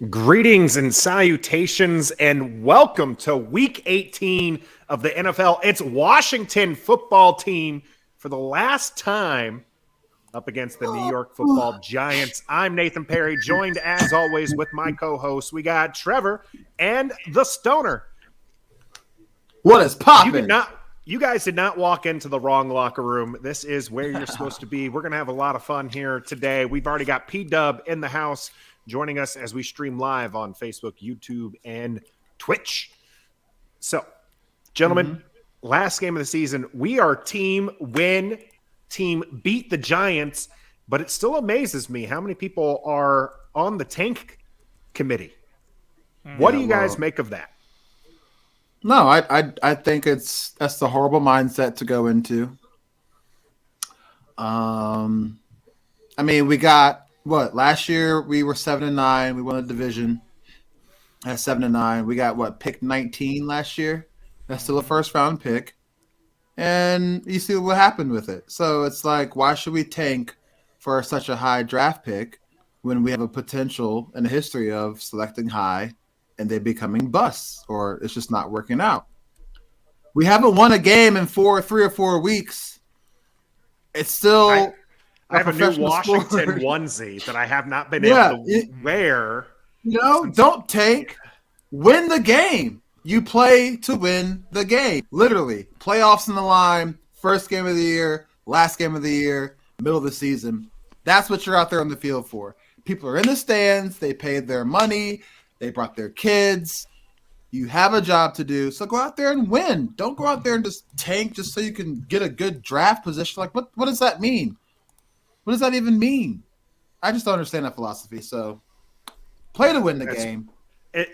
Greetings and salutations, and welcome to Week 18 of the NFL. It's Washington football team for the last time up against the New York Football Giants. I'm Nathan Perry, joined as always with my co-hosts. We got Trevor and the Stoner. What is poppin'? You guys did not walk into the wrong locker room. This is where you're supposed to be. We're going to have a lot of fun here today. We've already got P-Dub in the house, joining us as we stream live on Facebook, YouTube, and Twitch. So, gentlemen, last game of the season, we are team win, team beat the Giants, but it still amazes me how many people are on the tank committee. What do you guys make of that? No, I think that's the horrible mindset to go into. I mean, we got last year we were 7-9. We won the division at 7-9. We got pick 19 last year. That's still a first round pick, and you see what happened with it. So it's like, why should we tank for such a high draft pick when we have a potential and a history of selecting high and they becoming busts, or it's just not working out? We haven't won a game in 3 or 4 weeks. It's still I have a new Washington onesie that I have not been able to wear. Don't tank. Win the game. You play to win the game. Literally. Playoffs in the line, first game of the year, last game of the year, middle of the season. That's what you're out there on the field for. People are in the stands. They paid their money. They brought their kids. You have a job to do, so go out there and win. Don't go out there and just tank just so you can get a good draft position. Like, what does that mean? What does that even mean? I just don't understand that philosophy. So play to win the game.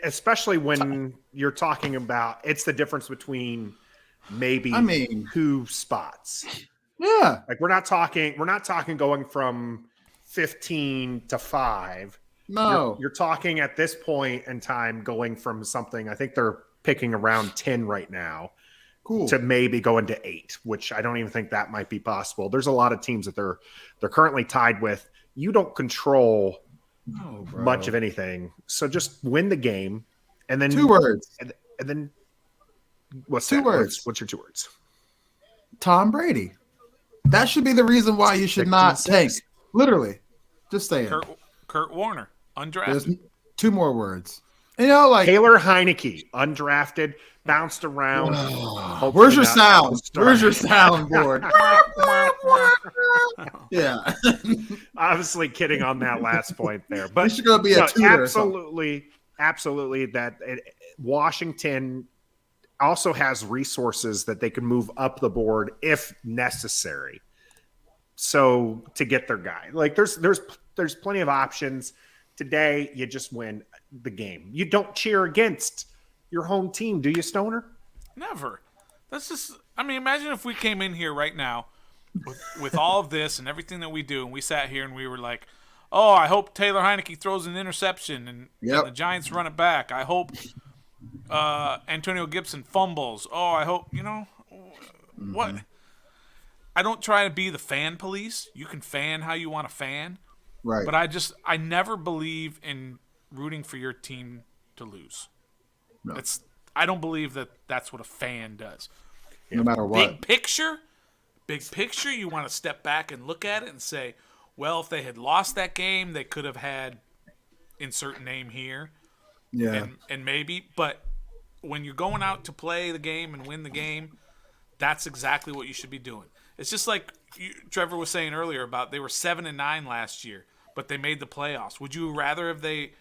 Especially when you're talking about, it's the difference between maybe 2 spots. Yeah. Like we're not talking going from 15 to 5. No. You're talking at this point in time going from something, I think they're picking around 10 right now, to maybe going to 8, which I don't even think that might be possible. There's a lot of teams that they're currently tied with. You don't control much of anything. So just win the game, and then 2 words. And then what's 2 words? What's your 2 words? Tom Brady. That should be the reason why you should not tank. Literally. Just saying. Kurt Warner, undrafted. There's 2 more words. Like Taylor Heineke, undrafted, bounced around. Where's your sound? Where's your soundboard? Yeah. Obviously kidding on that last point there. But should go be a tutor. Absolutely that Washington also has resources that they can move up the board if necessary. So to get their guy. Like there's plenty of options. Today, you just win the game. You don't cheer against your home team, do you, Stoner? Never. That's just, imagine if we came in here right now with all of this and everything that we do, and we sat here and we were like, oh, I hope Taylor Heineke throws an interception and the Giants run it back. I hope Antonio Gibson fumbles. Oh, I hope, what? I don't try to be the fan police. You can fan how you want to fan. Right. But I never believe in rooting for your team to lose. No. I don't believe that that's what a fan does. No matter what. Big picture, you want to step back and look at it and say, well, if they had lost that game, they could have had insert name here. Yeah. And maybe, but when you're going out to play the game and win the game, that's exactly what you should be doing. It's just like Trevor was saying earlier about they were 7-9 last year, but they made the playoffs. Would you rather if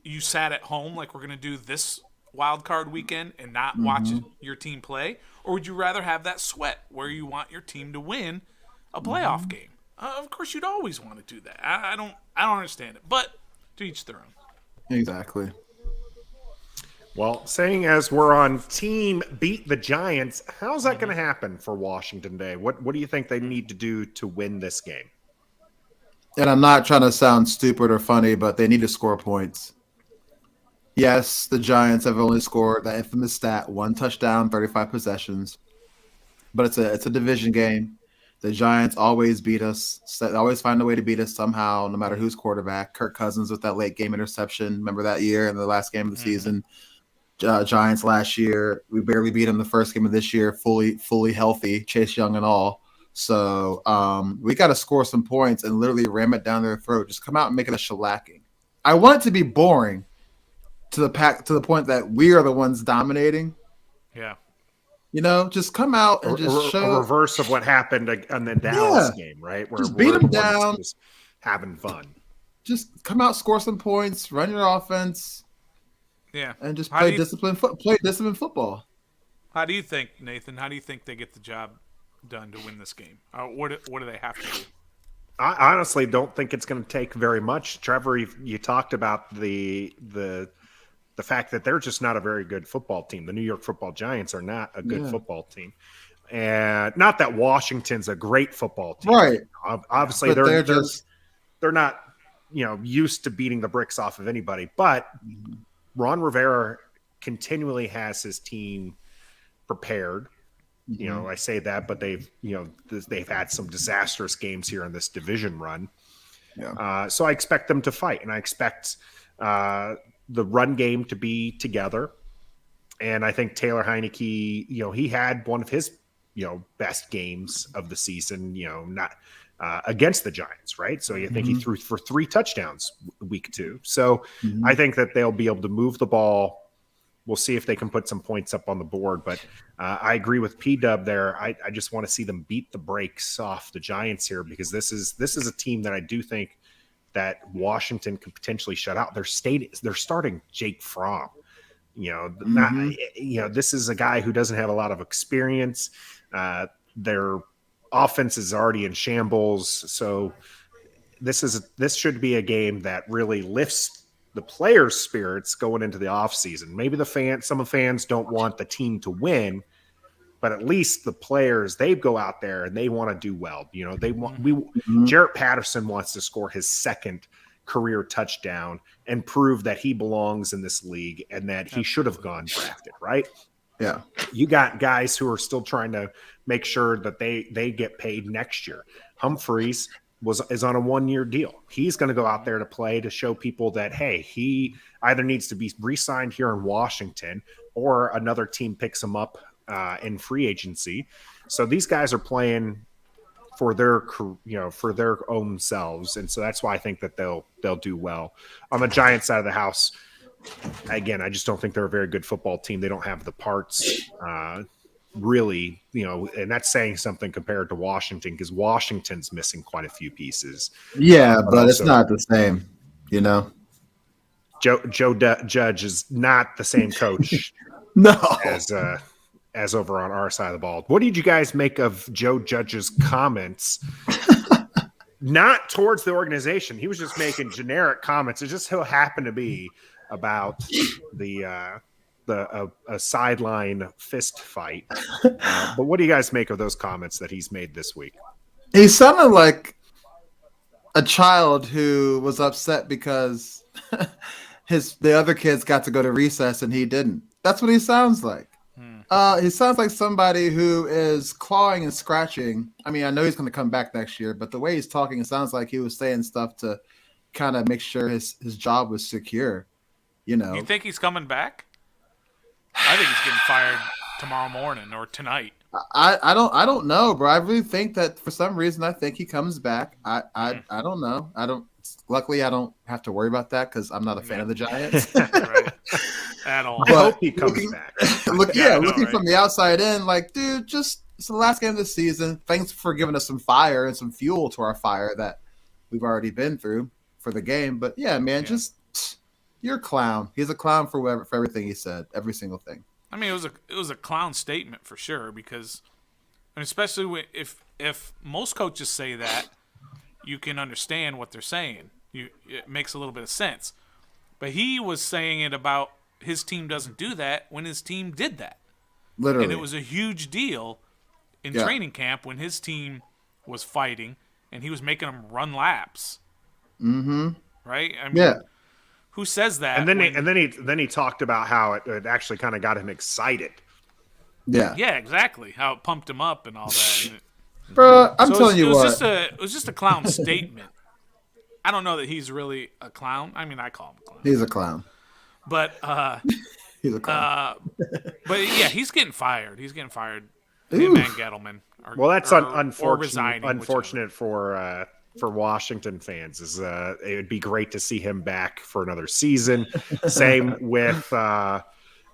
you sat at home like we're going to do this wild card weekend and not watch your team play, or would you rather have that sweat where you want your team to win a playoff game? Of course, you'd always want to do that. I don't understand it, but to each their own. Exactly. Well, saying as we're on team beat the Giants, how's that going to happen for Washington today? What do you think they need to do to win this game? And I'm not trying to sound stupid or funny, but they need to score points. Yes, the Giants have only scored that infamous stat, 1 touchdown, 35 possessions. But it's a division game. The Giants always beat us. Always find a way to beat us somehow, no matter who's quarterback. Kirk Cousins with that late game interception. Remember that year in the last game of the season? Giants last year, we barely beat them the first game of this year, fully healthy, Chase Young and all. So we got to score some points and literally ram it down their throat. Just come out and make it a shellacking. I want it to be boring to the point that we are the ones dominating. Yeah. Just come out and just show a reverse of what happened on the Dallas game, right? Where just beat them down, just having fun. Just come out, score some points, run your offense, and just play disciplined football. How do you think, Nathan? How do you think they get the job done to win this game? What do they have to do? I honestly don't think it's going to take very much. Trevor, you talked about the fact that they're just not a very good football team. The New York Football Giants are not a good football team. And not that Washington's a great football team. Right. Obviously, they're not, used to beating the bricks off of anybody. But Ron Rivera continually has his team prepared. I say that, but they've had some disastrous games here in this division run. Yeah. So I expect them to fight, and I expect the run game to be together. And I think Taylor Heineke, he had one of his, best games of the season, not against the Giants, right? So you think he threw for 3 touchdowns week 2. So I think that they'll be able to move the ball. We'll see if they can put some points up on the board. But I agree with P-Dub there. I just want to see them beat the brakes off the Giants here, because this is a team that I do think that Washington could potentially shut out. They're starting Jake Fromm. This is a guy who doesn't have a lot of experience. Their offense is already in shambles. So this should be a game that really lifts the players' spirits going into the offseason. Maybe some fans don't want the team to win, but at least the players, they go out there and they want to do well. Jarrett Patterson wants to score his 2nd career touchdown and prove that he belongs in this league and that he should have gone drafted, right? Yeah. You got guys who are still trying to make sure that they get paid next year. Humphreys is on a 1-year deal. He's going to go out there to play to show people that, hey, he either needs to be re-signed here in Washington or another team picks him up in free agency. So these guys are playing for their own selves, and so that's why I think that they'll do well. On the Giants side of the house, again, I just don't think they're a very good football team. They don't have the parts, really, and that's saying something compared to Washington, because Washington's missing quite a few pieces. Yeah, but it's not the same, Joe Judge is not the same coach no, as over on our side of the ball. What did you guys make of Joe Judge's comments? Not towards the organization. He was just making generic comments. It just so happened to be about a sideline fist fight. But what do you guys make of those comments that he's made this week? He sounded like a child who was upset because the other kids got to go to recess and he didn't. That's what he sounds like. He sounds like somebody who is clawing and scratching. I mean, I know he's going to come back next year, but the way he's talking, it sounds like he was saying stuff to kind of make sure his job was secure. You think he's coming back? I think he's getting fired tomorrow morning or tonight. I don't know, bro. I really think that for some reason I think he comes back. I don't know. Luckily, I don't have to worry about that because I'm not a fan of the Giants. Right. At all. I hope he comes back. Looking from the outside in, like, dude, it's the last game of the season. Thanks for giving us some fire and some fuel to our fire that we've already been through for the game. But yeah, man, you're a clown. He's a clown for everything he said, every single thing. I mean, it was a clown statement for sure, because, especially if most coaches say that, you can understand what they're saying. It makes a little bit of sense. But he was saying it about his team doesn't do that when his team did that. Literally. And it was a huge deal in training camp when his team was fighting and he was making them run laps. Mm-hmm. Right? I mean, who says that? And then he talked about how it actually kind of got him excited. Yeah. Yeah, exactly. How it pumped him up and all that. Bro, I'm So telling you it was what. it was just a clown statement. I don't know that he's really a clown. I mean, I call him a clown. He's a clown. But He's a clown. but yeah, he's getting fired. He's getting fired. Him and Oof. Gettleman are, Well, that's or resigning. unfortunate for Washington fans. Is it would be great to see him back for another season. Same with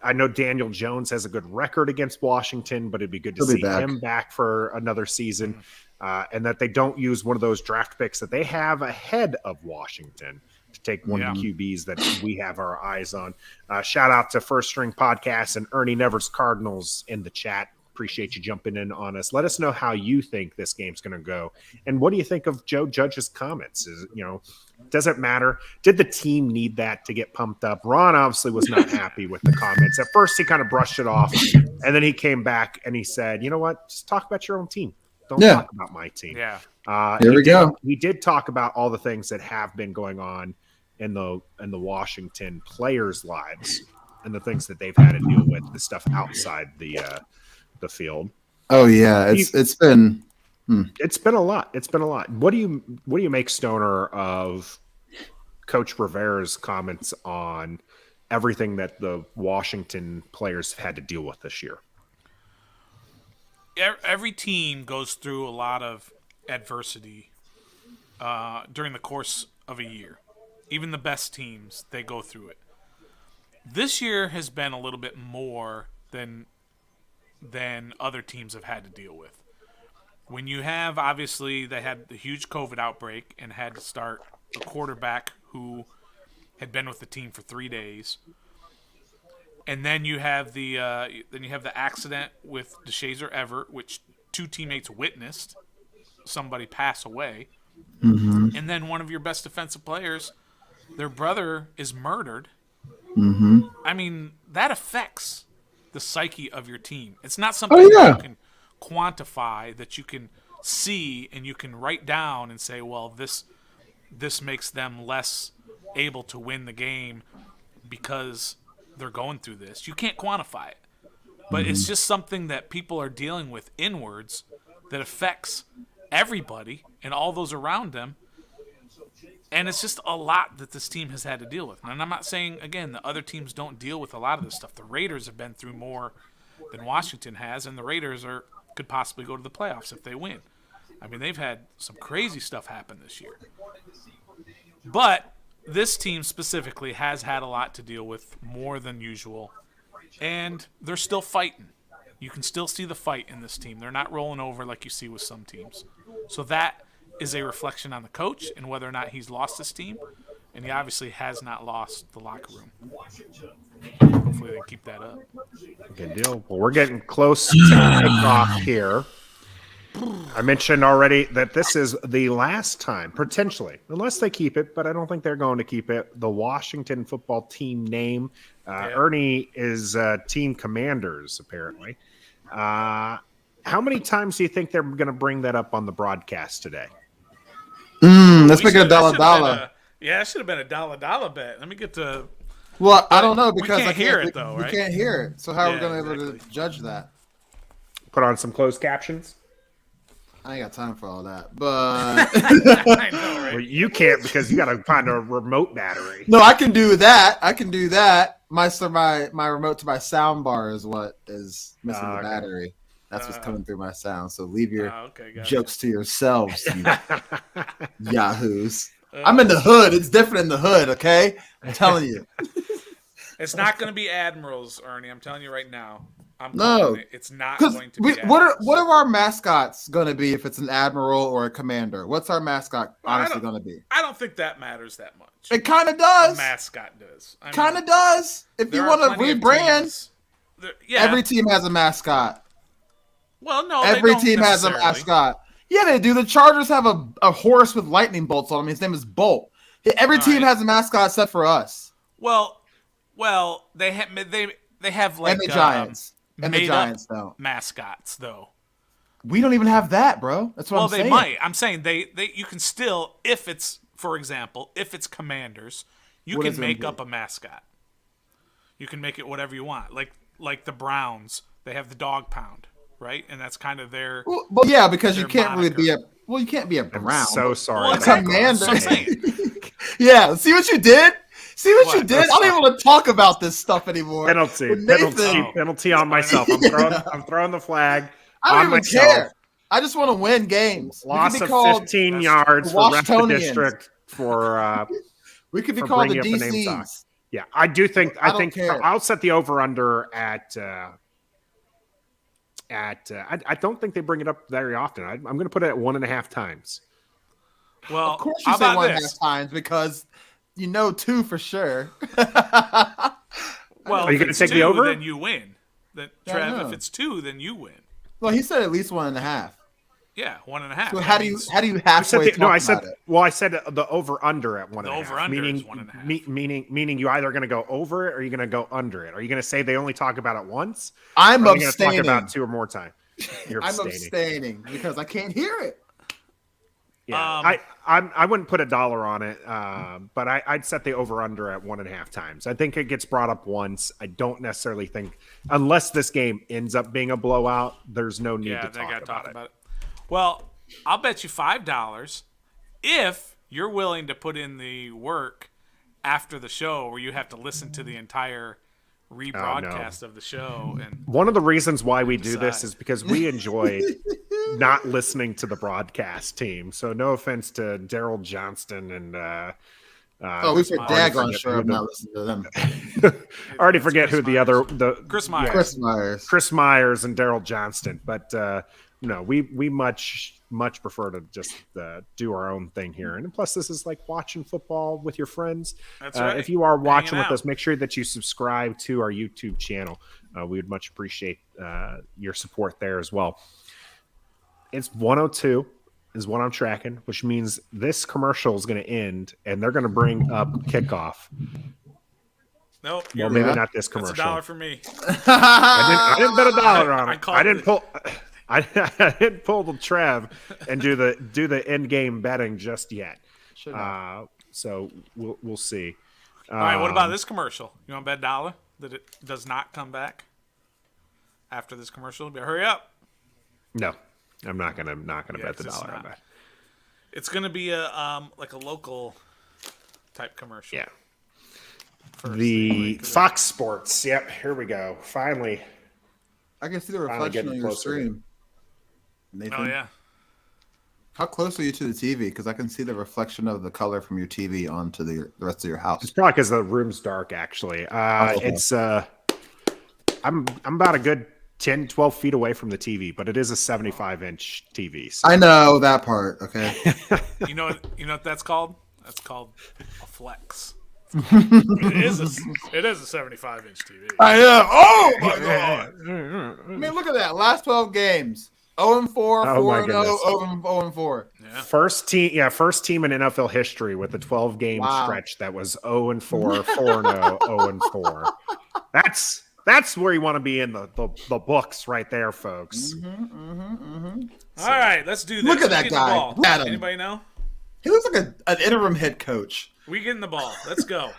I know Daniel Jones has a good record against Washington, but it'd be good to He'll be see back. him back for another season, and that they don't use one of those draft picks that they have ahead of Washington to take one of the QBs that we have our eyes on. Shout out to First String Podcast and Ernie Nevers Cardinals in the chat. Appreciate you jumping in on us. Let us know how you think this game's going to go, and what do you think of Joe Judge's comments? Does it matter? Did the team need that to get pumped up? Ron obviously was not happy with the comments. At first, he kind of brushed it off, and then he came back and he said, "You know what? Just talk about your own team. Don't talk about my team." Yeah. Here we go. We did talk about all the things that have been going on in the Washington players' lives and the things that they've had to deal with, the stuff outside the field. Oh yeah, it's been a lot. It's been a lot. What do you make, Stoner, of Coach Rivera's comments on everything that the Washington players have had to deal with this year? Every team goes through a lot of adversity during the course of a year. Even the best teams, they go through it. This year has been a little bit more than other teams have had to deal with. When you have, obviously, they had the huge COVID outbreak and had to start a quarterback who had been with the team for 3 days, and then you have the accident with DeShazer Everett, which 2 teammates witnessed somebody pass away, and then one of your best defensive players, their brother, is murdered. I mean, that affects the psyche of your team. It's not something that you can quantify, that you can see and you can write down and say, well, this makes them less able to win the game because they're going through this. You can't quantify it. But it's just something that people are dealing with inwards that affects everybody and all those around them. And it's just a lot that this team has had to deal with. And I'm not saying, again, that other teams don't deal with a lot of this stuff. The Raiders have been through more than Washington has, and the Raiders could possibly go to the playoffs if they win. I mean, they've had some crazy stuff happen this year. But this team specifically has had a lot to deal with, more than usual, and they're still fighting. You can still see the fight in this team. They're not rolling over like you see with some teams. So that is a reflection on the coach and whether or not he's lost his team, and he obviously has not lost the locker room. Hopefully they keep that up. Good deal. Well, we're getting close to kickoff here. I mentioned already that this is the last time, potentially, unless they keep it, but I don't think they're going to keep it, the Washington football team name. Ernie is Team Commanders, apparently. How many times do you think they're going to bring that up on the broadcast today? Let's make it a dollar. Yeah, it should have been a dollar bet. Let me get to. Well, I don't know because we can't hear it though, right? We can't hear it. So how are we going to be able exactly. to judge that? Put on some closed captions. I ain't got time for all that, but I know, right? Well, you can't because you got to find a remote battery. no, I can do that. My remote to my sound bar is what is missing the battery. That's what's coming through my sound. So leave your jokes to yourselves, you yahoos. I'm in the hood. It's different in the hood, okay? I'm telling you. It's not going to be admirals, Ernie. I'm telling you right now. It's not Because going to be. what are our mascots going to be if it's an admiral or a commander? What's our mascot honestly going to be? I don't think that matters that much. It kind of does. The mascot does. Kind of does. If you want to rebrand, every team has a mascot. Well, no, every team has a mascot. Yeah, they do. The Chargers have a horse with lightning bolts on him. His name is Bolt. Every team has a mascot except for us. Well, they have like and the Giants. And the Giants don't. Mascots though. We don't even have that, bro. That's what I'm saying. Well, they might. I'm saying they you can still, if it's, for example, if it's Commanders, you can make up a mascot. You can make it whatever you want. Like the Browns, they have the dog pound. right? And that's kind of their. Well, yeah, because you their can't really moniker. be a. Well, you can't be a Brown. So sorry. Well, a exactly. Commander. That's what I'm saying. Yeah, see what you did? See what you What? did? I don't even want to talk about this stuff anymore. Penalty With Nathan, penalty on myself. I'm throwing the flag I don't on even myself. care. I just want to win games. Loss of called 15 That's yards the for rest of Washingtonians. district for We could be for called the bringing up the name talk. DCs. yeah. I do think I I don't think care. I'll set the over under at I don't think they bring it up very often. I'm going to put it at 1.5 times. Well, Of course you how say about 1.5 this? times because you know 2 for sure. Well, Are you if gonna it's take the 2, over? then you win. Then Yeah, I Trev, know. if it's 2, then you win. Well, he said at least 1.5. Yeah, 1.5. So That how do you means- halfway talk I said about it? well, I said the over under at 1.5. The over-under meaning is 1.5. meaning you either going to go over it or you're going to go under it. Are you going to say they only talk about it once? I'm Or are you going to talk abstaining. about 2 or more times? You're I'm abstaining. abstaining because I can't hear it. Yeah, I wouldn't put $1 on it, but I'd set the over under at 1.5 times. I think it gets brought up once. I don't necessarily think unless this game ends up being a blowout, there's no need to they talk got to about talk it. about it. Well, I'll bet you $5 if you're willing to put in the work after the show where you have to listen to the entire rebroadcast of the show. And One of the reasons why we do this decide. is because we enjoy not listening to the broadcast team. So no offense to Daryl Johnston and We should daggone forget sure who I'm the- not listening to them. I already forget who the other Chris Myers. Chris Myers. Chris Myers and Daryl Johnston, but no, we much prefer to just do our own thing here. And plus, this is like watching football with your friends. That's right. If you are watching Hanging with out. us, make sure that you subscribe to our YouTube channel. We would much appreciate your support there as well. It's 102 is what I'm tracking, which means this commercial is going to end, and they're going to bring up kickoff. Nope. Well, you're maybe right. not this That's commercial. $1 for me. I didn't bet $1 on I it. called I didn't it. pull. I didn't pull the Trev and do the end game betting just yet. So we'll see. All right, what about this commercial? You want to bet $1 that it does not come back after this commercial? Hurry up. No, I'm not gonna bet it's the just dollar on not. that. It's going to be a like a local type commercial. Yeah. First. The Fox Sports. Yep, here we go. Finally. I can see the Finally reflection getting on your closer. stream. Nathan, Oh, yeah. how close are you to the TV? Because I can see the reflection of the color from your TV onto the rest of your house. It's probably because the room's dark. Actually, Okay. it's I'm about a good 10, 12 feet away from the TV, but it is a 75-inch TV. So. I know that part. Okay. You know what that's called? That's called a flex. it is a 75-inch TV. I know. Oh my god! I mean, look at that. Last 12 games. 0-4, Oh, my 4-0, goodness. 0-4. Yeah. First team in NFL history with a 12-game Wow. stretch that was 0-4, 4-0, 0-4. That's where you want to be in the books right there, folks. All right, let's do this. Look at Who's that getting the guy. ball? Look at him. Anybody know? He looks like an interim head coach. We getting the ball. Let's go.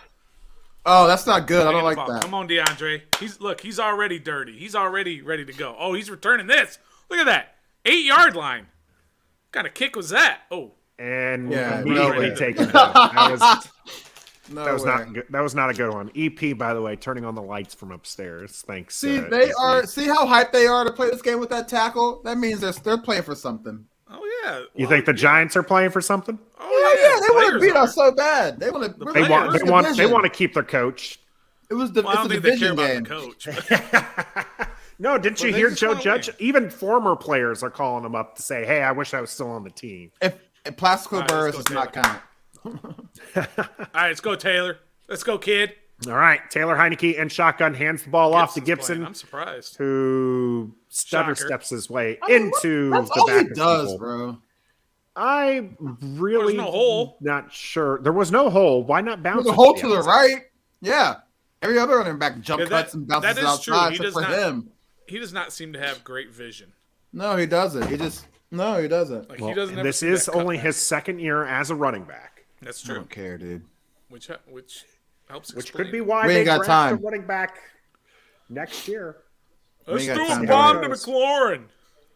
Oh, that's not good. I don't Getting like the ball. that. Come on, DeAndre. He's already dirty. He's already ready to go. Oh, he's returning this. Look at that. 8-yard line. What kind of kick was that? Oh, And Yeah, immediately no way. taken down. That was way. not good. That was not a good one. EP, by the way, turning on the lights from upstairs. Thanks. See, EP. see how hyped they are to play this game with that tackle? That means they're playing for something. oh yeah. You think the Giants are playing for something? Oh Yeah, they want to players beat are. us so bad. They want to. The They want. They Players. want. They want to keep their coach. It was the. Well, I don't it's a think they care division about game. the coach. No, didn't you they hear just Joe wanna Judge? win. Even former players are calling him up to say, "Hey, I wish I was still on the team." If Plaxico All right, Burress let's does go, not count. All right, let's go, Taylor. Let's go, kid. All right, Taylor Heineke and shotgun hands the ball off to Gibson's Gibson, playing. I'm surprised. who stutter Shocker. steps his way I mean, into That's the all back he of does, people. bro. I really There's no hole. not sure. There was no hole. Why not bounce? There's a it hole to the outside? right. Yeah. Every other running back jump Yeah, that- cuts and bounces that is true. outside He except does for not- him. He does not seem to have great vision. No, he doesn't. He doesn't. Like Well, he doesn't. and ever this see is that only cutback. his second year as a running back, That's I true. don't care, dude. Which helps. which explain could be it. why We they ain't got draft a time. running back next year. Let's We ain't do got a time to bomb to do this. McLaurin.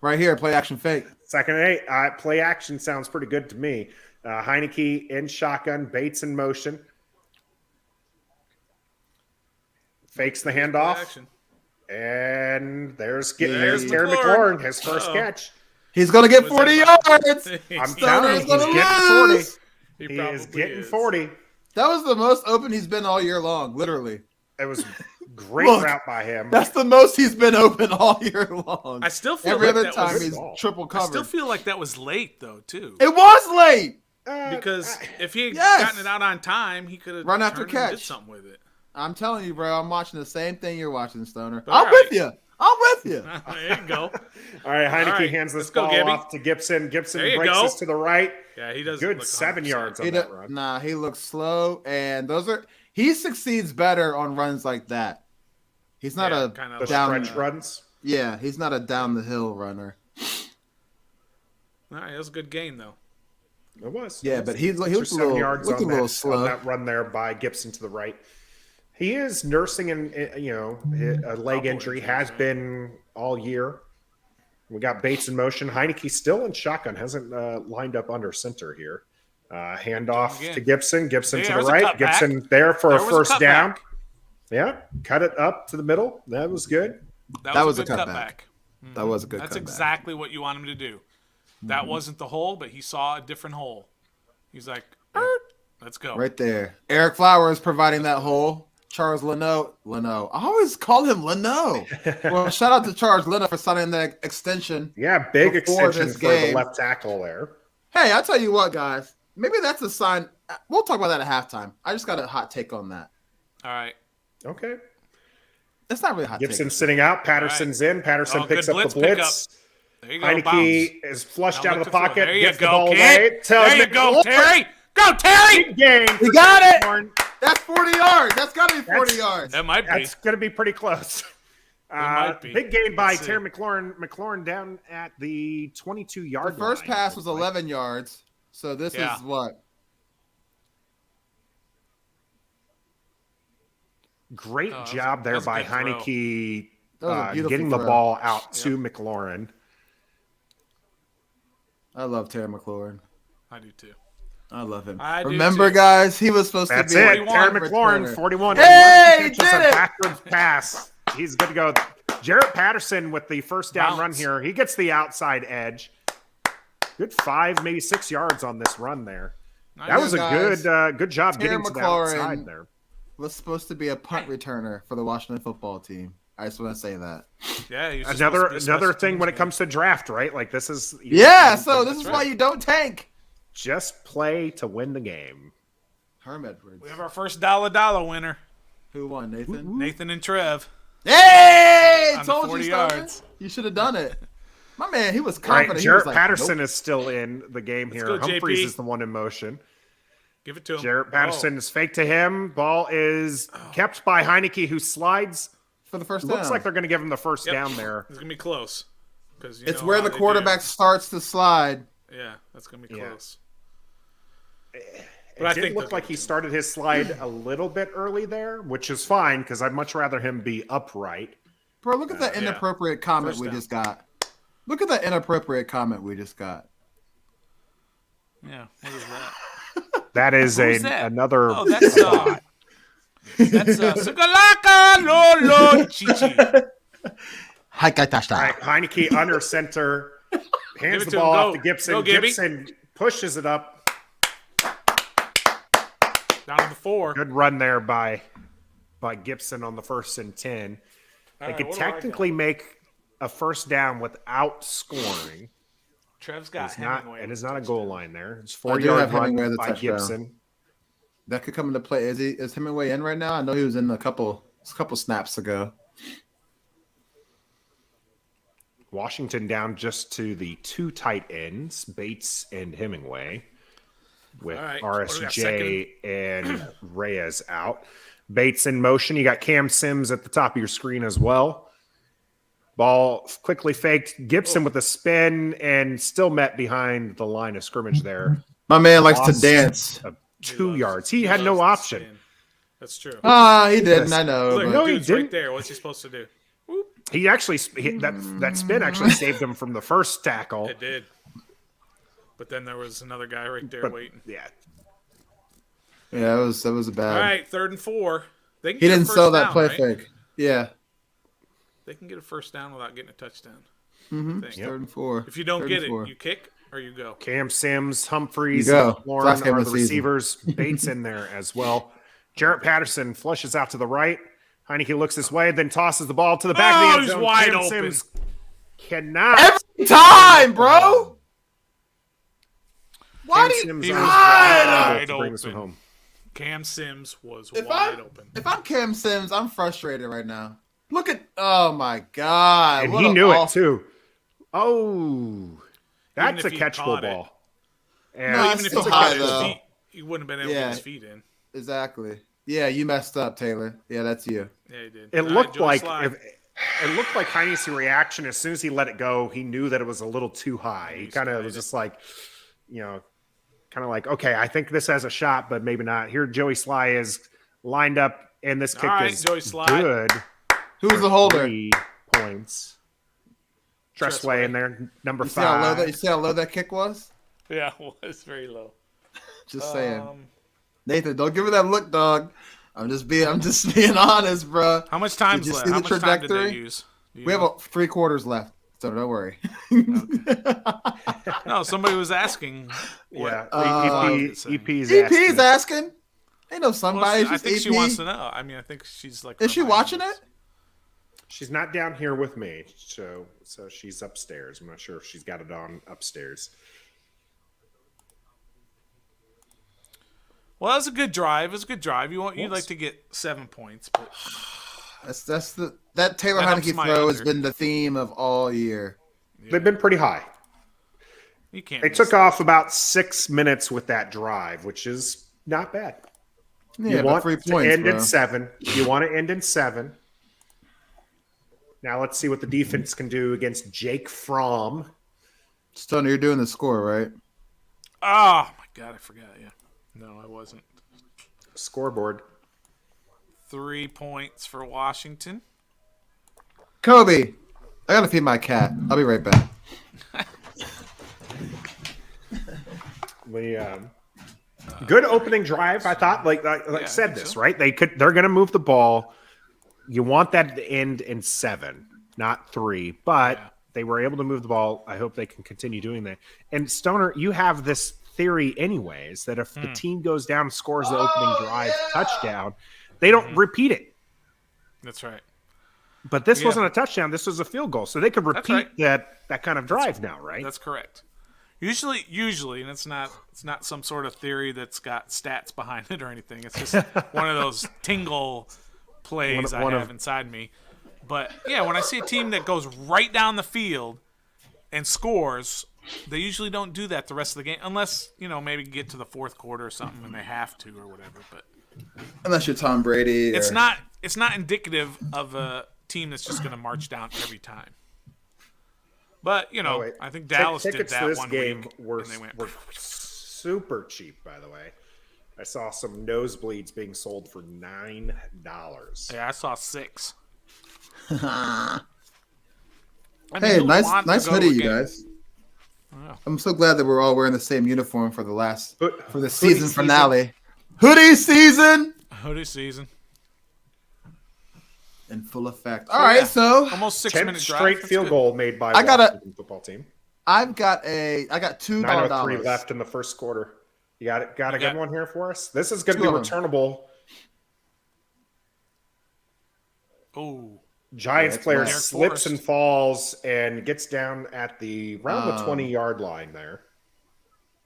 Right here, play action fake. 2nd and 8. Play action sounds pretty good to me. Heineke in shotgun, Bates in motion. Fakes the handoff. And there's Terry McLaurin, his first catch. He's going to get 40 yards. I'm telling you, he's getting 40. He is getting 40. That was the most open he's been all year long, literally. It was great route by him. That's the most he's been open all year long. I still feel every like other that time was, he's triple covered. I still feel like that was late though, too. It was late because if he had gotten it out on time, he could have run after catch. Did something with it. I'm telling you, bro. I'm watching the same thing you're watching, Stoner. All I'm with you. I'm with you. There you go. All right, Heineke hands this ball off to Gibson. Gibson breaks this to the right. Yeah, he does. Good 7 yards on that run. Nah, he looks slow, and he succeeds better on runs like that. He's not a kind of down stretch runs. Yeah, he's not a down the hill runner. All right, it was a good game though. It was. Yeah, but he looked a little slow on that run there by Gibson to the right. He is nursing a leg injury, has been all year. We got Bates in motion. Heineke still in shotgun, hasn't lined up under center here. Handoff to Gibson. Gibson to the right. Gibson there for a first down. Yeah, cut it up to the middle. That was good. That was a cutback. Mm-hmm. That was a good That's cutback. exactly what you want him to do. That wasn't the hole, but he saw a different hole. He's like, let's go. Right there. Eric Flowers providing that hole. Charles Leno. I always call him Leno. Well, shout out to Charles Leno for signing that extension. Yeah, big extension for the left tackle there. Hey, I'll tell you what, guys. Maybe that's a sign. We'll talk about that at halftime. I just got a hot take on that. All right. Okay. That's not really a hot Gibson take. sitting out. Patterson's in. Patterson picks up the blitz. There you go. Heineke is flushed out of the pocket. There you gets go, the ball kid. There you go, Terry. Go, Terry. Big game. We got it. That's 40 yards. That's got to be 40 yards. That might be. That's going to be pretty close. Might be. Big game by Terry McLaurin. McLaurin down at the 22-yard line. The first pass was 11 yards. So this is what? Great job there by Heineke getting the throw. ball out to McLaurin. I love Terry McLaurin. I do too. I love him. Remember, guys, he was supposed to be 41. Terry McLaurin, 41. Hey, he did it. Backwards pass. He's good to go. Jarrett Patterson with the first down run here. He gets the outside edge. Good 5, maybe 6 yards on this run there. That was a good job Terry getting to the outside there. Was supposed to be a punt returner for the Washington football team. I just want to say that. Yeah, another thing when it comes to draft, right? Like this is so this is why you don't tank. Just play to win the game. Herm Edwards. We have our first $1 winner. Who won, Nathan? Ooh. Nathan and Trev. Hey! Told 40 you, yards. You should have done it. My man, he was confident. Right, Jarrett he was Patterson is still in the game here. Go, Humphreys JP. is the one in motion. Give it to him. Jarrett Patterson is fake to him. Ball is kept by Heineke, who slides for the first down. Looks like they're going to give him the first down there. It's going to be close. It's where the quarterback starts to slide. Yeah, that's going to be close. But I think looked like he started his slide a little bit early there, which is fine because I'd much rather him be upright. Bro, look at that inappropriate comment we just got. Look at that inappropriate comment we just got. Yeah, what is that? That is another. Oh, that's Sugalaka Lolo Chichi. Right, Heineke under center, hands the ball off to Gibson. Go, Gibson pushes it up. Down to the 4. Good run there by Gibson on the 1st and 10. They could technically make a first down without scoring. Trev's got Hemingway. It is not a goal line there. It's 4-yard run by Gibson. That could come into play. Is Hemingway in right now? I know he was in a couple snaps ago. Washington down just to the 2 tight ends, Bates and Hemingway, with RSJ and Reyes out. Bates in motion. You got Cam Sims at the top of your screen as well. Ball quickly faked. Gibson with a spin and still met behind the line of scrimmage there. My man likes to dance. 2 yards. He had no option. That's true. He didn't. I know. Look, no, he didn't. didn't. Right there. What's he supposed to do? Whoop. That spin actually saved him from the first tackle. It did. But then there was another guy right there But, waiting. yeah. Yeah, that was a bad. All right, 3rd and 4. They can He get a didn't first sell that down, play right? fake. Yeah. They can get a first down without getting a touchdown. Mm-hmm. Yep. 3rd and 4. If you don't 3rd get and it, 4. you kick or you go. Cam Sims, Humphreys, You go. Lauren Last game are of the the season. receivers. Bates in there as well. Jarrett Patterson flushes out to the right. Heineke looks this way, then tosses the ball to the back of the end he's zone. wide Cam open. Sims cannot. Every time, bro. Why do you? Sims He was was wide wide to bring this one open. home. Cam Sims was If wide I'm open. if I'm Cam Sims, I'm frustrated right now. Look at oh my god, And what he a knew it awful- too. Oh, that's a if he catchable caught it. ball. And No, Even it's if still he high, got his though. feet, he wouldn't have been able to Yeah. get his feet in. Exactly. Yeah, you messed up, Taylor. Yeah, that's you. Yeah, he did. it All right, looked Joey like Slye. it looked like Heine's reaction as soon as he let it go. He knew that it was a little too high. He kind of was just like, kind of like, okay, I think this has a shot, but maybe not. Here, Joey Sly is lined up, and this kick All right, is Joey Sly. good. Who's the holder? 3 points. Tressway in there, number You see how low 5. you see how low that kick was? Yeah, it was very low. Just saying. Um, Nathan, don't give her that look, dog. I'm just being honest, bro. How much time's Did you left? see How the much time did they trajectory? use? Do you We have know? 3 quarters left, so don't worry. No, somebody was asking. Yeah, EP's EP's EP's asking. asking. Ain't no Well, somebody. I think she wants to know. I mean, I think she's like. Is she watching it? She's not down here with me, so she's upstairs. I'm not sure if she's got it on upstairs. Well, that was a good drive. It was a good drive. You'd like to get 7 points, but That Taylor That helps Heineke my throw has under. been the theme of all year. They've been pretty high. you can't. They miss took that. off about 6 minutes with that drive, which is not bad. Yeah, You but want 3 to points, end bro. in 7. You want to end in 7. Now let's see what the defense can do against Jake Fromm. Stoner, you're doing the score, right? Oh my god, I forgot. Yeah, no, I wasn't. Scoreboard. 3 points for Washington. Kobe, I gotta feed my cat. I'll be right back. Good opening drive, I thought. Like Yeah, I I said think this, so. right? They're going to move the ball. You want that to end in 7, not 3. But Yeah. they were able to move the ball. I hope they can continue doing that. And Stoner, you have this theory, anyways, that if the team goes down and scores the opening drive touchdown, they don't repeat it. That's right. But this Yeah. wasn't a touchdown. This was a field goal. So they could That's repeat right. that kind of drive now, right? That's correct. Usually, and it's not some sort of theory that's got stats behind it or anything. It's just one of those tingle plays One I of- have inside me. But yeah, when I see a team that goes right down the field and scores, they usually don't do that the rest of the game, unless maybe get to the fourth quarter or something and they have to or whatever. But Unless you're Tom Brady. it's not indicative of a team that's just going to march down every time. But wait. I think Dallas did Tickets that to this one game week, were and they went. super cheap, by the way. I saw some nosebleeds being sold for $9. Yeah, I saw 6. Hey, who nice wants to go hoodie, to a you game? guys. Wow. I'm so glad that we're all wearing the same uniform for the Hoodie season season. finale. Hoodie season Hoodie season. in full effect. All right, yeah. so Almost 6 10th minute drive. straight That's field good. goal made by I gotta- Washington football team. I got $2 9:03 left in the first quarter. You got a You good got- one here for us? This is going to Two be of 'em. returnable. Oh, Giants it's player Derek slips Forrest. and falls and gets down at the around the Um, 20-yard line there.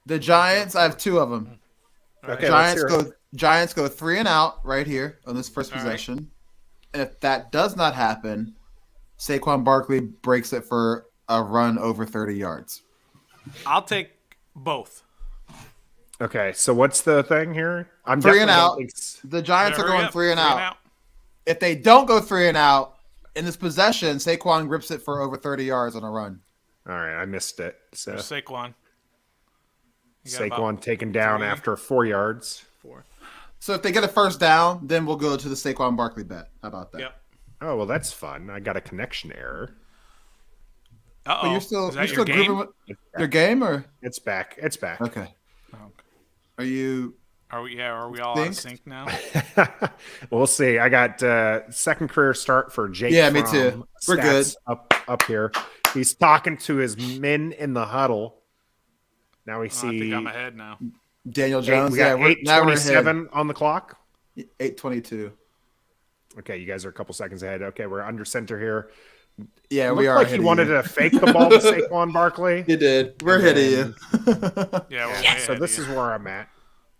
The Giants. I have 2 of them. Okay, let's hear it. Giants go 3 and out right here on this first All right. possession. And if that does not happen, Saquon Barkley breaks it for a run over 30 yards. I'll take both. Okay, so what's the thing here? I'm 3 and definitely out. don't think s- The Giants Yeah, are hurry going up. 3 and out. If they don't go 3 and out in this possession, Saquon grips it for over 30 yards on a run. All right, I missed it. So There's Saquon. You got Saquon about taken down 3. after 4 yards. 4. So if they get a first down, then we'll go to the Saquon Barkley bet. How about that? Yep. Oh, well, that's fun. I got a connection error. Uh-oh. But you're still grooving with your game, or It's back. It's back. okay? Oh, okay. Are you? Are we all out of sync now? We'll see. I got second career start for Jake. Yeah, me too. We're good. Up here. He's talking to his men in the huddle. Now we see. I think I'm ahead now. Daniel Jones. We got now we're 8:27 on the clock. 8:22. Okay, you guys are a couple seconds ahead. Okay, we're under center here. Yeah, Looked we are. like he wanted to fake the ball to Saquon Barkley. He did. We're ahead of you. Yeah. So this is where I'm at.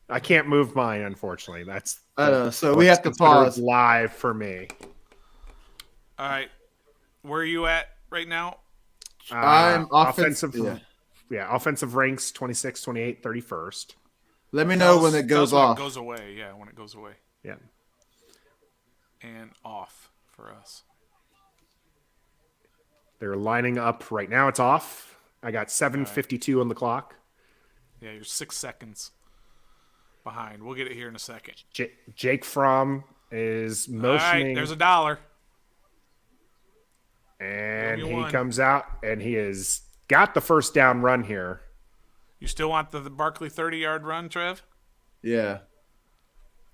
I can't move mine, unfortunately. That's I know. So we have to pause live for me. All right. Where are you at right now? I'm offensive. Yeah, offensive ranks 26, 28, 31st. Let me know when it goes off. When it goes away. Yeah, when it goes away. Yeah. And off for us. They're lining up right now. It's off. I got 7:52 on the clock. Yeah, you're 6 seconds behind. We'll get it here in a second. Jake Fromm is motioning. All right, there's $1. And he comes out, and he has got the first down run here. You still want the Barkley 30-yard run, Trev? Yeah.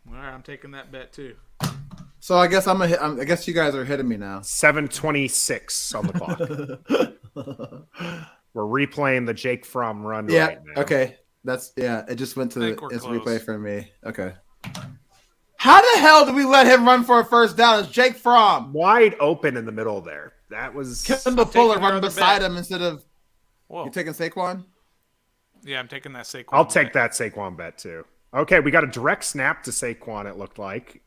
All right, I'm taking that bet too. So I guess I guess you guys are hitting me now. 7:26 on the clock. We're replaying the Jake Fromm run right now. Okay. It just went to its close. replay for me. Okay. How the hell did we let him run for a first down? It's Jake Fromm. Wide open in the middle there. That was Kendall Fuller running beside him instead of Whoa. you taking Saquon? Yeah, I'm taking that Saquon. I'll take that Saquon bet too. Okay, we got a direct snap to Saquon, it looked like.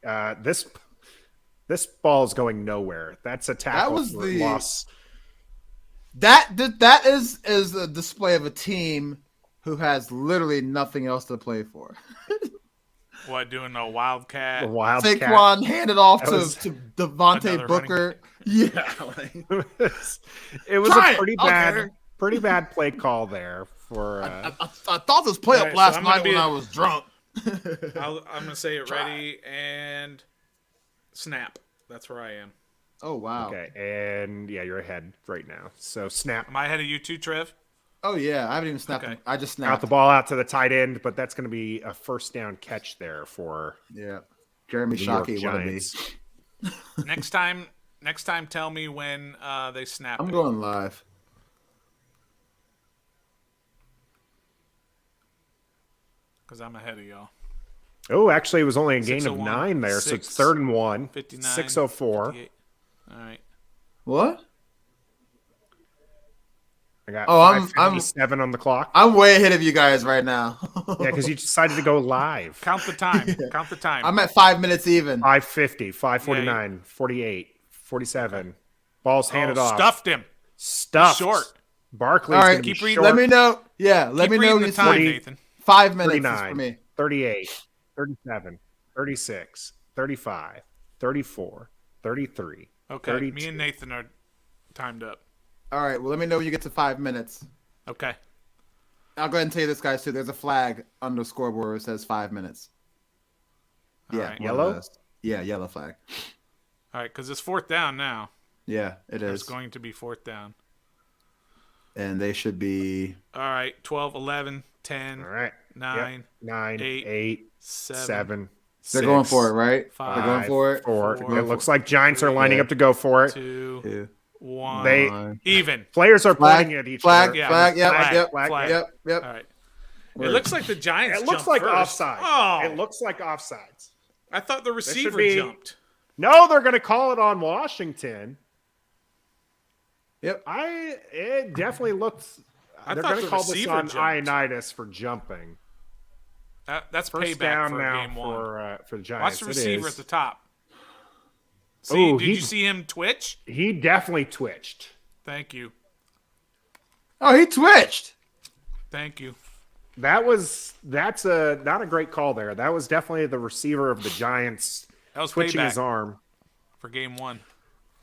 This ball is going nowhere. That's a tackle for loss. That is a display of a team who has literally nothing else to play for. What, doing a wildcat? Saquon handed off to Devontae Booker. Yeah. It was a pretty bad play call there for I thought this play up last night when I was drunk. I'm going to say it ready and snap. That's where I am. Oh, wow. Okay, and yeah, you're ahead right now. So snap. Am I ahead of you too, Trev? Oh, yeah. I haven't even snapped. Okay. I just snapped. Got the ball out to the tight end, but that's going to be a first down catch there for Jeremy Shockey. Giants. Next time, tell me when they snap. I'm going live. Because I'm ahead of y'all. Oh, actually, it was only a gain of 9 there, so it's 3rd and 1. 59, 6:04. 58. All right. What? I got I'm 5:57 on the clock. I'm way ahead of you guys right now. Yeah, because you decided to go live. Count the time. Count the time. I'm at 5 minutes even. 5:50, 5:49, 48, 47. Ball's handed off. Stuffed him. Stuffed. Short. Barkley's All right, going to be keep reading. short. Let me know. Yeah, let me know the when you time, see Nathan. 5 minutes is 39, for me. 38, 37, 36, 35, 34, 33, Okay, 32. me and Nathan are timed up. All right, well, let me know when you get to 5 minutes. Okay. I'll go ahead and tell you this, guys, too. There's a flag on the scoreboard where it says 5 minutes. All Yeah. right. Yellow? Yeah, yellow flag. All right, because it's 4th down now. Yeah, it is. It's going to be 4th down. And they should be... All right, 12, 11, 10, All right. 9, Yep. 9, 8, 8, 7, 7. They're going for it, right? 5, They're going for it. 4. Four. It looks like Giants are lining up to go for it. 2, 2. 1. They- Even. Players are Flag, pointing at each flag, other. Yeah, flag, yep, flag, yep, flag. yep. All right. It looks like the Giants It looks jumped like first. offside. Oh, It looks like offsides. I thought the receiver be- jumped. No, they're going to call it on Washington. Yep. It definitely looks. They're thought going to the call this receiver on jumped. Ionitis for jumping. That's First payback down for now game 1. for the Watch Giants. the It receiver is. at the top. See, Oh, did you see him twitch? He definitely twitched. Thank you. Oh, he twitched. Thank you. That's not a great call there. That was definitely the receiver of the Giants That was twitching payback his arm. for game 1.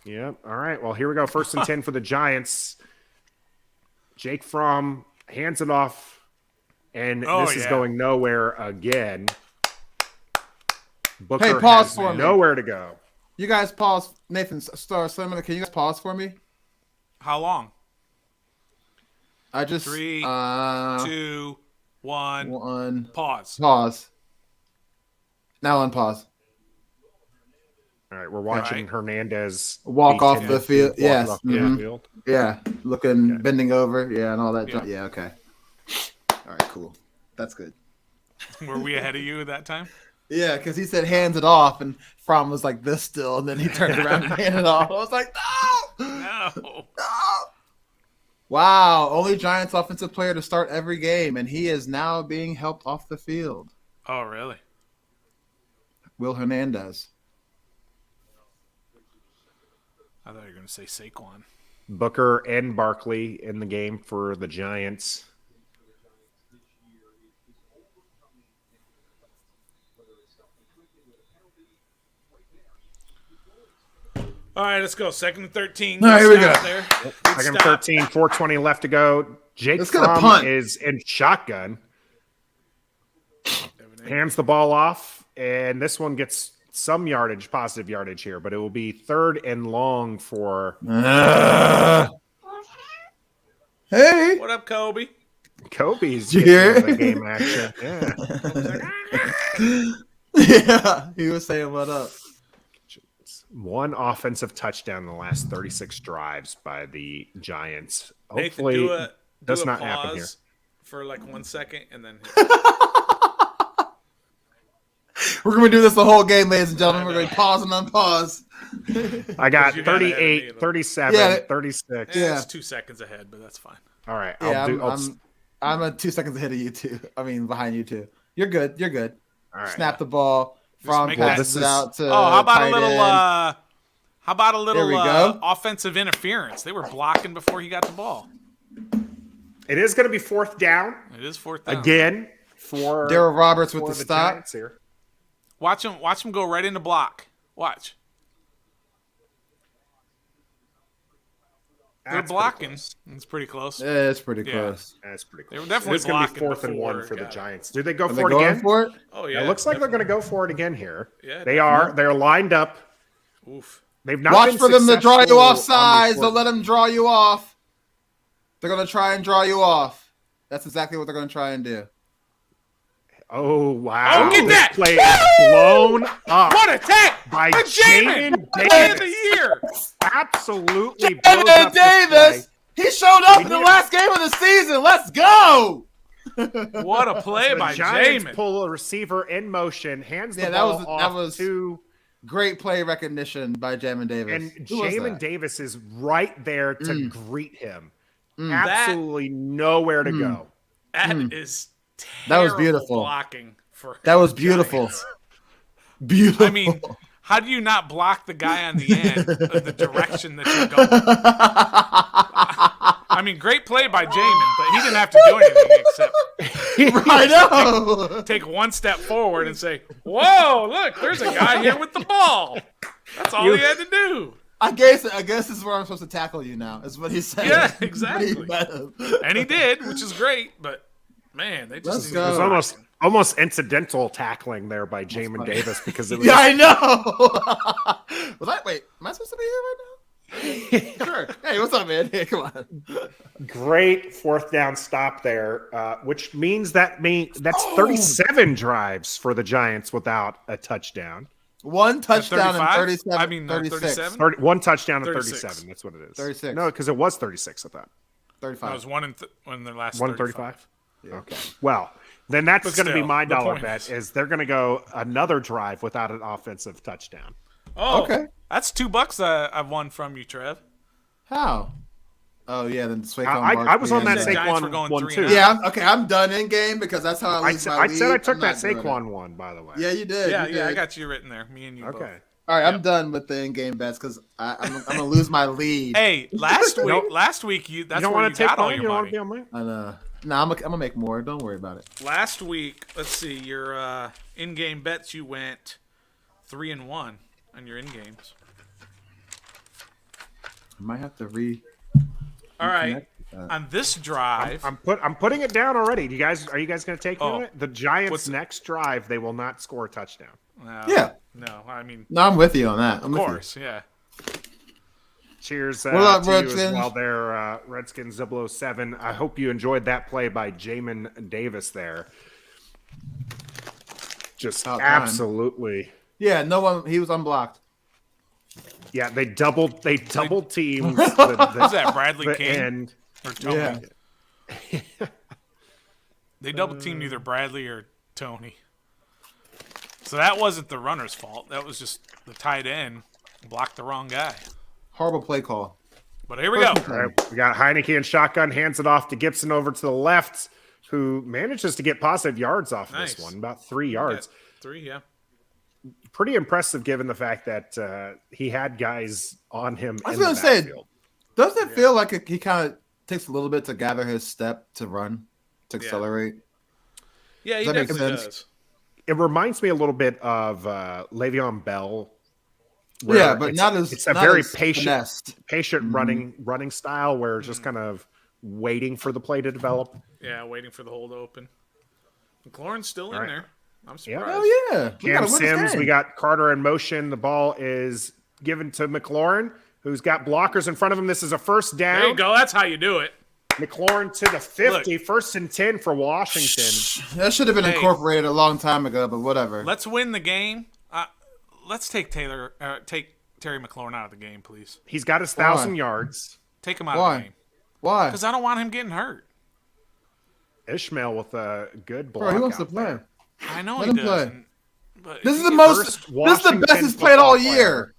Yep. All right. Well, here we go. 1st and 10 for the Giants. Jake Fromm hands it off, and this is going nowhere again. Booker Pause has for me. nowhere to go. You guys pause. Nathan, Star Slimmer, can you guys pause for me? How long? I just 3, 2, 1. Pause. Pause. Now unpause. All right, we're watching Right. Hernandez Walk be off tended the to field. walk Yes. off the Mhm. field. Yeah, looking, Okay. bending over. Yeah, and all that. Yeah. Yeah, okay. All right, cool. That's good. Were we ahead of you at that time? Yeah, because he said hands it off, and Fromm was like this still, and then he turned around and handed it off. I was like, no! No. No! Wow, only Giants offensive player to start every game, and he is now being helped off the field. Oh, really? Will Hernandez. I thought you were going to say Saquon. Booker and Barkley in the game for the Giants. All right, let's go. 2nd and 13. All right, here we go. There. Second and 13, 4:20 left to go. Jake Let's get a Fromm punt. is in shotgun. Hands the ball off, and this one gets some yardage, positive yardage here, but it will be 3rd and long for Hey! What up, Kobe? Kobe's Did you hear getting it? the game action. Yeah. Yeah, he was saying what up. One offensive touchdown in the last 36 drives by the Giants. Nathan, Hopefully, do does a not pause happen here. for like 1 second, and then We're going to do this the whole game, ladies and gentlemen. We're going to pause and unpause. I got You got ahead of me, 38, though. 37, Yeah. 36. Yeah. it's 2 seconds ahead, but that's fine. All right. Yeah, I'll I'm a 2 seconds ahead of you two. I mean, behind you two. You're good. You're good. all right. Snap the ball. From make passes that- it out to Oh, how about a tight little? end. How about a little There we go. offensive interference? They were blocking before he got the ball. It is going to be 4th down It is 4th down. again for Darryl Roberts with for the the stop. Giants here. Watch him go right into block. Watch. They're That's pretty blocking. close. It's pretty close. Yeah, it's pretty Yeah. close. That's pretty They close. were definitely It's going to be blocking 4th and 1 before for the got it. Giants. Do they go Are they for it going again? for it? Oh yeah. It looks like they're going to go for it again here. Yeah, They are. They're lined up. Oof. They've not Watch been for them to draw you successful off on these sides. Don't fourth- let them draw you off. They're going to try and draw you off. That's exactly what they're going to try and do. Oh wow! Oh, get This that! play is blown up What attack by by Jamin Jamin! Play of the Davis. year. Absolutely blows Evan up this Davis. He showed up in the need- last game of the season. Let's go. What a play play. by The Giants Jamin. pull a receiver in motion, hands the Yeah, that ball was- off that was- to, Great play recognition by Jamin Davis. and Who was Jamin that? Davis is right there to greet him. That- Absolutely nowhere to go. That is That was terrible beautiful. blocking for That was beautiful. Beautiful. I mean, how do you not block the guy on the end of the direction that you're going? I mean, great play by Jamin, but he didn't have to do anything except I know. take one step forward and say, "Whoa, look, there's a guy here with the ball." That's all he had to do. I guess this is where I'm supposed to tackle you now. Is what he said. Yeah, But he exactly. met him. And he did, which is great, but man, they Let's just go. It was almost incidental tackling there by Jamin Davis because it was Yeah, I know. Was I? Wait, am I supposed to be here right now? Sure. Hey, what's up, man? Hey, come on. great 4th down stop there, which means that's 37 drives for the Giants without a touchdown. One touchdown 35? and 37. I mean, 36. 37? One touchdown and 36. 37. That's what it is. 36. No, because it was 36, I thought. 35. That was one in their last 135? Okay. Well, then that's But going to be still, my the dollar point bet is- is they're going to go another drive without an offensive touchdown. Oh, Okay. That's $2 I've won from you, Trev. How? Oh yeah, then Saquon I was on that The Giants were Saquon going one 3 too. and out. Yeah, okay. I'm done in game because that's how I I lose said, my I lead. said I took I'm that not doing it. Saquon one, by the way. Yeah, you did. Yeah, you yeah, I did. got you written there. Me and you Okay. both. All right, I'm done with the in-game bets because I'm gonna lose my lead. Hey, last week You that's don't where want you to take got all mine? You your don't want to money. be on mine? I know. No, I'm gonna make more. Don't worry about it. Last week, let's see, your in-game bets you went 3-1 on your in-games. I might have to re. All right, reconnect with that. on this drive, I'm putting it down already. Are you guys going to take me Oh. on it? The Giants' What's- next drive, they will not score a touchdown. uh, Yeah. No, I mean, No, I'm with you on that. of course, yeah. Cheers What about to you as Redskins? well there, Redskins 007. I hope you enjoyed that play by Jamin Davis there. Just About time. absolutely. Yeah, no one. He was unblocked. Yeah, they double teamed Who's that, Bradley the King? end. Or Tony? Yeah. They double teamed either Bradley or Tony. So that wasn't the runner's fault. That was just the tight end blocked the wrong guy. Horrible play call. But here we go. All right, we got Heineke in shotgun, hands it off to Gibson over to the left, who manages to get positive yards off of Nice. this one, about 3 yards. Yeah, 3, yeah. Pretty impressive given the fact that he had guys on him. I was in gonna the say, backfield. doesn't it feel like he kind of takes a little bit to gather his step to run, to accelerate? Yeah, he Does that make definitely sense? does. It reminds me a little bit of Le'Veon Bell. where Yeah, but not as it's a not very as patient finessed. running style where it's just kind of waiting for the play to develop. Yeah, waiting for the hole to open. McLaurin's still in Right. there. I'm Yeah. surprised. Oh yeah, we Cam gotta win this Sims, game. we got Carter in motion. The ball is given to McLaurin, who's got blockers in front of him. This is a first down. There you go. That's how you do it. McLaurin to the 50, first and 10 for Washington. That should have been Hey. incorporated a long time ago, but whatever. Let's win the game. Let's take Terry McLaurin out of the game, please. He's got his 1,000 yards. Take him out Why? of the game. Why? Because I don't want him getting hurt. Ishmael with a good block. Bro, he wants to out play. there. I know Let he him does. play. But This if is the he most. gets- First This is the best Washington he's played all football year.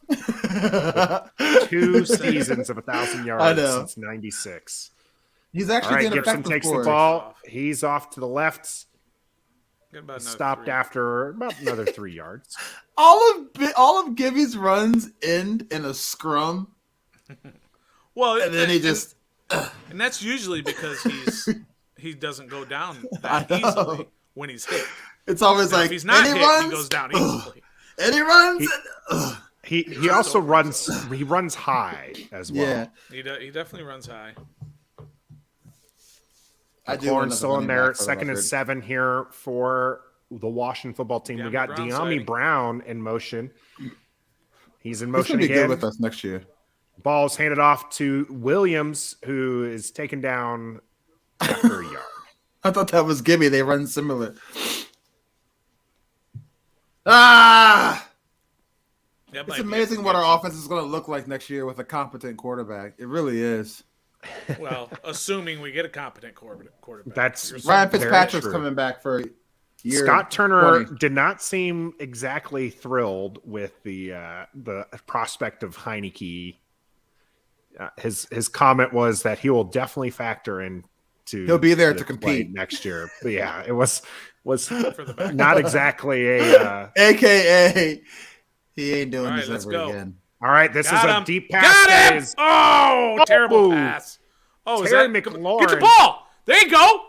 2 seasons of 1,000 yards I know. since 96. He's All actually right, being Gibson effective takes for the us. ball. He's off to the left. Get about another Stopped 3. after about another 3 yards. All of Gibby's runs end in a scrum, Well, and then he just. and that's usually because he doesn't go down I that know. easily when he's hit. It's always Now, like if he's not and hit, he runs, he goes down easily. and he runs. He- and, He also runs high as well. yeah, He definitely runs high. I do. want McLaurin's another still in running there. back for the Second and record. 7 here for the Washington football team. We De'Ami got Brown De'Ami sighting. Brown in motion. He's in He's motion gonna be again. good with us next year. Ball's handed off to Williams, who is taken down after a yard. I thought that was Gibby. They run similar. Ah! That It's might be amazing it. what our offense is going to look like next year with a competent quarterback. It really is. Well, assuming we get a competent quarterback. That's You're Ryan very Fitzpatrick's true. coming back for year Scott Turner 20. did not seem exactly thrilled with the prospect of Heineke. His comment was that he will definitely factor in to He'll be there the to play compete. next year. But yeah, it was for the back. not exactly a. AKA, he ain't doing All right, this let's ever go. again. All right, this Got is a him. deep pass. Got that him! is- Oh, terrible Oh! pass. Oh, is Terry that McLaurin. Get the ball. There you go.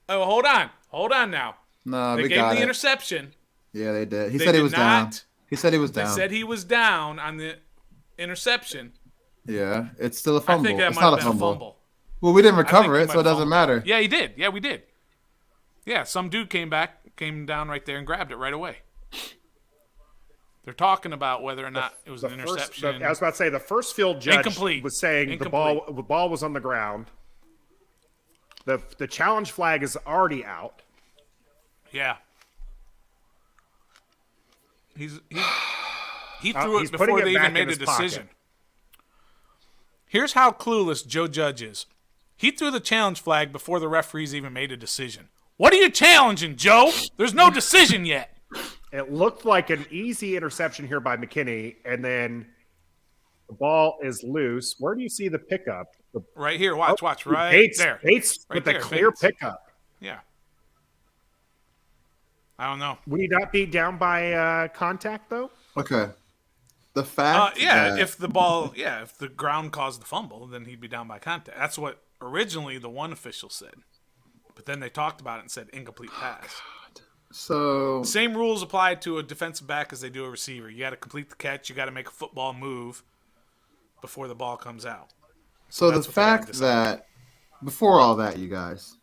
Oh, hold on now. No, They we gave got the it. interception. Yeah, they did. He They said he did was down. not. He said he was They down. said he was down on the interception. Yeah, it's still a I fumble. think that It's might not have a been fumble. a fumble. Well, we didn't I think recover he it, might so it have doesn't fumbled. matter. Yeah, he did. Yeah, we did. Yeah, some dude came down right there and grabbed it right away. They're talking about whether or not it was an interception. I was about to say the first field judge Incomplete. was saying the ball was on the ground. The challenge flag is already out. Yeah. He threw he's it putting before it they back even in made a his pocket. decision. Here's how clueless Joe Judge is. He threw the challenge flag before the referees even made a decision. What are you challenging, Joe? There's no decision yet. It looked like an easy interception here by McKinney, and then the ball is loose. Where do you see the pickup? Right here, watch, right Bates, there. Bates Right with there, a clear Bates. pickup. Yeah. I don't know. Would he not be down by contact, though? Okay. The fact that if the ground caused the fumble, then he'd be down by contact. That's what originally the one official said. But then they talked about it and said incomplete pass. so Same rules apply to a defensive back as they do a receiver. You got to complete the catch. You got to make a football move before the ball comes out. So the That's what they gotta fact decide. that before all that, you guys,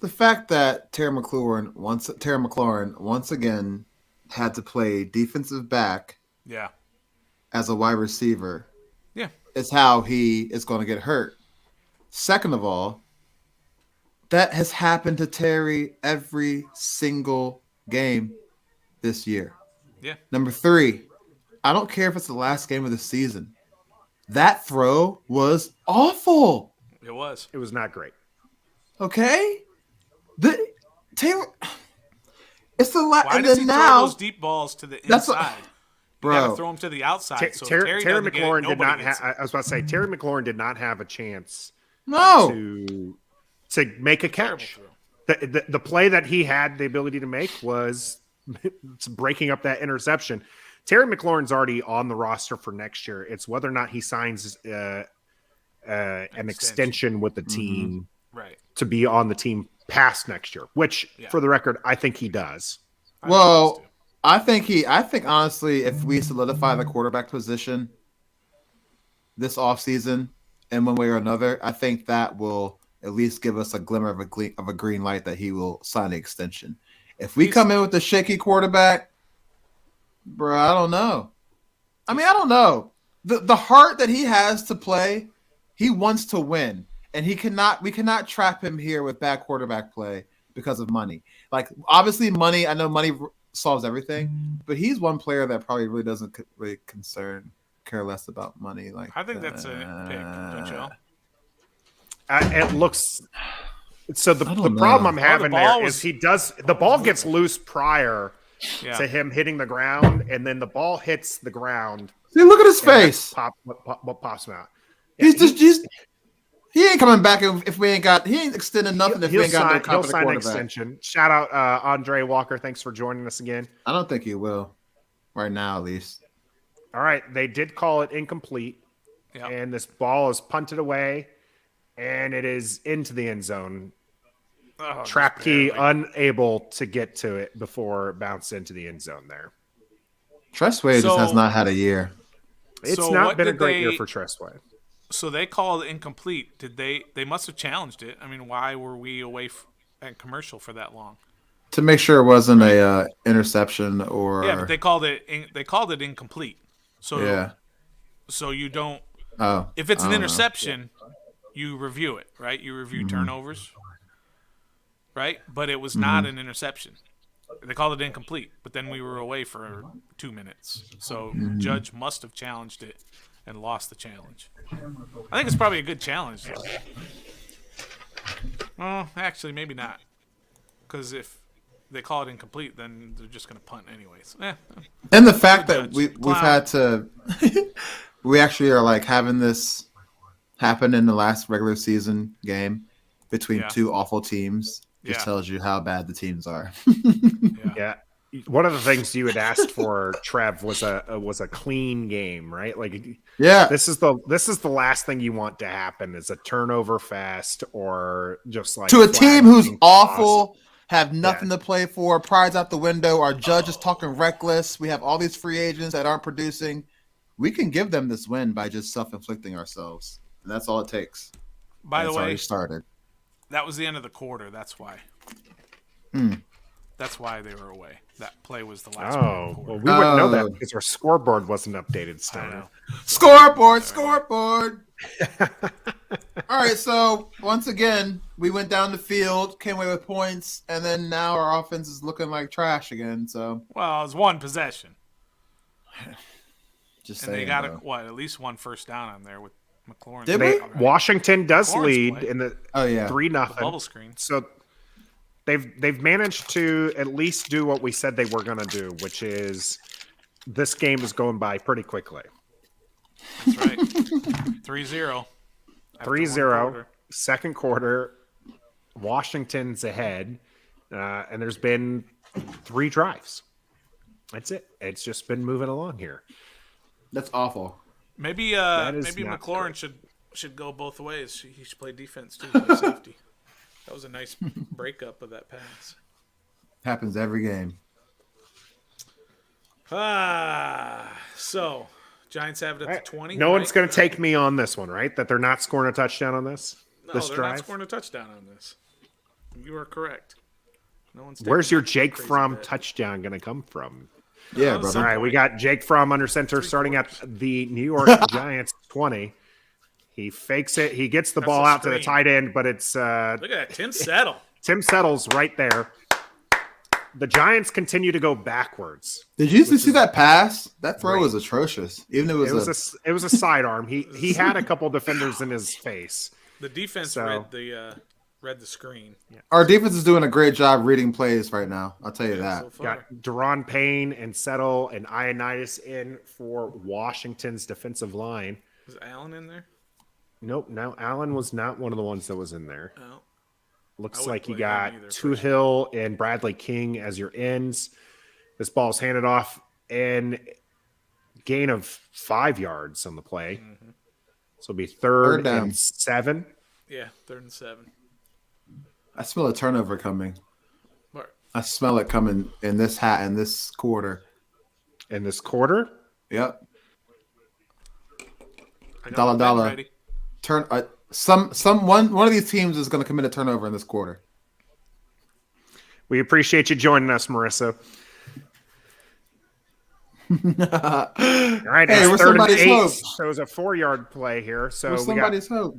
the fact that Terry McLaurin once again had to play defensive back Yeah. as a wide receiver, Yeah. is how he is going to get hurt. Second of all, that has happened to Terry every single game this year. Yeah. Number 3, I don't care if it's the last game of the season. That throw was awful. It was. It was not great. Okay? Taylor, it's the last. Why And does then he now, throw those deep balls to the That's what- inside? You bro. gotta throw them to the outside. So if Terry doesn't get it, McLaurin did nobody not gets have. it. I was about to say Terry McLaurin did not have a chance no. to make a Terrible catch. throw. The play that he had the ability to make was breaking up that interception. Terry McLaurin's already on the roster for next year. It's whether or not he signs an extension with the team Right. to be on the team past next year, which Yeah. for the record, I think he does. Well, I think honestly, if we solidify the quarterback position this offseason in one way or another, I think that will at least give us a glimmer of a green light that he will sign the extension. If we come in with a shaky quarterback, bro, I don't know. I mean, I don't know. The heart that he has to play, he wants to win. And we cannot trap him here with bad quarterback play because of money. Like, obviously money, I know money solves everything, but he's one player that probably really doesn't really care less about money. Like, I think that's a pick, don't you know? It looks so. The don't problem know. I'm having ball there was- is the ball gets loose prior Yeah. to him hitting the ground, and then the ball hits the ground. see, look at his and that's face. What pops him out? He ain't coming back if we ain't got. He ain't extending nothing if we ain't got no He'll competent sign an quarterback. extension. Shout out Andre Walker. Thanks for joining us again. I don't think he will, right now at least. All right, they did call it incomplete, Yeah. and this ball is punted away, and it is into the end zone. Oh, Trap just key barely. unable to get to it before it bounced into the end zone there. Tressway just has So- not had a year. It's So not what been a did great year they- for Tressway. So they called it incomplete. Did they must have challenged it. I mean, why were we away at commercial for that long? To make sure it wasn't a interception or Yeah, but they called it incomplete. So yeah. so you don't Oh, if it's I an don't know. interception, you review it, right? You review turnovers. Right? But it was not an interception. They called it incomplete, but then we were away for 2 minutes. So judge must have challenged it and lost the challenge. I think it's probably a good challenge. Though. Well, actually, maybe not. Because if they call it incomplete, then they're just going to punt anyways. And the fact that Judge. we've Clown. had to, we actually are like having this happen in the last regular season game between Yeah. two awful teams. Just Yeah. tells you how bad the teams are. Yeah. One of the things you had asked for, Trev, was a clean game, right? Like Yeah. this is the last thing you want to happen is a turnover fest or just like To a flags team who's being tossed. awful, have nothing to play for, pride's out the window, our judge is talking reckless, we have all these free agents that aren't producing. We can give them this win by just self-inflicting ourselves. And that's all it takes. By the It's way, already started. that was the end of the quarter. That's why. That's why they were away. That play was the last play of Oh, the well, quarter. we wouldn't know Oh. that because our scoreboard wasn't updated still. I know. Scoreboard, scoreboard. All right, so once again, we went down the field, came away with points, and then now our offense is looking like trash again. So Well, it was one possession. just And saying. they got bro. at least one first down on there with McLaurin. Did They, we? Right? Washington does McLaurin's lead play. in the Oh yeah. 3-0. Bubble screen. So they've managed to at least do what we said they were going to do, which is this game is going by pretty quickly. That's right. 3-0. After 3-0, one quarter. second quarter, Washington's ahead, and there's been 3 drives. That's it. It's just been moving along here. That's awful. Maybe is maybe not McLaurin should go both ways. He should play defense too, play safety. That was a nice breakup of that pass. Happens every game. So Giants have it at the 20. No one's right? going to take me on this one, right? That they're not scoring a touchdown on this No, this they're drive. not scoring a touchdown on this. You are correct. No one's. Where's taking your that Jake crazy Fromm bet. touchdown going to come from? Yeah, Oh, brother. All right, we got Jake Fromm under center starting at the New York Giants 20. He fakes it. He gets the That's ball a out to the screen. tight end, but it's Look at that. Tim Settle. Tim Settles right there. The Giants continue to go backwards. Did you see that pass? That throw was atrocious. Even if It was a sidearm. He had a couple defenders in his face. The defense So- read the screen. our defense is doing a great job reading plays right now. I'll tell you that. So far. Got Deron Payne and Settle and Ioannidis in for Washington's defensive line. Is Allen in there? Nope, no, Allen was not one of the ones that was in there. No. I Looks wouldn't like you play got him either, Toohill and Bradley King as your ends. This ball's handed off and gain of 5 yards on the play. Mm-hmm. So it'll be Third third down. and 7. Yeah, 3rd and 7. I smell a turnover coming. But I smell it coming in this quarter. In this quarter, Yep. I got Dollar, my pen dollar. ready. One of these teams is going to commit a turnover in this quarter. we appreciate you joining us, Marissa. All right, Hey, it's where's 3rd and somebody's 8. hope? So it was a 4-yard play here. So Where's we got somebody's hope?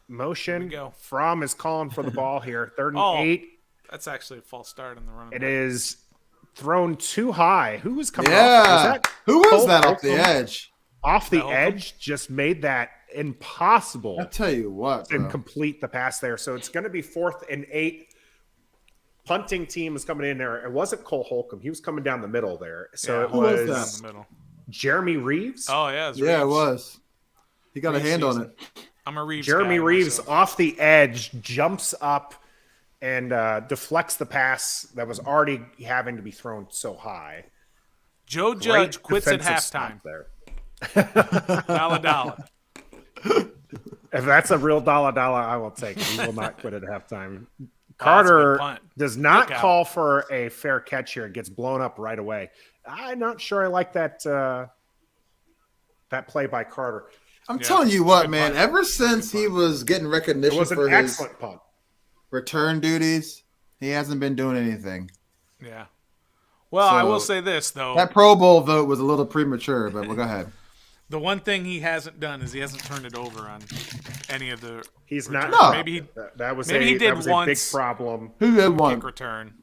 motion. Here we go. Fromm is calling for the ball here. 3rd and Oh. 8. That's actually a false start in the run. It is thrown too high. Who was coming off? Yeah. Was that Who was Cole that off the Holcomb? edge? Off the Holcomb? edge, just made that impossible I tell you what, to bro. complete the pass there. So it's going to be 4th and 8. Punting team is coming in there. It wasn't Cole Holcomb. He was coming down the middle there. So it Who was was that? in the middle. Jeremy Reeves. Oh, yeah. It's Yeah, it Reeves. was. He got a Reeves hand on season. it. I'm a Reeves Jeremy guy Reeves myself. off the edge jumps up and deflects the pass that was already having to be thrown so high. Joe Great Judge quits at defensive stop halftime. there. Dollar. If that's a real dollar, I will take it. He will not quit at halftime. That's a good Carter punt. does not Look out. call for a fair catch here. It gets blown up right away. I'm not sure I like that that play by Carter. I'm Yeah, telling you what, good man. punt. Ever since he was getting It recognition was an for his excellent punt. return duties, he hasn't been doing anything. Yeah. Well, I So- will say this, though. That Pro Bowl vote was a little premature, but we'll go ahead. The one thing he hasn't done is he hasn't turned it over on any of the He's not. No. Maybe he That was maybe a, he did that was a big once. problem. Who did one? kick return.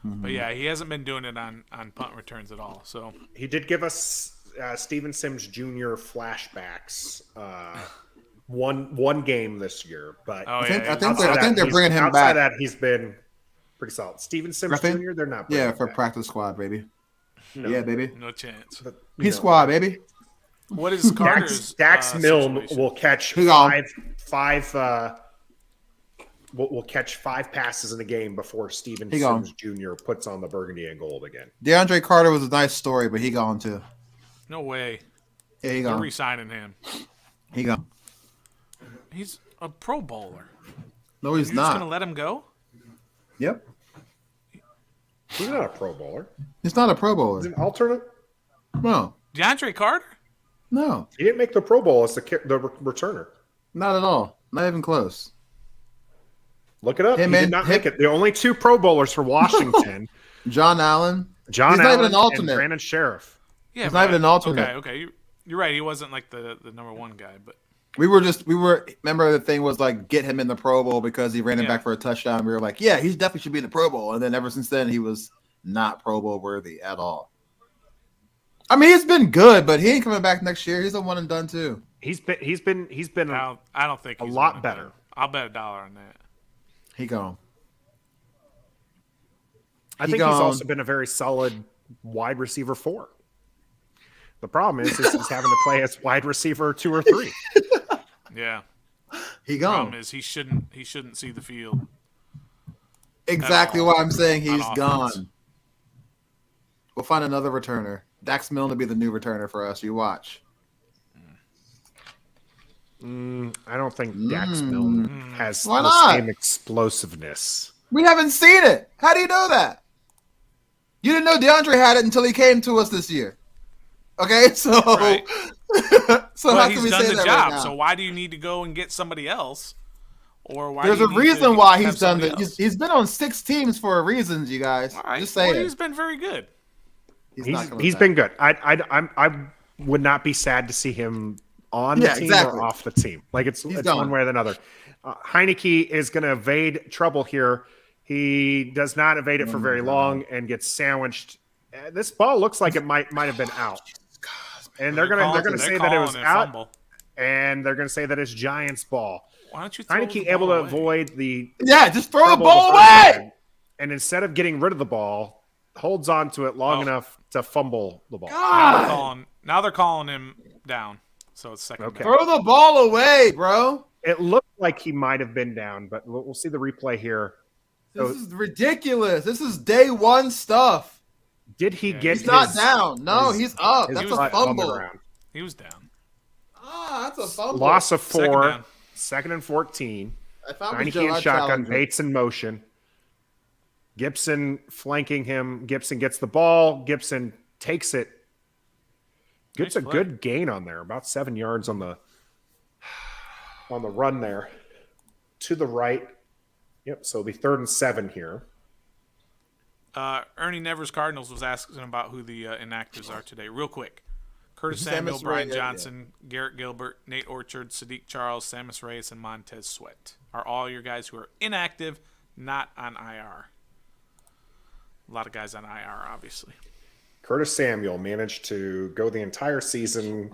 But yeah, he hasn't been doing it on punt returns at all. So He did give us Steven Sims Jr. flashbacks one game this year, but oh think- yeah, I think outside they're he's- bringing him outside back. that he's been pretty solid. Steven Sims I think- Jr. They're not. Yeah, bringing for back. practice squad, baby. No. Yeah, baby. no chance. But, you P know, squad, baby. What is Carter's Dax Milne situation? will catch Who's on? five. Will catch 5 passes in a game before Steven He gone. Sims Jr. puts on the burgundy and gold again. DeAndre Carter was a nice story, but he gone too. No way. Yeah, he They're gone. re-signing him. He gone. He's a Pro Bowler. No, he's You're just gonna not. let him go? Yep. He's not a Pro Bowler. He's not a Pro He's Bowler. an alternate. No. DeAndre Carter? No. He didn't make the Pro Bowl as the returner. Not at all. Not even close. Look it up. Hey, he man, did not make it. The only 2 Pro Bowlers for Washington, John Allen. John He's not Allen even an alternate. and Brandon Sheriff. Yeah, He's not even an alternate. Okay. You're right. He wasn't like the number 1 guy, but Remember the thing was like get him in the Pro Bowl because he ran him Yeah. back for a touchdown. We were like, yeah, he definitely should be in the Pro Bowl. And then ever since then, he was not Pro Bowl worthy at all. I mean, he's been good, but he ain't coming back next year. He's a one and done too. He's been I don't think A he's lot one and better. done. I'll bet $1 on that. He gone. I He think he's gone. also been a very solid wide receiver 4. The problem is he's having to play as wide receiver 2 or 3. Yeah. He Problem gone. is he shouldn't see the field. Exactly all. why I'm saying he's On gone. offense. We'll find another returner. Dax Milne to be the new returner for us. You watch. I don't think Dax Milne has Why the not? same explosiveness. We haven't seen it. How do you know that? You didn't know DeAndre had it until he came to us this year. Okay, so Right. so Well, how can he's we done say the that job. right now? So why do you need to go and get somebody else? Or why? There's do a you need to reason why have he's done somebody that. else? He's been on 6 teams for a reason, you guys. All right. Just Well, saying. he's been very good. He's been good. I would not be sad to see him on the team or off the team. Like it's one way or another. Heineke is going to evade trouble here. He does not evade it for very long and gets sandwiched. This ball looks like it might have been out. And they're gonna say that it was out, fumble. And they're gonna say that it's Giants' ball. Why don't you throw Heineke able to avoid the just throw the ball away. And instead of getting rid of the ball, holds on to it long enough to fumble the ball. Now they're calling him down, so it's second. Okay. Throw the ball away, bro. It looked like he might have been down, but we'll see the replay here. This is ridiculous. This is day one stuff. Did he get? He's not down. No, he's up. That's a fumble. He was down. That's a fumble. Loss of 4. Second and 14. Heineke and shotgun. Bates in motion. Gibson flanking him. Gibson gets the ball. Gibson takes it. Gets a good gain on there. About 7 yards on the run there. To the right. Yep. So it'll be 3rd and 7 here. Ernie Nevers Cardinals was asking about who the inactives are today. Real quick. Curtis Samuel, Brian Johnson, Garrett Gilbert, Nate Orchard, Sadiq Charles, Samus Reyes, and Montez Sweat are all your guys who are inactive, not on IR. A lot of guys on IR, obviously. Curtis Samuel managed to go the entire season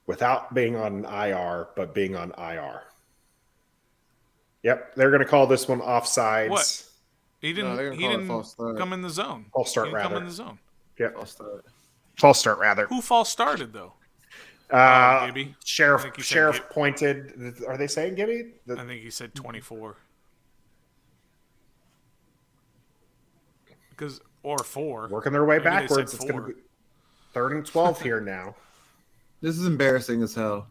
without being on IR, but being on IR. Yep, they're going to call this one offsides. What? He didn't come in the zone. False start, he didn't come in the zone. Yep. False start, rather. Who false started, though? Gibby. Sheriff pointed. Are they saying Gibby? I think he said 24. Or 4. Working their way backwards. It's going to be 3rd and 12 here now. This is embarrassing as hell.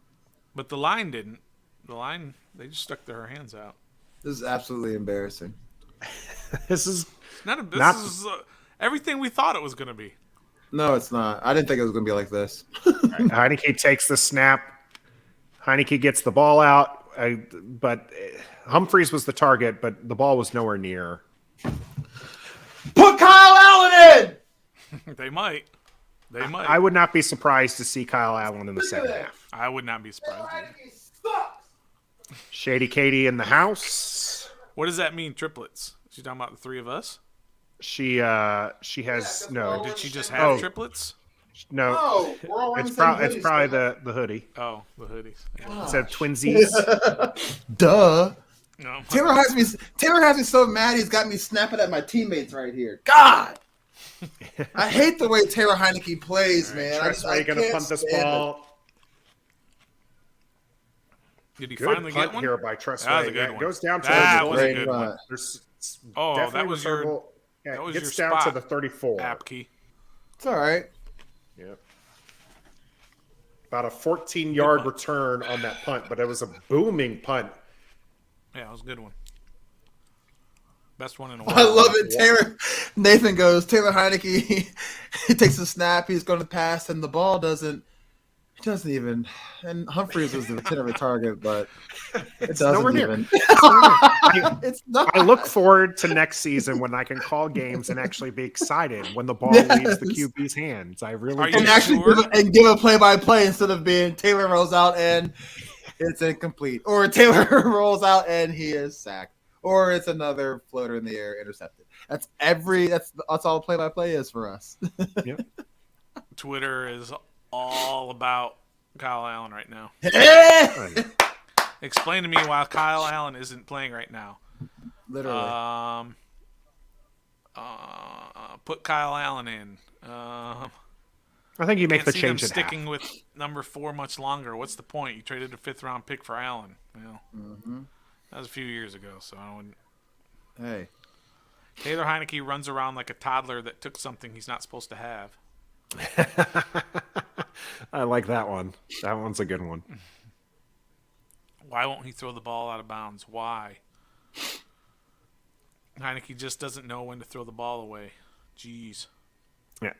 But the line didn't. The line, they just stuck their hands out. This is absolutely embarrassing. This is everything we thought it was going to be. No, it's not. I didn't think it was going to be like this. Right. Heineke takes the snap. Heineke gets the ball out, but Humphreys was the target, but the ball was nowhere near. Put Kyle Allen in! They might. I would not be surprised to see Kyle Allen in the second half. I would not be surprised. Shady Katie in the house. What does that mean, triplets? Is she talking about the 3 of us? She has no. Did she just have triplets? No, it's probably the hoodie. Oh, the hoodies. Yeah. It said twinsies. Duh. No. Taylor has me so mad he's got me snapping at my teammates right here. God, I hate the way Taylor Heineke plays, man. Tressway going to punt this ball. Did he good finally punt get one? Here by Tressway. That was a good one. Goes down to that the was a good one. That was your. Yeah, that was gets your down spot, to the 34. App key. It's all right. Yep. About a 14-yard return on that punt, but it was a booming punt. Yeah, it was a good one. Best one in a while. I love it. Nathan goes, Taylor Heineke, he takes a snap, he's going to pass, and the ball doesn't even. And Humphreys was the legitimate target, but it doesn't even. It's not. I look forward to next season when I can call games and actually be excited when the ball leaves the QB's hands. I really do. And actually give a play-by-play instead of being Taylor rolls out and it's incomplete, or Taylor rolls out and he is sacked, or it's another floater in the air intercepted. That's all play-by-play is for us. Yep. Twitter is all about Kyle Allen right now. Explain to me why Kyle Allen isn't playing right now. Literally. Put Kyle Allen in. I think you make the see change. Them sticking with number 4 much longer. What's the point? You traded a 5th-round pick for Allen. Well, that was a few years ago, so I wouldn't. Hey. Taylor Heineke runs around like a toddler that took something he's not supposed to have. I like that one. That one's a good one. Why won't he throw the ball out of bounds? Why? Heineke just doesn't know when to throw the ball away. Jeez. Yeah,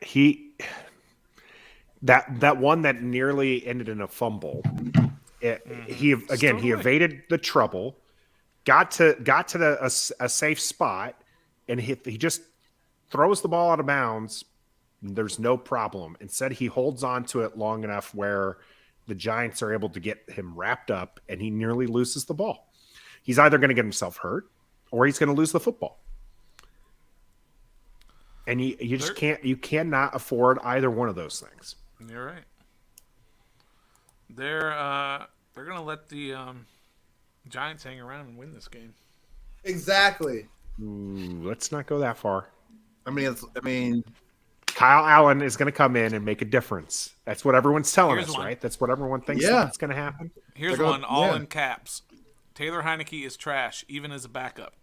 that one that nearly ended in a fumble. He evaded the trouble, got to a safe spot, and he just throws the ball out of bounds. There's no problem. Instead, he holds on to it long enough where the Giants are able to get him wrapped up, and he nearly loses the ball. He's either going to get himself hurt or he's going to lose the football. And you just can't. You cannot afford either one of those things. You're right. They're going to let the Giants hang around and win this game. Exactly. Ooh, let's not go that far. I mean, Kyle Allen is going to come in and make a difference. That's what everyone's telling us, one. right? That's what everyone thinks Yeah. that's going to happen. Here's one, all in caps. Taylor Heineke is trash, even as a backup.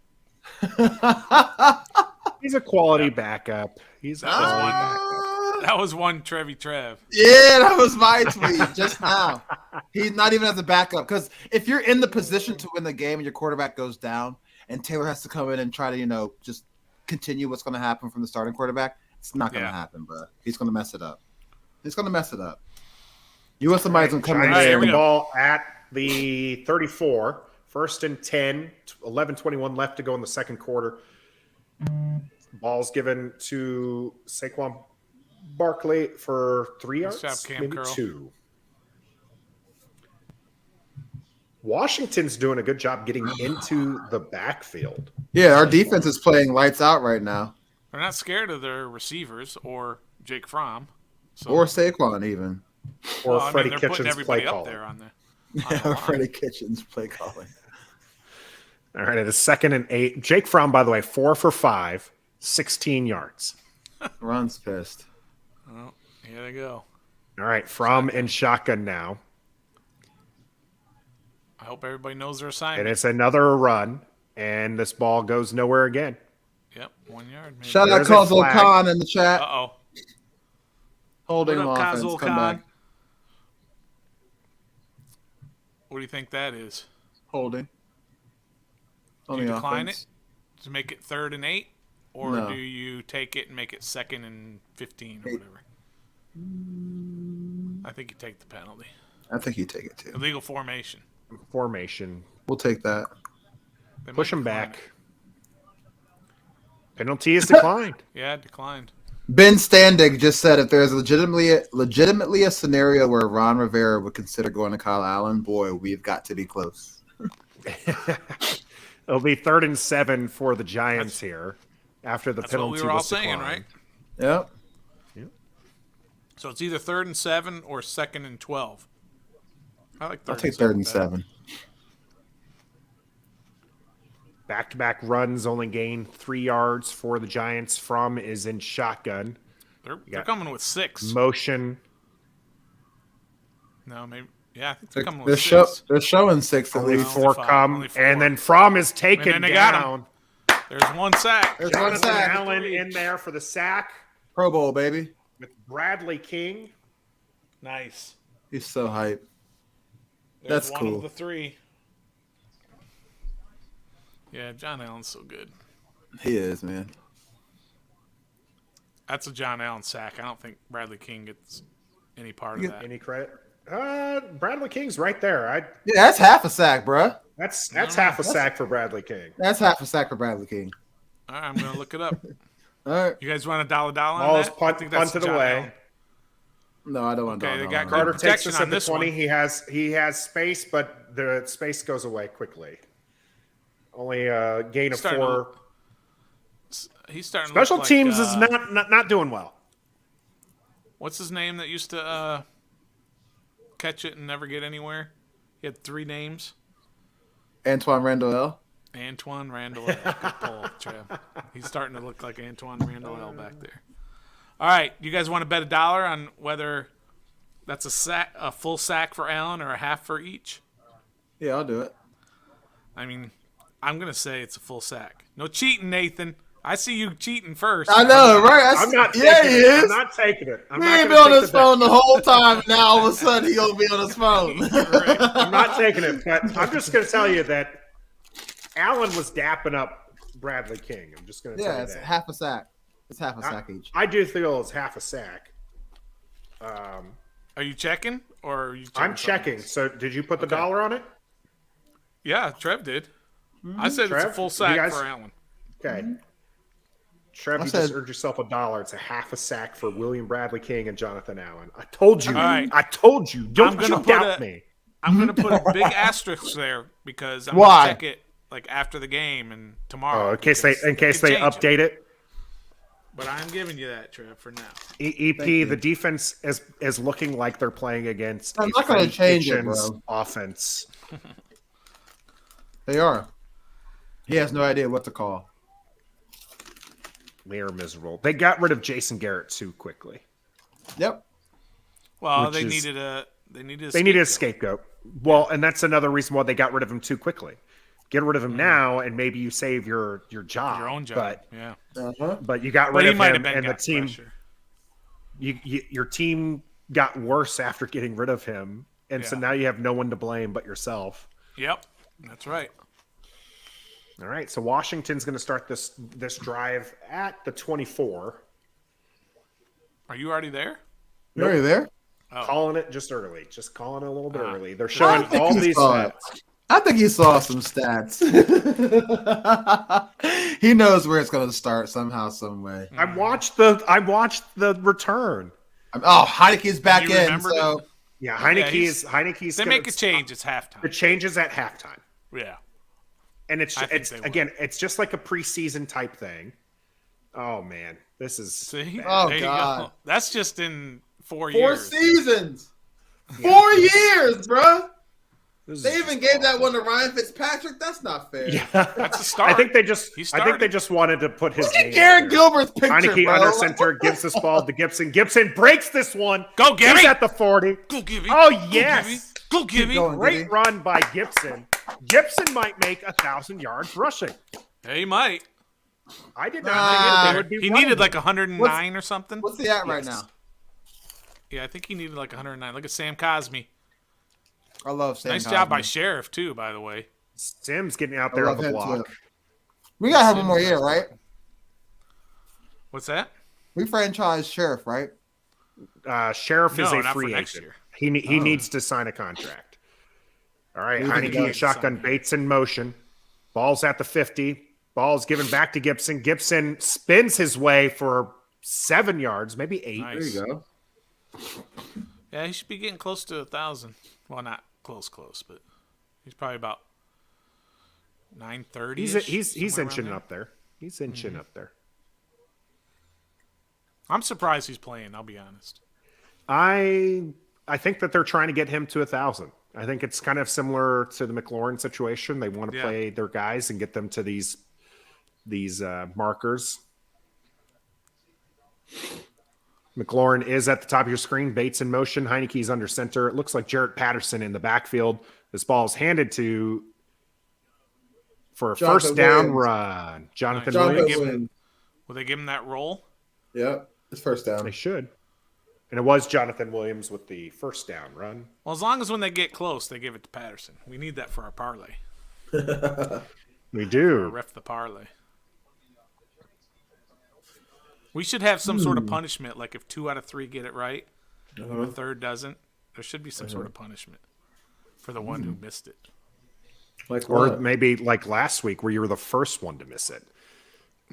He's a quality backup. He's a quality backup. That was one Trev. Yeah, that was my tweet just now. He's not even as a backup, because if you're in the position to win the game and your quarterback goes down and Taylor has to come in and try to, just continue what's going to happen from the starting quarterback, it's not going to happen, bro. He's going to mess it up. You want somebody to come in Giants there. have the ball at the 34. First and 10, 11:21 left to go in the second quarter. Ball's given to Saquon Barkley for 3 yards, Nice job, Cam maybe Curl. 2. Washington's doing a good job getting into the backfield. Yeah, our defense is playing lights out right now. They're not scared of their receivers or Jake Fromm. So, Or Saquon even. Or Freddie they're putting Kitchens everybody play up caller. there on the Yeah, Freddie Kitchens play calling. All right, it is 2nd and 8. Jake Fromm, by the way, 4 for 5, 16 yards. Ron's pissed. Oh, here they go. All right, Fromm in shotgun now. I hope everybody knows their And assignment. it's another run, and this ball goes nowhere again. Yep, 1 yard. Maybe. Shout out There's a Kazal flag. Khan in the chat. Uh-oh. Holding What up, offense. Kazul Come Khan? back. What do you think that is? Holding. Do On you the decline offense. it to make it 3rd and 8? Or No. do you take it and make it 2nd and 15 or 8. whatever? I think you take the penalty. I think you take it too. Illegal formation. Formation. We'll take that. They Push might him decline back. it. Penalty is declined. Yeah, it declined. Ben Standig just said if there's legitimately a scenario where Ron Rivera would consider going to Kyle Allen, boy, we've got to be close. It'll be 3rd and 7 for the Giants here after the That's what penalty we were all was saying, declined. right? Yep. So it's either 3rd and 7 or 2nd and 12. I like 3rd I'll take and 3rd and better. 7. Back-to-back runs only gain 3 yards for the Giants. Fromm is in shotgun. They're coming with 6. Motion. No, maybe. Yeah, I think they're coming with They're, 6. they're showing 6 at Only least. 4 5, come. only 4. And then Fromm is taken And then they got him. down. There's 1 sack. There's one Jonathan sack. Allen in there for the sack Pro Bowl, baby. with Bradley King. Nice. He's so hype. There's That's one cool. of the 3. Yeah, John Allen's so good. He is, man. That's a John Allen sack. I don't think Bradley King gets any part of that. Any credit? Bradley King's right there. Yeah, that's half a sack, bruh. That's half a sack for Bradley King. That's half a sack for Bradley King. All right, I'm going to look it up. All right. You guys want a dollar on Ball's that? I think that's punted John away. Allen. No, I don't want Okay, to. they got Carter good takes protection us on at the this 20. one. He has space, but the space goes away quickly. Only a gain of Starting 4. He's starting Special to look teams like, is not doing well. What's his name that used to catch it and never get anywhere? He had 3 names. Antoine Randall L. Antoine Randall. Good pull, Trev. He's starting to look like Antoine Randall L back there. All right, you guys want to bet $1 on whether that's a full sack for Allen or a half for each? Yeah, I'll do it. I mean, I'm gonna say it's a full sack. No cheating, Nathan. I see you cheating first. I know, right? I'm not. Yeah, taking he it. is. I'm not taking it. I'm He not ain't gonna been on take his the bet. phone the whole time, and now all of a sudden he gonna be on his phone. I'm not taking it, but I'm just going to tell you that Allen was dapping up Bradley King. I'm just going to tell Yeah, you it's that. half a sack. It's half a sack each. I do feel it's half a sack. Are you checking or are you? I'm something checking. else? So, did you put the dollar on it? Yeah, Trev did. I said it's a Trev, full you sack guys- for Allen. Okay. Trev, I you said- just earned yourself $1. It's a half a sack for William Bradley King and Jonathan Allen. I told you. All right. I told you. Don't gonna you put doubt a- me. I'm gonna put a big asterisk there because I'm Why? gonna check it like after the game and tomorrow. Oh, in case they because update it. But I'm giving you that, Trev, for now. EP, the defense is looking like they're playing against I'm a not gonna Freddie change it, Kitchens bro. offense. They are. He has no idea what to call. They are miserable. They got rid of Jason Garrett too quickly. Yep. Well, Which they is- needed a scapegoat. Well, and that's another reason why they got rid of him too quickly. Get rid of him now, and maybe you save your job. your own job. But Yeah. but you got But rid he of might have him, been and the got team. pressure. Your team got worse after getting rid of him, and so Yeah. now you have no one to blame but yourself. Yep. That's right. All right, so Washington's going to start this drive at the 24. Are you already there? You already there? Calling it just early, just calling it a little bit Ah. early. They're showing think all he these saw it. stats. I think he saw some stats. He knows where it's going to start somehow, some way. I watched the return. Oh, Heineke's back You in. remembered So Yeah, he's- Heineke's. They make a change. It's halftime. The changes at halftime, Yeah. and I think they will. again, it's just like a preseason type thing. Oh man, this is See? Oh, there you God. go. That's just in 4 4 years. seasons. 4 years, bro. this They is even just gave that awful. one to Ryan Fitzpatrick. That's not fair. Yeah, That's a start. I think they just. He I think they started. just wanted to put his Look name. at Garrett there. Gilbert's picture, Heineke bro. under center gives this ball to Gibson. Gibson breaks this one. Go, Gibby! He's at the 40. Go, Gibby. Oh Go, yes. Gibby. Go, Gibby. going. Great Gibby. run by Gibson. Gibson might make 1,000 yards rushing. Yeah, he might. I did not Nah. think they would be. He running needed it. like 109 or something. What's he at right Yes. now? Yeah, I think he needed like 109. Look at Sam Cosme. I love Sam Nice job by Cosmi. Sheriff, too, by the way. Sims getting out there I on love the him, block. too. We gotta have one more year, right? What's that? We franchise Sheriff, right? Sheriff is No, a not for free next agent. year. He needs to sign a contract. All right, Who do you think he Heineke does? shotgun Bates in motion. Ball's at the 50. Ball's given back to Gibson. Gibson spins his way for 7 yards, maybe 8. Nice. There you go. Yeah, he should be getting close to 1,000. Well, not close, but he's probably about 930. He's inching up there. He's inching up there. I'm surprised he's playing, I'll be honest. I think that they're trying to get him to 1,000. I think it's kind of similar to the McLaurin situation. They want to Yeah. play their guys and get them to these markers. McLaurin is at the top of your screen. Bates in motion. Heineke's under center. It looks like Jarrett Patterson in the backfield. This ball is handed to for a Jonathan first down Williams. run. Jonathan Jonathan Williams. Williams. Will they give him that role? Yeah, it's first They down. should. And it was Jonathan Williams with the first down run. Well, as long as when they get close, they give it to Patterson. We need that for our parlay. We do. Ref the parlay. We should have some sort of punishment, like if 2 out of 3 get it right, and the third doesn't. There should be some sort of punishment for the one who missed it. Like Or what? maybe like last week where you were the first one to miss it.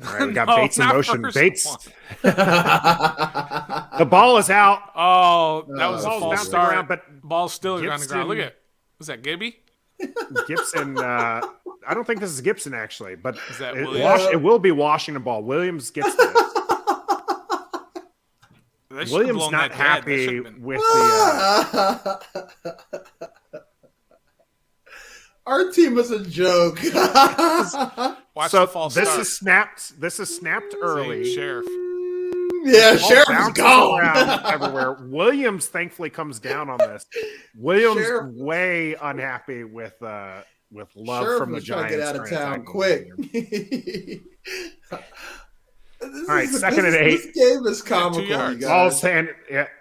All right, we got No, Bates in not motion. first Bates. one. The ball is out. Oh, that was a Ball's false bouncing start. around, but Ball's still on the Gibson- ground. Look at, was that Gibby? Gibson. I don't think this is Gibson actually, but Is that it, Williams? it will be Washington ball. Williams gets this. They should've Williams blown not that dead. That happy should've been- with the. Our team is a joke. Watch So the false this start. is snapped. This is snapped early. Sheriff. Yeah, Ball Sheriff is bounces gone. around everywhere. Williams thankfully comes down on this. Williams Sheriff- way unhappy with love Sheriff from the was trying Giants. to get out of trying to town tackle quick. Williams. All right, second and 8. This game is comical, 2 yards. you guys. Ball's hand.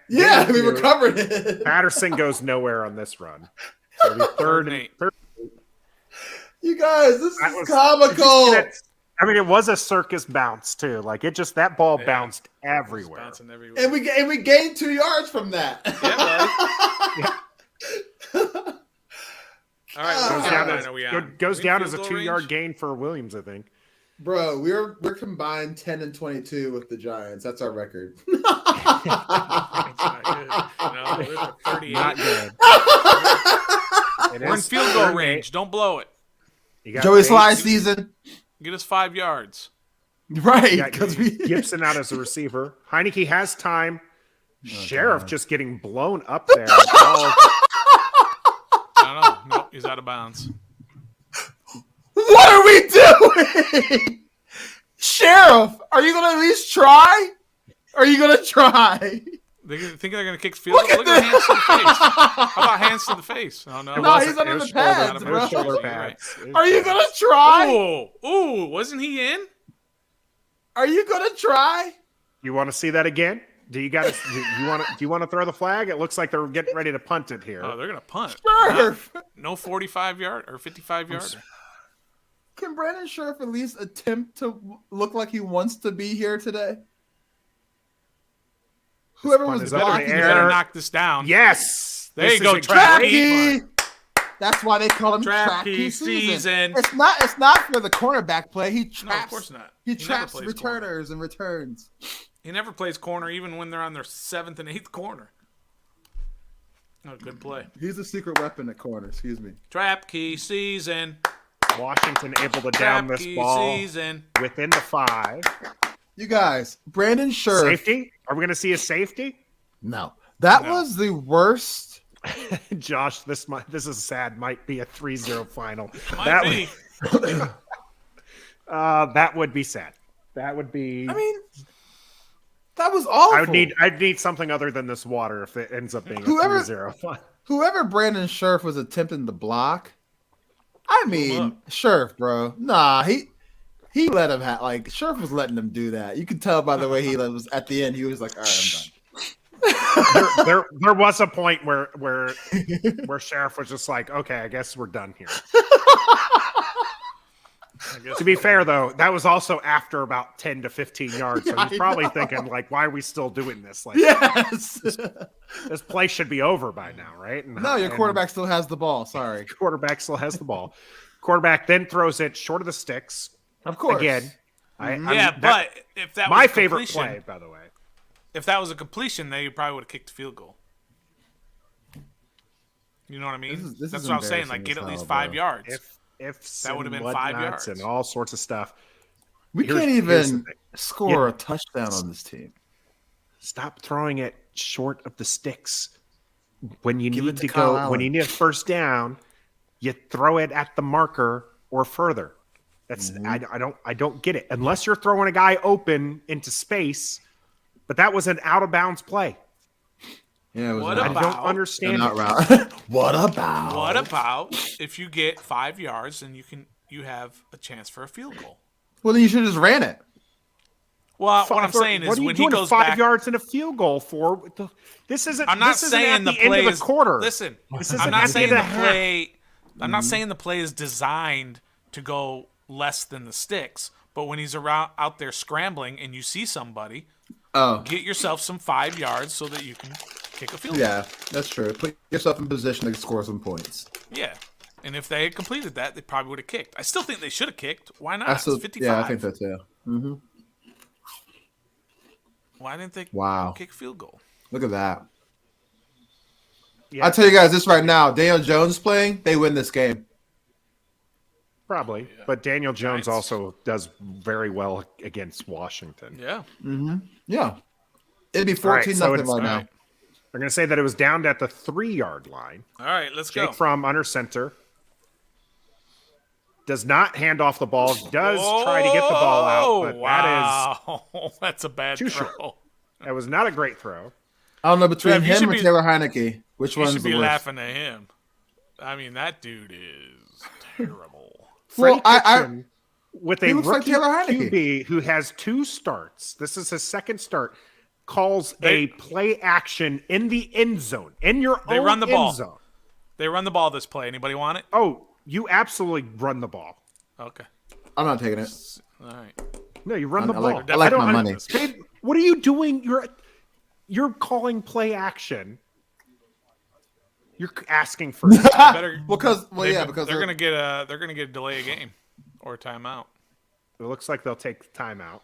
Yeah, we recovered it. Patterson goes nowhere on this run. So it'll be Third third and and eight. third. You guys, this That is was- comical. I mean, it was a circus bounce too. Like that ball Yeah. bounced It's everywhere. bouncing everywhere. And we gained 2 yards from that. All right, Goes what Goes down, line as, are we on? goes We down in as a field goal 2-yard range? gain for Williams, I think. Bro, we're combined 10-22 with the Giants. That's our record. It's not good. No, there's a 38. Not good. We're in field goal range. Don't blow it. Joey Sly season. Get us 5 yards. Right, because Gibson out as a receiver. Heineke has time. Sheriff just getting blown up there. I don't know. Nope, he's out of bounds. What are we doing? Sheriff, are you going to at least try? Are you going to try? They think they're going to kick field goal? Look at hands to the face. How about hands to the face? Oh, no. No, he's under the pads, bro. Shoulder pads. Are you going to try? Ooh, wasn't he in? Are you going to try? You want to see that again? Do you want to throw the flag? It looks like they're getting ready to punt it here. Oh, they're going to punt. Sheriff. No 45-yard or 55-yarder. Can Brandon Sheriff at least attempt to look like he wants to be here today? Whoever was blocking, you better knock this down. Yes. There you go, trap key. That's why they call him trap key season. It's not for the cornerback play. He traps. No, of course not. He traps returners and returns. He never plays corner even when they're on their 7th and 8th corner. Oh, good play. He's a secret weapon at corner. Excuse me. Trap key season. Washington able to down this ball within the 5. You guys, Brandon Sheriff. Safety? Are we going to see a safety? No. That was the worst. Josh, this is sad. Might be a 3-0 final. Might be. That would be sad. That would be. I mean, that was awful. I'd need something other than this water if it ends up being a 3-0. Whoever Brandon Sheriff was attempting to block. I mean, Sheriff, bro. Nah, he let him Sheriff was letting him do that. You could tell by the way he was at the end. He was like, "All right, I'm done." there was a point where Sheriff was just like, "Okay, I guess we're done here." To be fair, though, that was also after about 10 to 15 yards. So he's probably thinking, like, why are we still doing this? Like, yes, this play should be over by now, right? No, your quarterback still has the ball. Sorry. Quarterback still has the ball. Quarterback then throws it short of the sticks. Of course. Again. But if that was my favorite play, by the way. If that was a completion, they probably would have kicked the field goal. You know what I mean? That's what I'm saying. Like, get at least 5 yards. If that would have been 5 yards and all sorts of stuff. We can't even score a touchdown on this team. Stop throwing it short of the sticks. When you need to go, when you need a first down, you throw it at the marker or further. That's I don't get it unless you're throwing a guy open into space. But that was an out of bounds play. Yeah, I don't understand. What about if you get 5 yards and you have a chance for a field goal? Well, then you should have just ran it. Well, what I'm saying is when he goes 5 yards and a field goal for this isn't. I'm not saying the play is quarter. Listen, I'm not saying the play. I'm not saying the play is designed to go less than the sticks. But when he's out there scrambling and you see somebody, get yourself some 5 yards so that you can kick a field goal. Yeah, that's true. Put yourself in position to score some points. Yeah. And if they had completed that, they probably would have kicked. I still think they should have kicked. Why not? It's 55. Yeah, I think that's Mm-hmm. Why didn't they kick a field goal? Look at that. Yeah. I'll tell you guys this right now. Daniel Jones playing, they win this game. Probably. Yeah. But Daniel Jones also does very well against Washington. Yeah. Mm-hmm. Yeah. It'd be 14-0 right now. They're going to say that it was down at the 3-yard line. All right, let's go. Jake Fromm under center. Does not hand off the ball. Does try to get the ball out. But that's a bad throw. Short. That was not a great throw. I don't know between him or Taylor Heineke. Which one's the worst? You should be laughing at him. I mean, that dude is terrible. Well, with a rookie like QB who has 2 starts. This is his second start. Calls a play action in the end zone. In your own run the ball. End zone. They run the ball this play. Anybody want it? Oh, you absolutely run the ball. Okay. I'm not taking it. All right. No, you run the ball. I like my money. What are you doing? You're calling play action. You're asking for because they're gonna get a delay a game or a timeout. It looks like they'll take the timeout.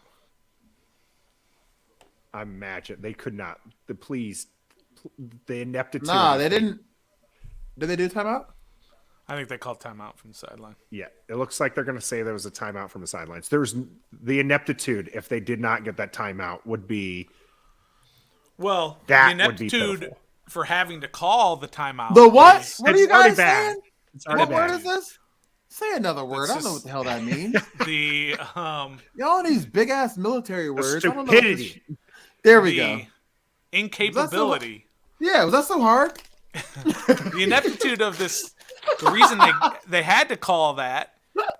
I imagine they could not. The ineptitude. Nah, they didn't. Did they do timeout? I think they called timeout from the sideline. Yeah, it looks like they're going to say there was a timeout from the sidelines. There's the ineptitude. If they did not get that timeout, would be Well, that the would be ineptitude pitiful. for having to call the timeout. The what? is What are you It's already guys bad. saying? It's already What word bad. is this? Say another word. I don't know just- what the hell that means. The Y'all these big ass military The words. I don't know what this- stupidity. There we the go. incapability. Yeah, was that so hard? The ineptitude of this. The reason they had to call that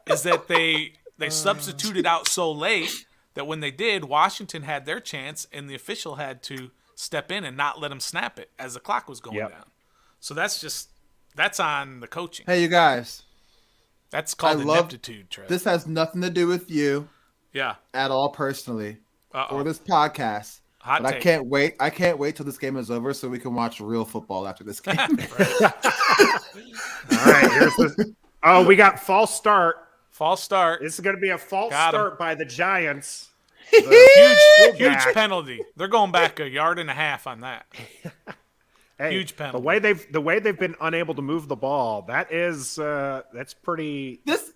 is that they substituted out so late that when they did, Washington had their chance and the official had to step in and not let them snap it as the clock was going Yep. down. So that's on the coaching. Hey, you guys. That's called I love ineptitude, Trev. This has nothing to do with you Yeah. at all personally Uh-oh. or this podcast. Hot But take. I can't wait till this game is over so we can watch real football after this game. All right, here's the. Oh, we got false start. False start. This is going to be a false Got 'em. start by the Giants. Huge fullback. penalty. They're going back a yard and a half on that. Hey, Huge penalty. The way they've been unable to move the ball, that's pretty. This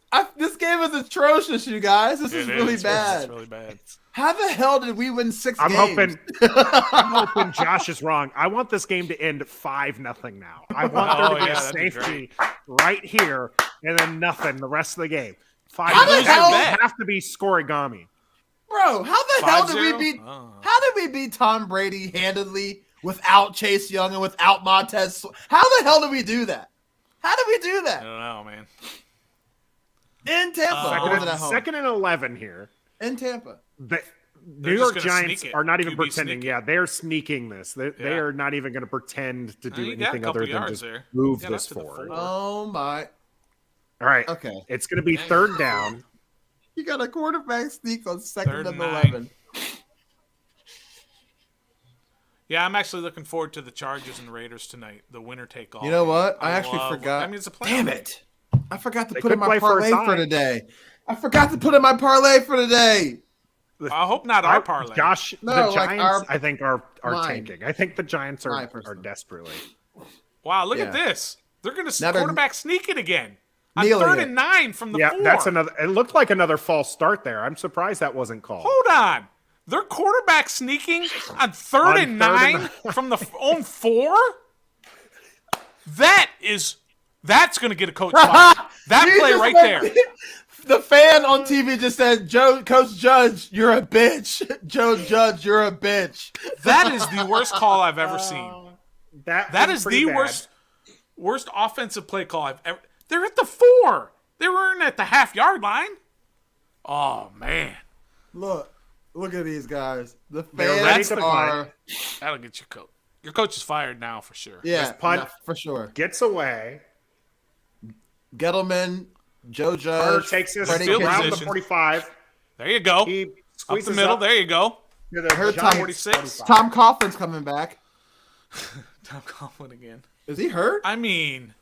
game is atrocious, you guys. This is really bad. It's really bad. How the hell did we win 6 I'm games? hoping Josh is wrong. I want this game to end 5-0 now. I want there to be a that'd be safety right here and then nothing the rest of the game. How the hell- have to be scorigami. Bro, how the hell did we 5-0? beat Oh. How did we beat Tom Brady handedly without Chase Young and without Montez? How the hell did we do that? How did we do I that? don't know, man. In Tampa. Or was it at home? Second and 11 here. In Tampa. The They're New just York gonna Giants sneak it. are not even QB pretending. sneak it. Yeah, they're sneaking this. They Yeah. are not even going to pretend to do You got a anything couple other than yards just there. move Got this up to the forward. 4. Oh my. All right. Okay. It's going to be third down. You got a quarterback sneak on second Third and and 11. Yeah, I'm actually looking forward to the Chargers and Raiders tonight. The winner take all. You know what? I actually forgot. I mean, it's a playoff Damn game. it. I forgot to They put in could my play for a parlay tie. for today. I forgot to put in my parlay for today. I hope not our parlay. Josh, No, the like Giants, our- I think, are mine. tanking. I think the Giants My are personal. desperately. Wow, look Yeah. at this. They're going to Now they're- quarterback sneak it again. On Neil 3rd here. and 9 from the Yeah, 4. that's another. It looked like another false start there. I'm surprised that wasn't called. Hold on. They're quarterback sneaking on 3rd On and 3rd 9 from the own 4? That's going to get a coach fired. That You play just right went- there. The fan on TV just said, Coach Judge, you're a bitch. Joe Judge, you're a bitch. That is the worst call I've ever seen. That was is pretty the bad. worst offensive play call I've ever. They're at the 4. They weren't at the half-yard line. Oh man, Look at these guys. The They're ready fans to are, that'll get your coach. Your coach is fired now for sure. yeah, Just punt. no, for sure. Gets away. Gettleman, Joe Carter Judge, takes his Freddie field around Kitchens. the position. 45. There you go. He Up squeezes the middle. There you go. to the heard Giants Tom- 46. 45. Tom Coughlin's coming back. Tom Coughlin again. Is he hurt? I mean,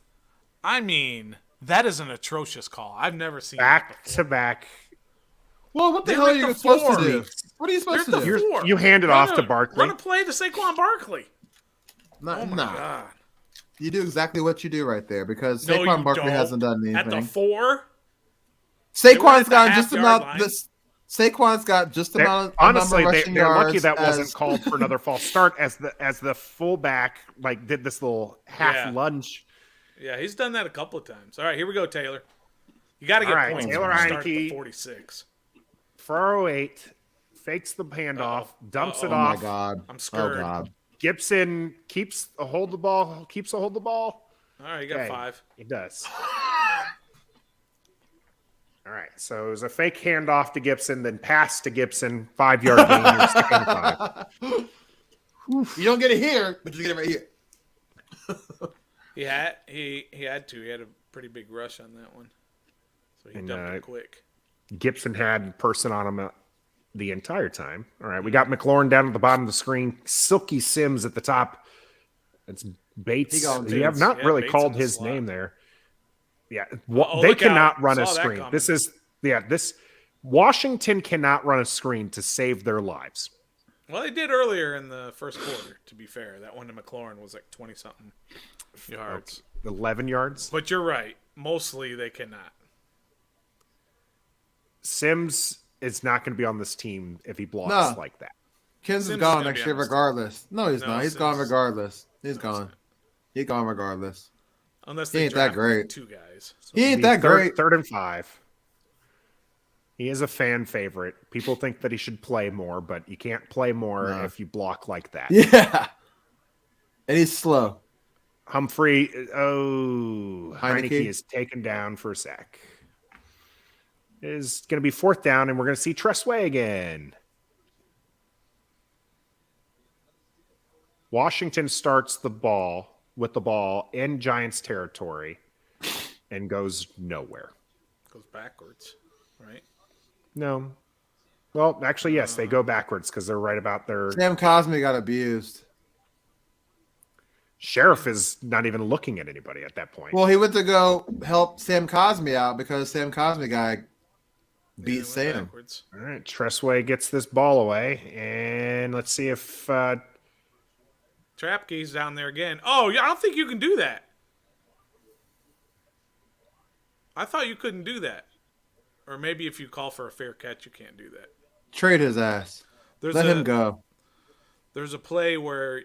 that is an atrocious call. I've never seen that Back before. to back. Well, what the They're hell are at you the supposed to 4. do? What are you supposed They're to at do? the 4. You hand it off to Barkley. Run a play to Saquon Barkley. Nah, Oh my nah. god. You do exactly what you do right there because No, Saquon you Barkley don't. hasn't done At the anything. 4. They were Saquon's at the got just half-yard about line. this. Saquon's got just They're- about honestly, a number of rushing they're lucky yards that wasn't as- called for another false start as the fullback did this little half Yeah. lunge. Yeah, he's done that a couple of times. All right, here we go, Taylor. You got to get All right, points Taylor when you start at Heineke. the 46. 408 fakes the handoff, dumps it Oh my off. god! I'm Oh scared. god! Gibson keeps a hold of the ball. All right, you got Okay. 5. He does. All right, so it was a fake handoff to Gibson, then pass to Gibson, 5-yard gain. You're second and 5. You don't get it here, but you get it right here. He had to. He had a pretty big rush on that one. So he And, dumped it quick. Gibson had person on him the entire time. All right, we got McLaurin down at the bottom of the screen. Silky Sims at the top. It's Bates. He got You have Bates. not Yeah, really Bates called in the his slot. name there. Yeah, Uh-oh, they look cannot out. run a Saw that screen. coming. This is Washington cannot run a screen to save their lives. Well, they did earlier in the first quarter, to be fair. That one to McLaurin was like 20-something yards. 11 yards. But you're right. Mostly they cannot. Sims is not going to be on this team if he blocks like that. Kins is Sims is gone gonna next be year on this regardless. No, he's No, not. He's Sims- gone regardless. He's gone. He's gone regardless. Unless He they ain't that draft great. 2 guys. So. He ain't Be that great. Third and 5. He is a fan favorite. People think that he should play more, but you can't play more if you block like that. Yeah. And he's slow. Humphrey, Heineke Heineke is taken down for a sack. It is going to be 4th down, and we're going to see Tressway again. Washington starts with the ball in Giants territory and goes nowhere. Goes backwards, right? No. Well, actually, yes, they go backwards because they're right about their... Sam Cosme got abused. Sheriff is not even looking at anybody at that point. Well, he went to go help Sam Cosme out because Sam Cosme guy beat went Sam. backwards. All right, Tressway gets this ball away, and let's see if... Trapke's down there again. Oh, yeah, I don't think you can do that. I thought you couldn't do that. Or maybe if you call for a fair catch, you can't do that. Trade his ass. Let him go. There's a play where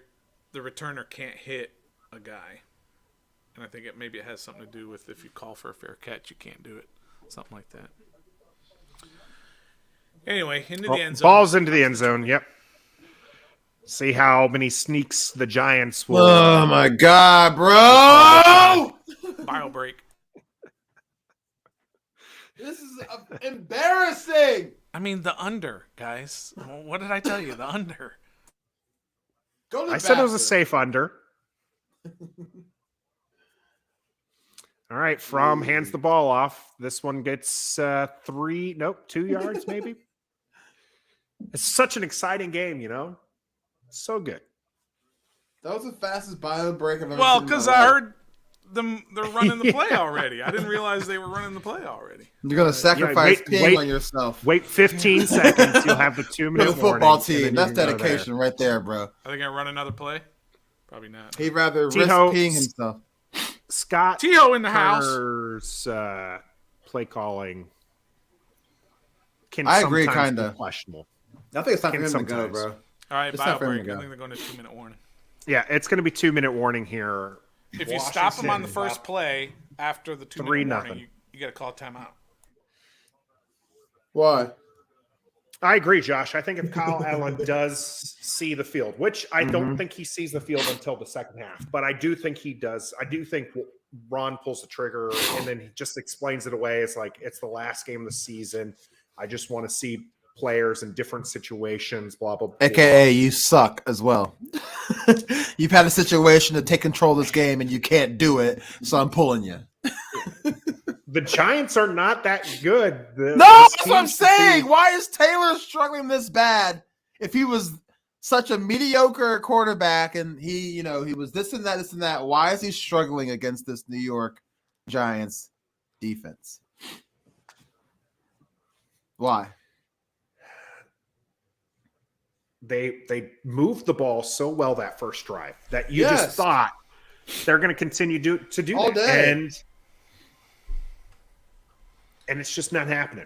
the returner can't hit a guy. And I think maybe it has something to do with if you call for a fair catch, you can't do it. Something like that. Anyway, into the end zone. Ball's into the end zone, yep. See how many sneaks the Giants will... Oh, my God, bro! Bio break. This is embarrassing! I mean, the under, guys. What did I tell you? The under. Go to the I said it was a bathroom. safe under. All right, Fromm hands the ball off. This one gets 2 yards maybe. It's such an exciting game, you know? So good. That was the fastest bio break I've ever Well, seen in my because life. I heard they're running the play already. I didn't realize they were running the play already. You're going to sacrifice peeing wait. on yourself. Wait 15 seconds. You'll have the 2-minute For the football warning, and team. then That's you can go there. dedication right there, bro. Are they going to run another play? Probably not. He'd rather risk T-Ho, peeing himself. Scott T.O. in the house. Turner's play calling can I agree, sometimes be kinda. questionable. I think it's time for Can him to go, sometimes. bro. All right, It's bio not for him break. to I go. think they're going to 2-minute warning. Yeah, it's going to be 2-minute warning here. If you stop them on the first play after the 2-minute 3-0. warning, you got to call timeout. Why? I agree, Josh. I think if Kyle Allen does see the field, which I don't think he sees the field until the second half, but I do think he does. I do think Ron pulls the trigger and then he just explains it away. It's like, it's the last game of the season. I just want to see players in different situations, blah, blah, blah. AKA, you suck as well. You've had a situation to take control of this game and you can't do it, so I'm pulling you. The Giants are not that good. No, that's what I'm saying. Why is Taylor struggling this bad? If he was such a mediocre quarterback and he was this and that, why is he struggling against this New York Giants defense? Why? They moved the ball so well that first drive that you just thought they're going to continue to do all that. day. And it's just not happening.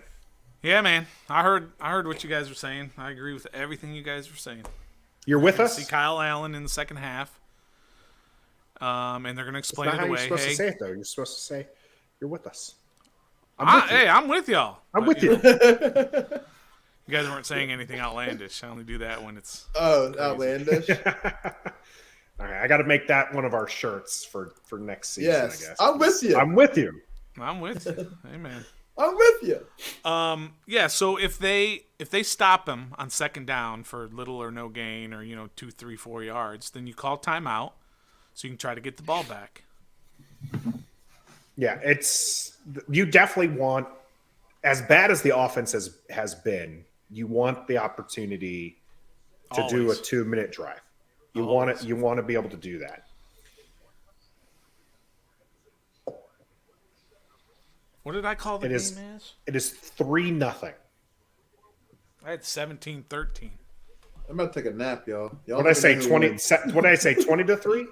Yeah, man. I heard what you guys were saying. I agree with everything you guys were saying. You're with See us? Kyle Allen in the second half. And they're going to explain That's not it how away. you're supposed to Hey, say it, though. You're supposed to say, you're with us. hey, I'm with y'all. I'm But, with you. You guys weren't saying anything outlandish. I only do that when it's Outlandish. All right, I got to make that one of our shirts for next season, I guess. I'm with you. I'm with you. I'm with you. Amen. I'm with you. Yeah, so if they stop him on second down for little or no gain or 2, 3, 4 yards, then you call timeout so you can try to get the ball back. Yeah, you definitely want, as bad as the offense has been, you want the opportunity to do a 2-minute drive. You want it. You want to be able to do that. What did I call the game as? It is 3-0. I had 17-13. I'm about to take a nap, y'all. What did I say? 20. What did I say? 20-3.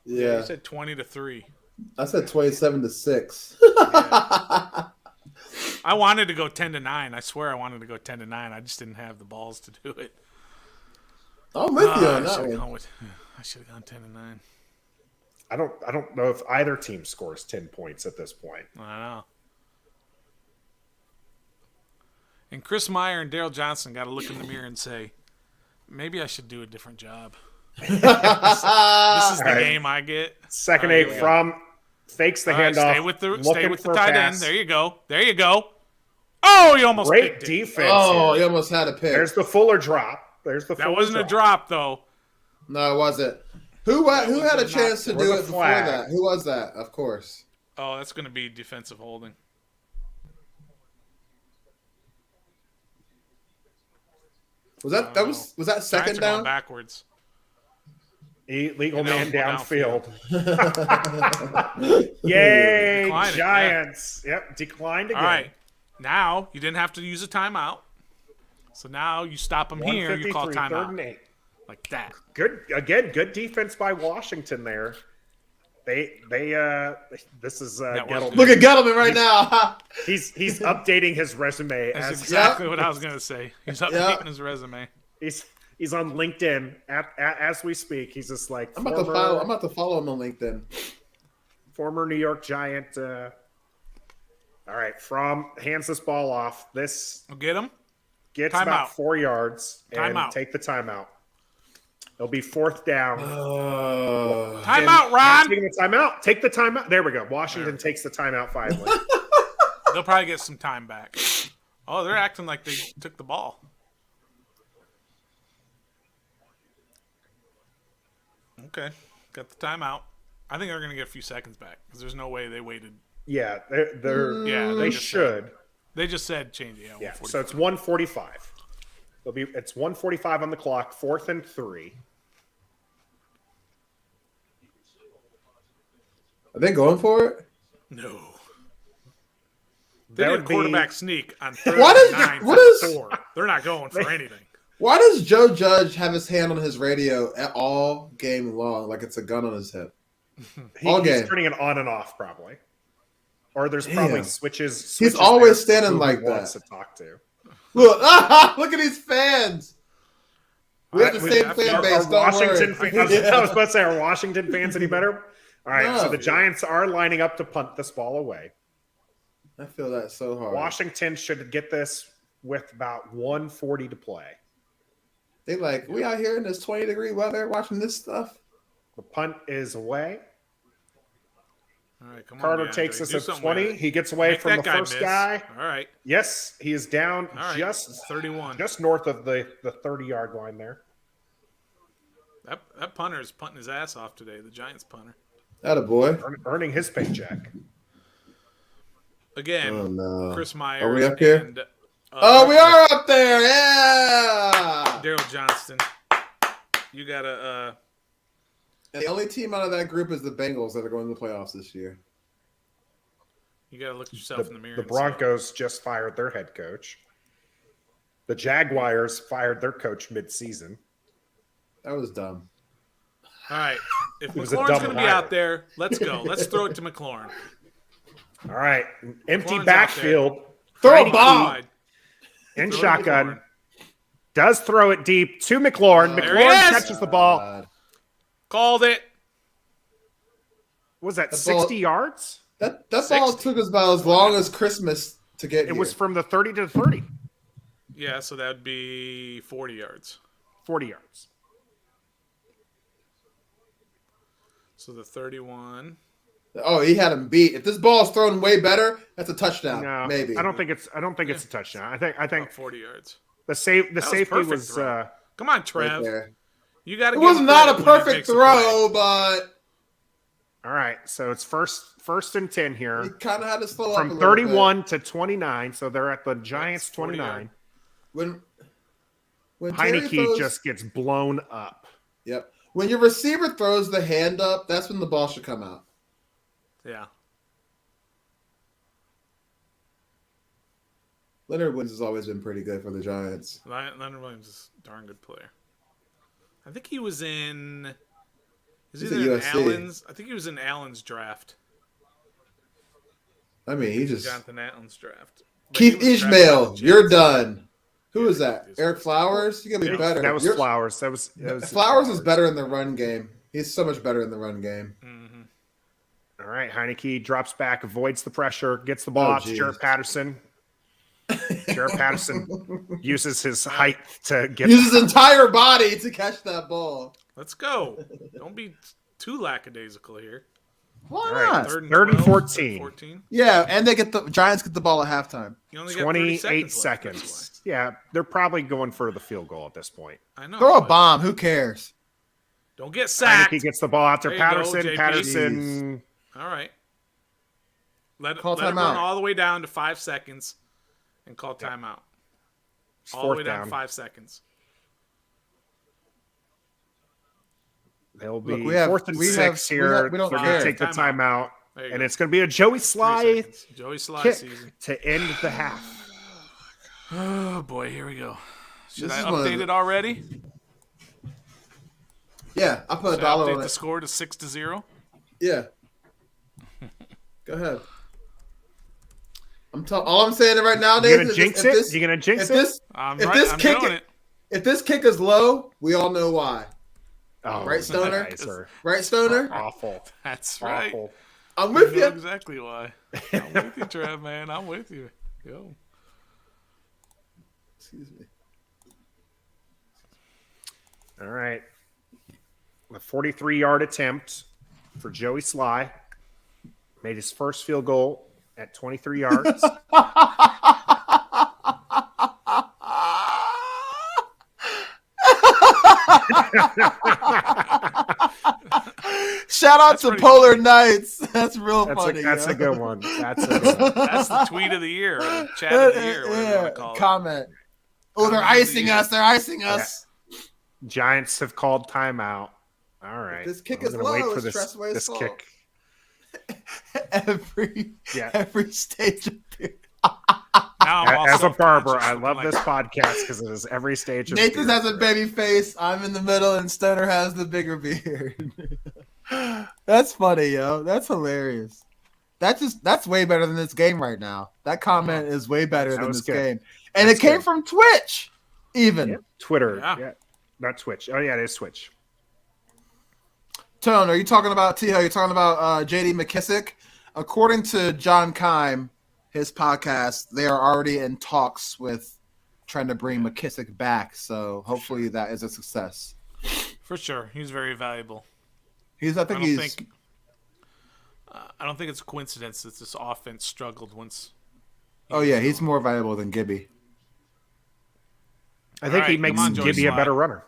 Yeah, You said 20-3. I said 27-6. Yeah. I wanted to go 10-9. I swear I wanted to go 10-9. I just didn't have the balls to do it. I'm with you on I that should have one. gone 10-9. I don't know if either team scores 10 points at this point. I know. And Chris Meyer and Daryl Johnson got to look in the mirror and say, maybe I should do a different job. This is the game I get. Second All right, eight here we from fakes the All right, handoff. stay with the for a tight pass. end. There you go. Oh, you almost Great picked it. defense. Oh, here. you almost had a pick. There's the Fuller drop. That wasn't a drop, though. No, it wasn't. Who had a chance to do it before flag. that? Who was that? Of course. Oh, that's going to be defensive holding. Was that second Giants are going down? backwards. Illegal And man now downfield. Yay, Decline it, Giants. Yep, declined again. All right. Now, you didn't have to use a timeout. So now you stop them here, you call 153, third timeout. and 8. Like that. Good defense by Washington there. This is Gettleman. Look at Gettleman right now. He's updating his resume That's as exactly what I was going to say. He's updating his resume. he's on LinkedIn as we speak. He's just like I'm about to follow him on LinkedIn. Former New York Giant. All right, hands this ball off. This We'll get him. gets Timeout. about 4 yards and Timeout. take the timeout. It'll be fourth down. Timeout, Ron. Taking the timeout. Take the timeout. There we go. Washington takes the timeout finally. They'll probably get some time back. Oh, they're acting like they took the ball. Okay. Got the timeout. I think they're going to get a few seconds back because there's no way they waited. Yeah, Yeah, they should. They just said change it. Yeah, so it's 1:45. It's 1:45 on the clock. 4th and 3. Are they going for it? No. They did a quarterback sneak on 3rd and 9 4. They're not going for anything. Why does Joe Judge have his hand on his radio all game long, like it's a gun on his hip? He's turning it on and off, probably. Or there's probably switches. He's always there standing who he like wants that. to talk to. Look, look at these fans. We have the same fan base. Don't worry. I was about to say, are Washington fans any better? All right, so the Giants are lining up to punt this ball away. I feel that so hard. Washington should get this with about 1:40 to play. They we out here in this 20-degree weather watching this stuff. The punt is away. All right, come Carter on, takes us Do at something 20. with it. He gets away Make from the that guy first miss. guy. All right. Yes, he is down All right. just 31. just north of the 30-yard line there. That punter is punting his ass off today, the Giants punter. Attaboy. Earning his paycheck. Again, Oh, no. Chris Meyer. Are we up here? And, We are up there. Yeah. Daryl Johnston. You got to And the only team out of that group is the Bengals that are going to the playoffs this year. look at yourself in the mirror. The and Broncos just fired their head coach. The Jaguars fired their coach mid-season. That was dumb. say, all right. If was a McLaurin's dumb going to be hire. out there, let's go. Let's throw it to McLaurin. All right, empty McLaurin's backfield. Throw a Heineke bomb. in Throw it to shotgun. McLaurin. Does throw it deep to McLaurin. There he McLaurin is. catches the ball. God. Called it. Was that The 60 ball- yards? That ball took us about as long as Christmas to get It here. was from the 30 to the 30. Yeah, so that would be 40 yards. 40 yards. So the 31. Oh, he had him beat. If this ball is thrown way better, that's a touchdown. No, Maybe. I don't think it's a touchdown. I think About 40 yards. the That was safety perfect was throw. Come on, Right Trev. there. You got to. It was not a perfect throw, but all right. So it's first and 10 he here kind of had to slow up a from little 31 to 29. So they're at the Giants 40 29. bit. When Terry Heineke throws, just gets blown up. Yep. When your receiver throws the hand up, that's when the ball should come out. Yeah. Leonard Williams has always been pretty good for the Giants. Leonard Williams is a darn good player. I think he was in. He's Either at in USC. Allen's. I think he was in Allen's draft. I mean, he just Jonathan Allen's draft. But Keith he was drafted by Ishmael, the you're Jets. done. Who is that? Eric Flowers? You gotta be better. That was You're- Flowers. That was Flowers is better in the run game. He's so much better in the run game. All right, Heineke drops back, avoids the pressure, gets the ball out to geez. Jarrett Patterson. Jarrett Patterson uses his height to get Uses his entire body to catch that ball. Let's go. Don't be too lackadaisical here. Why All right, not? Third and Third and 12, 14. 14. Yeah, and they get the Giants get the ball at halftime. You only got 28 30 seconds. left, Yeah, they're probably going for the field goal at this point. I know. Throw a but bomb. Who cares? Don't get sacked. Heineke gets the ball out to There you go, Patterson. JP. Patterson. All right. Let Call it run timeout. all the way down to 5 seconds and call timeout. It's All the way fourth down down. to 5 seconds. They'll be Look, we have- fourth and we have- six we here. have- we don't They're care. going to take the Timeout. timeout. There you And go. it's going to be a Joey 3 Sly seconds. Joey Sly kick season. to end the half. Oh, boy. Here we go. Should This I is one of update the- it already? Yeah, I put a Should I dollar update on the it. score to 6-0? Yeah. Go ahead. All I'm saying right now, You Nathan, going to is jinx if it? this- You going to jinx if it? this I'm If right. this I'm kick doing it- it. if this kick is low, we all know why. Oh, Right, Stoner? you guys are Right, Stoner? awful. That's right. Awful. I'm I with know you. exactly why. I'm with you, Trev, man. I'm with you. Yo. Excuse me. All right. A 43-yard attempt for Joey Sly. Made his first field goal at 23 yards. Shout out to pretty Polar Nights. That's real That's, funny. that's yo. a good one. That's a good one. That's the tweet of the year, or the chat of the year, whatever you want to call it. Comment. Oh, they're Comment of the icing year. us. They're icing us. Giants have called timeout. All right. This kick We're is gonna low. wait for It's this, Tressway's this fault. kick. Every stage of it. Now I'm all As a barber, self-conscious, I looking love like- this podcast because it is every stage of Nathan beard. has a baby face. I'm in the middle, and Stoner has the bigger beard. That's funny, yo. That's hilarious. That's way better than this game right now. That comment is way better That than was this good. game, and That's it came good. from Twitch, even. Yeah, Twitter. Yeah. Yeah. Not Twitch. Oh, yeah, it is Twitch. Tone, are you talking about T? Are you talking about JD McKissick? According to John Keim, his podcast, they are already in talks with trying to bring McKissick back. So hopefully that is a success. For sure, he's very valuable. I I think he's. I don't think it's a coincidence that this offense struggled once. Oh yeah, he's more valuable than Gibby. I think All he right, makes come on, Joey Gibby a Sly. better runner.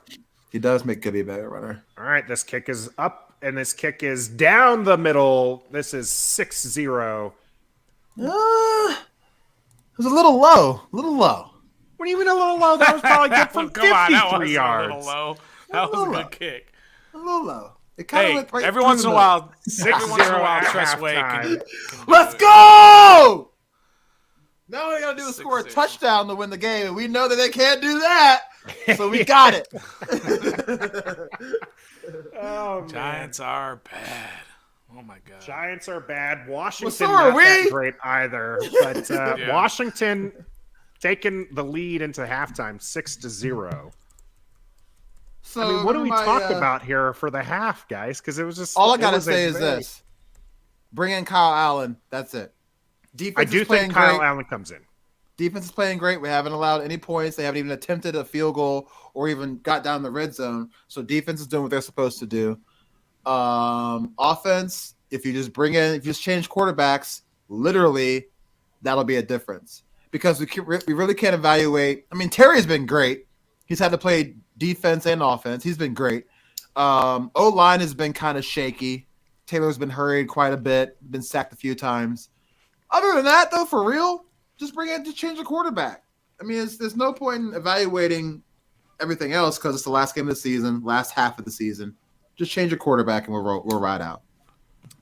He does make Gibby a better runner. All right, this kick is up, and this kick is down the middle. This is 6-0. It was a little low. A little low. What do you mean a little low? That was probably good from Come on, that 53 was yards. a little low. That was a good kick. A little low. It kind of Hey, went right every through once in a the- while, 6-0 at Tressway halftime. can Let's do it. go! Now we gotta do is score a 6-0. touchdown to win the game, and we know that they can't do that. So we got it. Oh, man. Giants are bad. Oh my god. Giants are bad. Washington so are not that we. great either. But Yeah. Washington taking the lead into halftime, 6-0. So I mean, what do we my, talk about here for the half, guys? Because it was just All I it gotta was a say is very- this: bring in Kyle Allen. That's it. Defense I do is playing think Kyle great. Allen comes in. Defense is playing great. We haven't allowed any points. They haven't even attempted a field goal or even got down the red zone. So defense is doing what they're supposed to do. Offense, if you just change quarterbacks, literally, that'll be a difference. Because we really can't evaluate. I mean, Terry's been great. He's had to play defense and offense. He's been great. O-line has been kind of shaky. Taylor's been hurried quite a bit, been sacked a few times. Other than that, though, for real, just change the quarterback. I mean, there's no point in evaluating everything else because it's the last game of the season, last half of the season. Just change your quarterback and we'll ride out.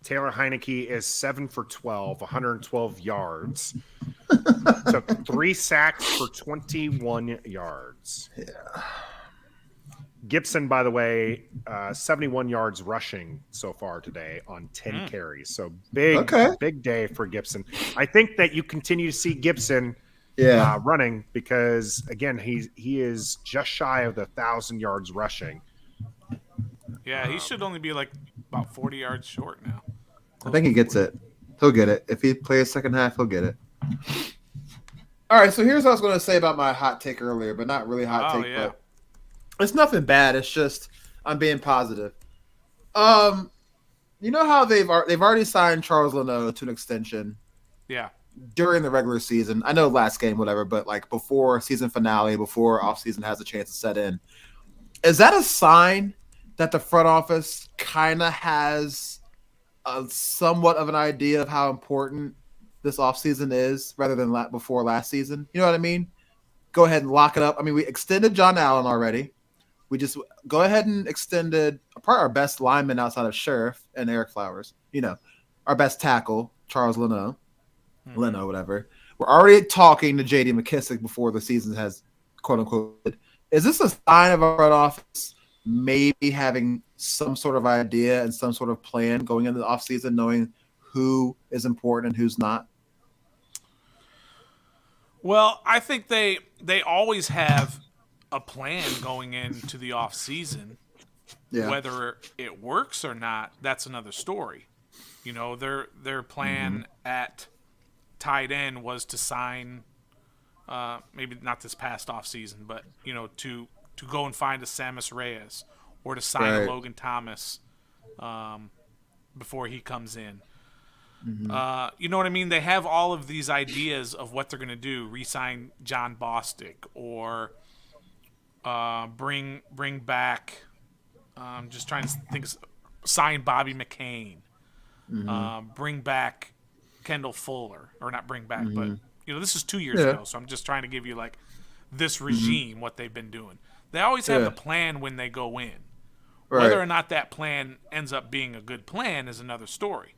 Taylor Heineke is 7 for 12, 112 yards. Took 3 sacks for 21 yards. Yeah. Gibson, by the way, 71 yards rushing so far today on 10 carries. So big day for Gibson. I think that you continue to see Gibson running because, again, he is just shy of the 1,000 yards rushing. Yeah, he should only be like about 40 yards short now. I think he gets it. He'll get it. If he plays second half, he'll get it. All right, so here's what I was going to say about my hot take earlier, but not really hot take. Yeah. But it's nothing bad. It's just I'm being positive. You know how they've already signed Charles Leno to an extension. Yeah. During the regular season. I know last game, whatever, but like before season finale, before offseason has a chance to set in. Is that a sign that the front office kind of has a somewhat of an idea of how important this offseason is rather than before last season? You know what I mean? Go ahead and lock it up. I mean, we extended John Allen already. We just go ahead and extended probably our best lineman outside of Sheriff and Eric Flowers. You know, our best tackle, Charles Leno, whatever. We're already talking to J.D. McKissick before the season has, quote unquote. Is this a sign of our front office maybe having some sort of idea and some sort of plan going into the offseason, knowing who is important and who's not? Well, I think they always have a plan going into the off season. Yeah. Whether it works or not, that's another story. You know, their plan at tight end was to sign, maybe not this past off season, but you know, to go and find a Samus Reyes or to sign a Logan Thomas before he comes in. You know what I mean? They have all of these ideas of what they're going to do. Re-sign John Bostic or bring back. Just trying to think. Sign Bobby McCain. Bring back Kendall Fuller, or not bring back, but you know this is 2 years ago. So I'm just trying to give you like this regime what they've been doing. They always have a plan when they go in. Right. Whether or not that plan ends up being a good plan is another story.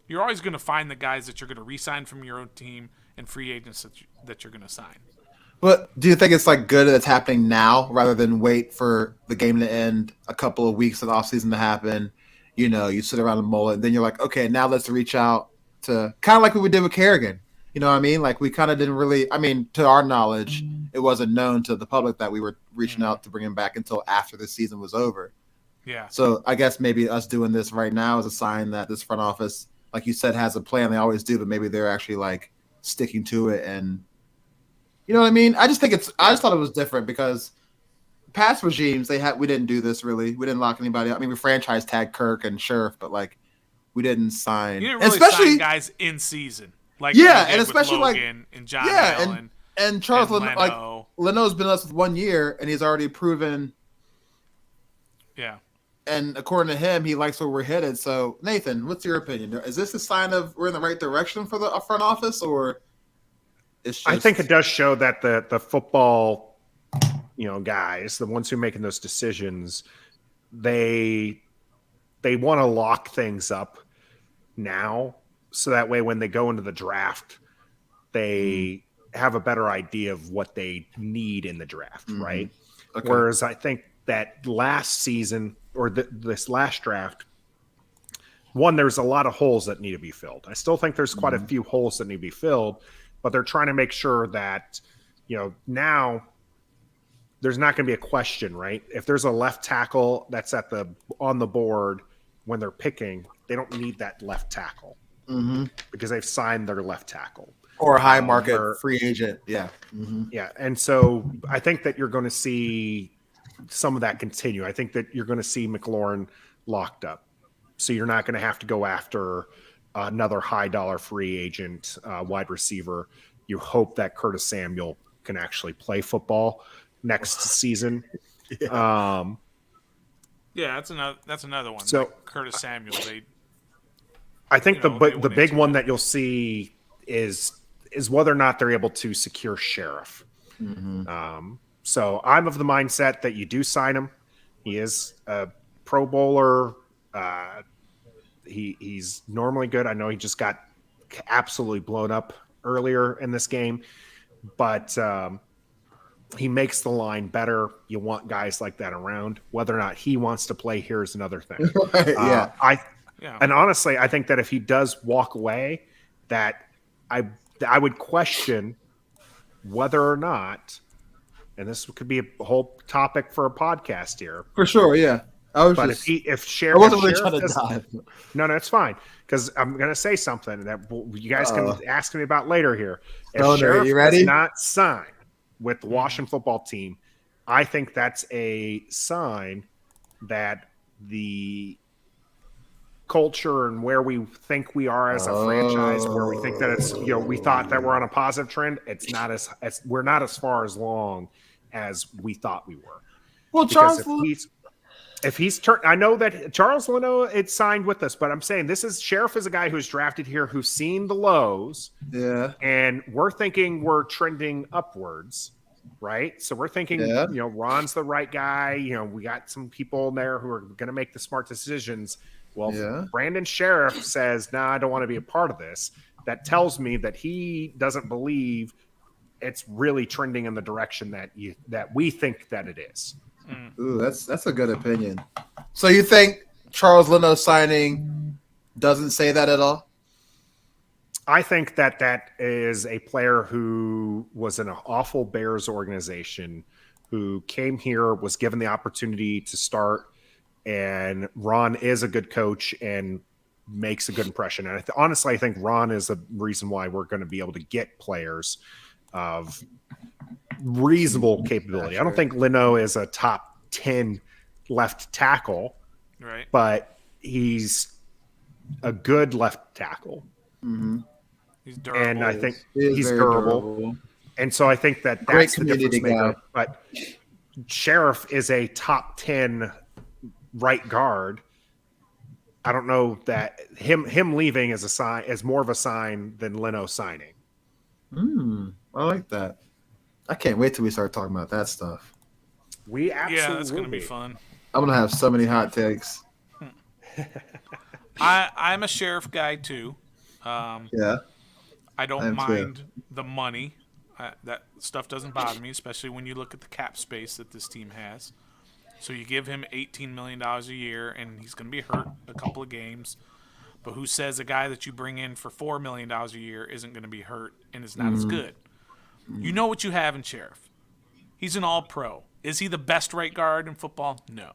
You're always going to find the guys that you're going to re-sign from your own team and free agents that you're going to sign. But do you think it's like good that it's happening now rather than wait for the game to end, a couple of weeks of the offseason to happen? You know, you sit around and mull it, and then you're like, okay, now let's reach out to kind of like what we did with Kerrigan. You know what I mean? Like we kind of didn't really, I mean, to our knowledge, it wasn't known to the public that we were reaching out to bring him back until after the season was over. Yeah. So I guess maybe us doing this right now is a sign that this front office, like you said, has a plan. They always do, but maybe they're actually like sticking to it. And you know what I mean? I just thought it was different because past regimes, we didn't do this really. We didn't lock anybody up. I mean, we franchise tagged Kirk and Sheriff, but like we didn't sign. You didn't really sign guys in season. Like and especially Logan and John Allen and Charles and Leno. Like Leno's been with us 1 year and he's already proven. Yeah. And according to him, he likes where we're headed. So, Nathan, what's your opinion? Is this a sign of we're in the right direction for the front office, or it's just... I think it does show that the football, guys, the ones who are making those decisions, they want to lock things up now, so that way when they go into the draft, they have a better idea of what they need in the draft, right? Okay. Whereas I think that last season or this last draft, there's a lot of holes that need to be filled. I still think there's quite a few holes that need to be filled, but they're trying to make sure that, now there's not going to be a question, right? If there's a left tackle that's on the board when they're picking, they don't need that left tackle because they've signed their left tackle. Or a high market free agent. Yeah. Yeah. And so I think that you're going to see some of that continue. I think that you're going to see McLaurin locked up. So you're not going to have to go after another high dollar free agent wide receiver. You hope that Curtis Samuel can actually play football next season. Yeah, that's another one. So like Curtis Samuel, I think the big one that you'll see is whether or not they're able to secure Sheriff. So I'm of the mindset that you do sign him. He is a Pro Bowler. He's normally good. I know he just got absolutely blown up earlier in this game, but he makes the line better. You want guys like that around. Whether or not he wants to play here is another thing. Yeah. And honestly, I think that if he does walk away, that I would question whether or not, and this could be a whole topic for a podcast here. For sure, yeah. But if Sheriff, I wasn't really trying to dive. No, it's fine, because I'm going to say something that you guys can ask me about later here. If Sheriff you ready? does not sign with the Washington football team, I think that's a sign that the culture and where we think we are as a franchise, where we think that it's, we thought that we're on a positive trend. It's not as we're not as far as long as we thought we were. Well, Because Charles, if he's turned, I know that Charles Leno it's signed with us, but I'm saying Sheriff is a guy who's drafted here, who's seen the lows, and we're thinking we're trending upwards, right? So we're thinking, Ron's the right guy. We got some people in there who are going to make the smart decisions. Well, Brandon Sheriff says, "Nah, I don't want to be a part of this." That tells me that he doesn't believe it's really trending in the direction that we think that it is. Ooh, that's a good opinion. So you think Charles Leno signing doesn't say that at all? I think that is a player who was in an awful Bears organization, who came here, was given the opportunity to start, and Ron is a good coach and makes a good impression. And honestly, I think Ron is the reason why we're going to be able to get players of reasonable capability. I don't think Leno is a top 10 left tackle, right? But he's a good left tackle. Mm-hmm. He's durable. And I think he's durable. And so I think that's the difference maker. But Sheriff is a top 10 right guard. I don't know that him leaving is more of a sign than Leno signing. I like that. I can't wait till we start talking about that stuff. We absolutely that's going to be fun. I'm going to have so many hot takes. I'm a Sheriff guy too. I don't mind the money. That stuff doesn't bother me, especially when you look at the cap space that this team has. So you give him $18 million a year, and he's going to be hurt a couple of games. But who says a guy that you bring in for $4 million a year isn't going to be hurt and is not as good? You know what you have in Sheriff. He's an all-pro. Is he the best right guard in football? No.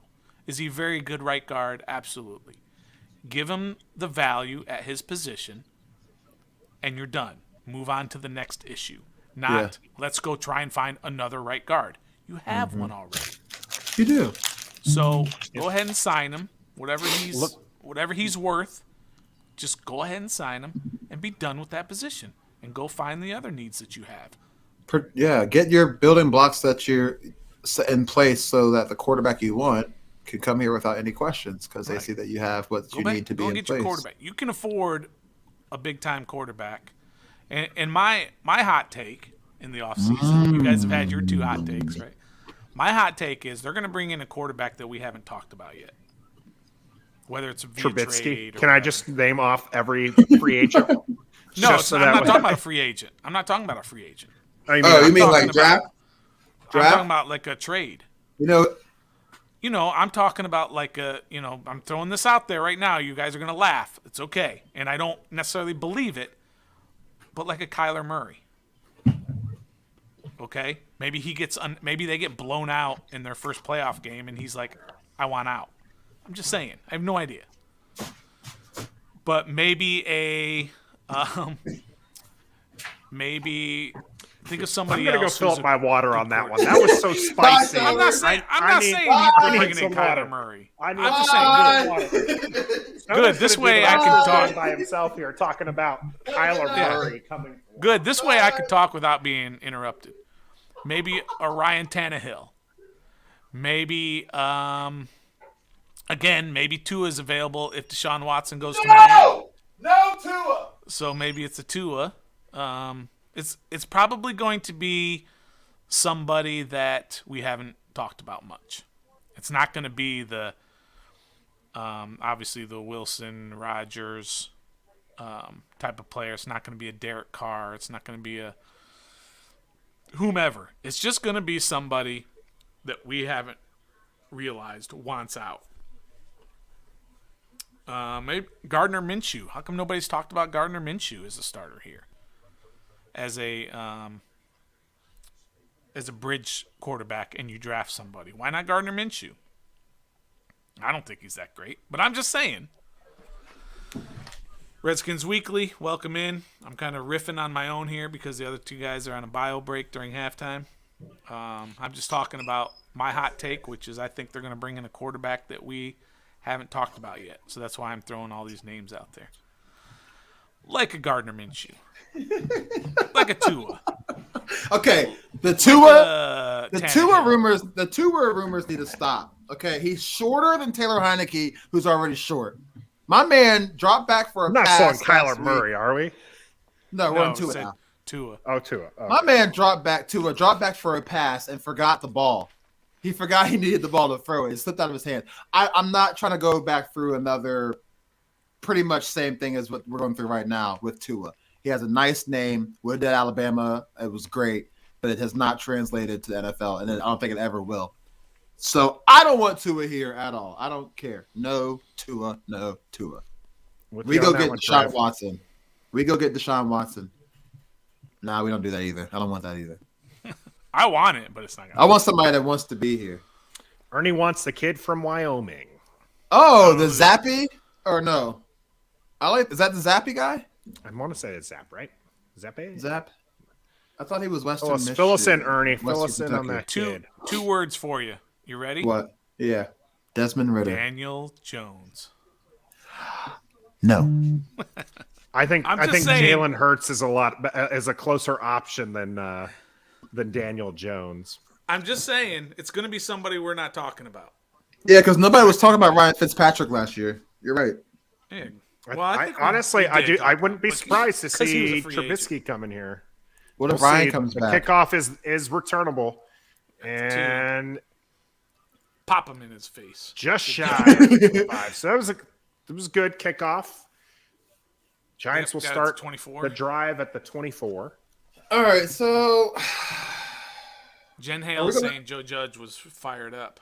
Is he a very good right guard? Absolutely. Give him the value at his position, and you're done. Move on to the next issue. Let's go try and find another right guard. You have one already. You do. So go ahead and sign him. Whatever he's worth, just go ahead and sign him and be done with that position. And go find the other needs that you have. Get your building blocks that you're in place so that the quarterback you want can come here without any questions because they see that you have what you need to be in place. Go get your quarterback. You can afford a big-time quarterback. And my hot take in the offseason, you guys have had your two hot takes, right? My hot take is they're going to bring in a quarterback that we haven't talked about yet. Whether it's via Trubisky. Trade or Can I just name off every free agent? No, I'm not talking about a free agent. I'm not talking about a free agent. You mean like draft? I'm talking about like a trade. I'm talking about like I'm throwing this out there right now. You guys are going to laugh. It's okay. And I don't necessarily believe it, but like a Kyler Murray. Okay? Maybe maybe they get blown out in their first playoff game and he's like, I want out. I'm just saying. I have no idea. But maybe maybe think of somebody else. I'm going to go fill up my water on that one. That was so spicy. I'm not saying you're bringing in Kyler Murray. I'm just saying good. This way I can talk by himself here talking about Kyler Murray coming. Good. This way I could talk without being interrupted. Maybe a Ryan Tannehill. Maybe again, maybe Tua is available if Deshaun Watson goes to Miami. No Tua. So maybe it's a Tua. It's probably going to be somebody that we haven't talked about much. It's not going to be the obviously the Wilson, Rodgers, type of player. It's not going to be a Derek Carr. It's not going to be a whomever. It's just going to be somebody that we haven't realized wants out. Maybe Gardner Minshew. How come nobody's talked about Gardner Minshew as a starter here? As a bridge quarterback, and you draft somebody. Why not Gardner Minshew? I don't think he's that great, but I'm just saying. Redskins Weekly, welcome in. I'm kind of riffing on my own here because the other two guys are on a bio break during halftime. I'm just talking about my hot take, which is I think they're going to bring in a quarterback that we haven't talked about yet. So that's why I'm throwing all these names out there. Like a Gardner Minshew. Like a Tua. Okay, the Tannehill. Tua rumors need to stop. Okay, he's shorter than Taylor Heineke, who's already short. My man dropped back for a We're not pass. selling Kyler last week. Murray, are we? No, we're on Tua said now. Tua. Oh, Tua. Oh. My man dropped back for a pass and forgot the ball. He forgot he needed the ball to throw it. It slipped out of his hand. I'm not trying to go back through another pretty much same thing as what we're going through right now with Tua. He has a nice name. Would at Alabama. It was great, but it has not translated to the NFL, and I don't think it ever will. So I don't want Tua here at all. I don't care. No Tua, no Tua. We go get Deshaun Watson. We go get Deshaun Watson. Nah, we don't do that either. I don't want that either. I want it, but it's not going to I want somebody that wants to be here. Ernie wants the kid from Wyoming. Oh, the Zappy? Or no? Is that the Zappy guy? I want to say it's Zap, right? Zappe? Zap? I thought he was Western Michigan. Fill us in, Ernie. Western Fill us in on Kentucky. that kid. Two words for you. You ready? What? Yeah. Desmond Ridder. Daniel Jones. No. I think I'm just saying- Jalen Hurts is a closer option than Daniel Jones. I'm just saying it's going to be somebody we're not talking about. Yeah, because nobody was talking about Ryan Fitzpatrick last year. You're right. Yeah. I think honestly, we did I talk wouldn't be about it, surprised to 'cause he was a see free Trubisky agent. coming here. What if We'll Ryan see. comes The back? kickoff is returnable, and Pop him in his face. just shy of 5. So it was good kickoff. Giants will Got it to start 24. the drive at the 24. All right, so Jen Hale saying Joe Judge was fired up.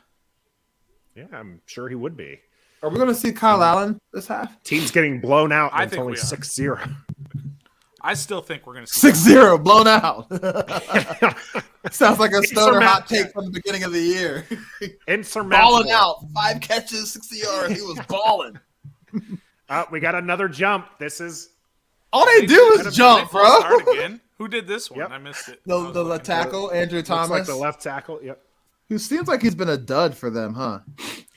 Yeah, I'm sure he would be. are we going to see Kyle Allen this half? Team's getting blown out. I And it's think only we are. 6-0. I still think we're going to see 6-0, blown out. Sounds like a stoner hot Insurmountable. take from the beginning of the year. Insurmountable. Balling out. 5 catches, 60 yards. He was balling. We got another jump. This is All they do is jump, Did they full start bro. again? Who did this one? Yep. I missed it. The left tackle, Andrew looks Thomas, like the left tackle. Yep. who seems like he's been a dud for them, huh?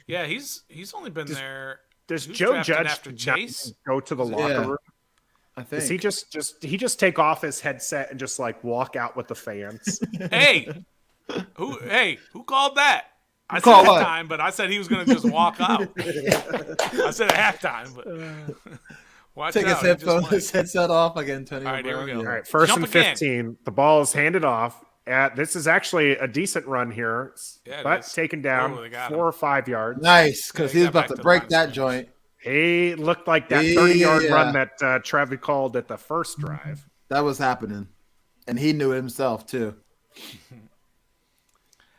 Yeah, he's only been there. Does He was Joe drafted Judge after not Chase? go to the locker Yeah. room? I think. Does he just take off his headset and just like walk out with the fans? Hey, who called that? I said called what? halftime, but I said he was going to just walk out. I said at halftime, but watch Take out. his headset off like Antonio All right, here we Brown. go. All right, first Jump and again. 15. The ball is handed off. This is actually a decent run here, Yeah, it but is. taken down Oh, they got 4 or 5 yards. Nice, because Yeah, he he was got about back to to break the that line. joint. He looked like that 30-yard Yeah. run that Trevi called at the first drive. That was happening. And he knew it himself, too.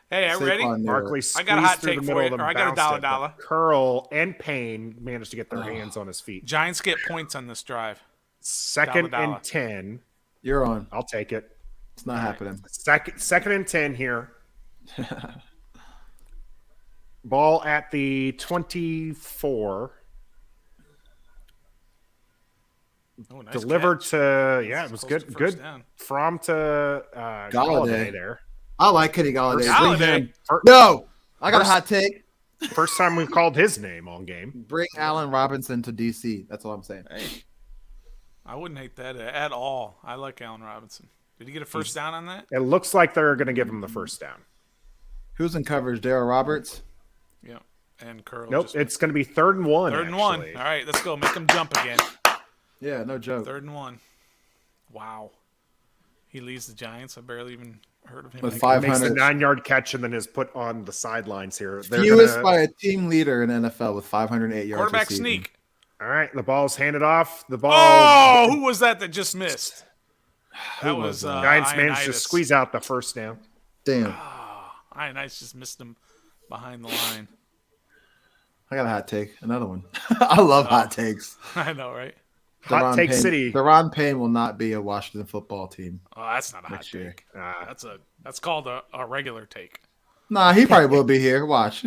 Hey, I'm ready. Saquon knew Barkley it. I got a hot squeezed through take the for middle you, of them, or I got a bounced dollar it, but dollar. Curl and Payne managed to get their hands on his feet. Giants get points on this drive. Second Dollar. and 10. You're on. I'll take it. It's not happening. Second and 10 here. Ball at the 24. Oh, nice Delivered catch. to, yeah, it was Close to good. first Good down. from to Galladay. Galladay there. I like Kenny Galladay. Galladay. Bring him. Fir- No, I got a First- hot take. First time we've called his name all game. Bring Allen Robinson to DC. That's all I'm saying. Hey, I wouldn't hate that at all. I like Allen Robinson. Did he get a first down on that? It looks like they're going to give him the first down. Who's in coverage? Daryl Roberts. Yeah. And Curl. Nope, just it's going to be 3rd and 1. third and one. actually. All right, let's go. Make him jump again. Yeah, no joke. 3rd and 1. Wow. He leads the Giants. I barely even heard of him. With Like, five- Makes the 500. 9-yard catch and then is put on the sidelines here. They're Fewest gonna- by a team leader in NFL with 508 yards. quarterback receiving. sneak. All right, the ball's handed off. The ball. Oh, who was that just missed? That was Giants managed to Ioannidis. squeeze out the first down. Damn. Ioannidis just missed him behind the line. I got a hot take. Another one. I love hot takes. I know, right? Hot Take Payne, City. Deron Payne will not be a Washington football team. Oh, that's not a hot Next year. take. That's called a regular take. Nah, he probably will be here. Watch.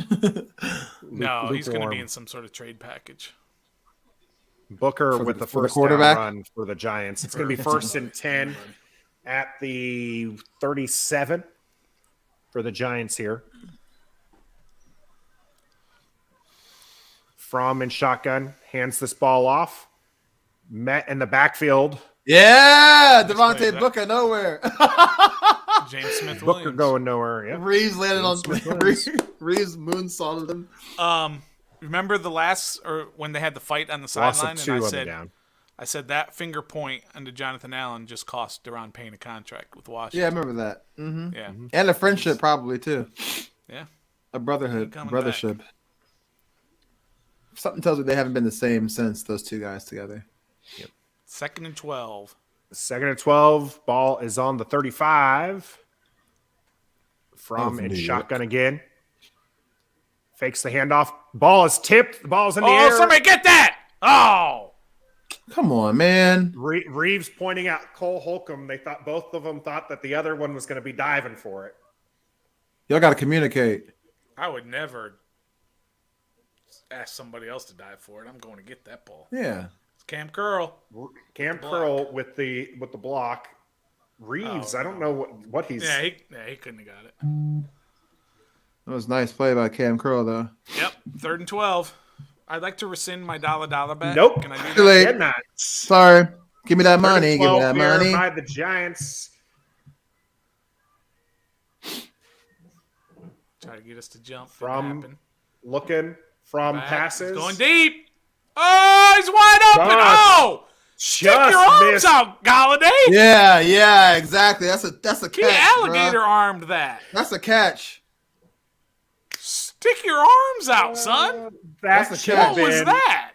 No, he's going to be lukewarm. in some sort of trade package. Booker For with the- the for the first down quarterback? run for the Giants. It's going to be 1st and 10 at the 37 for the Giants here. From in shotgun hands this ball off. Met in the backfield. Yeah, play, Devontae Zach. Booker nowhere. James Smith Booker Williams. going nowhere. Yeah. Reeves landed on James Smith-Williams. Reeves moonsaulted him. Remember the last or when they had the fight on the Loss sideline, of and 2 I on the said, down. that finger point under Jonathan Allen just cost Deron Payne a contract with Yeah, I Washington. remember that. Mm-hmm. Yeah, And a friendship probably too. yeah. A brotherhood, Coming brothership. Something tells me they haven't been the same since those two guys together. 2nd and 12. 2nd and 12. Ball is on the 35. From from in New York. shotgun again. Fakes the handoff. Ball is tipped. The ball's in the Oh, air. somebody get that! Oh, Come on, man. Reeves pointing out Cole Holcomb. They thought both of them thought that the other one was going to be diving for it. Y'all got to communicate. I would never ask somebody else to dive for it. I'm going to get that ball. Yeah. It's Cam Curl. Cam Curl with the block. Reeves, I don't know what he's. Yeah, he couldn't have got it. That was a nice play by Cam Curl, though. Yep, 3rd and 12. I'd like to rescind my $1 bet. Nope. Can I do Too that? late. Did not. Sorry. Give me that money. Give me 12 that here money. by the Giants. Try to get us to jump. From Didn't happen. Looking from Back. passes. He's going deep. Oh, he's wide open. Gosh. Oh, stick your arms missed. out, Galladay. Yeah, exactly. That's a He catch. alligator bruh. armed that. That's a catch. Stick your arms out, son. That That's a should catch. have What was been. that?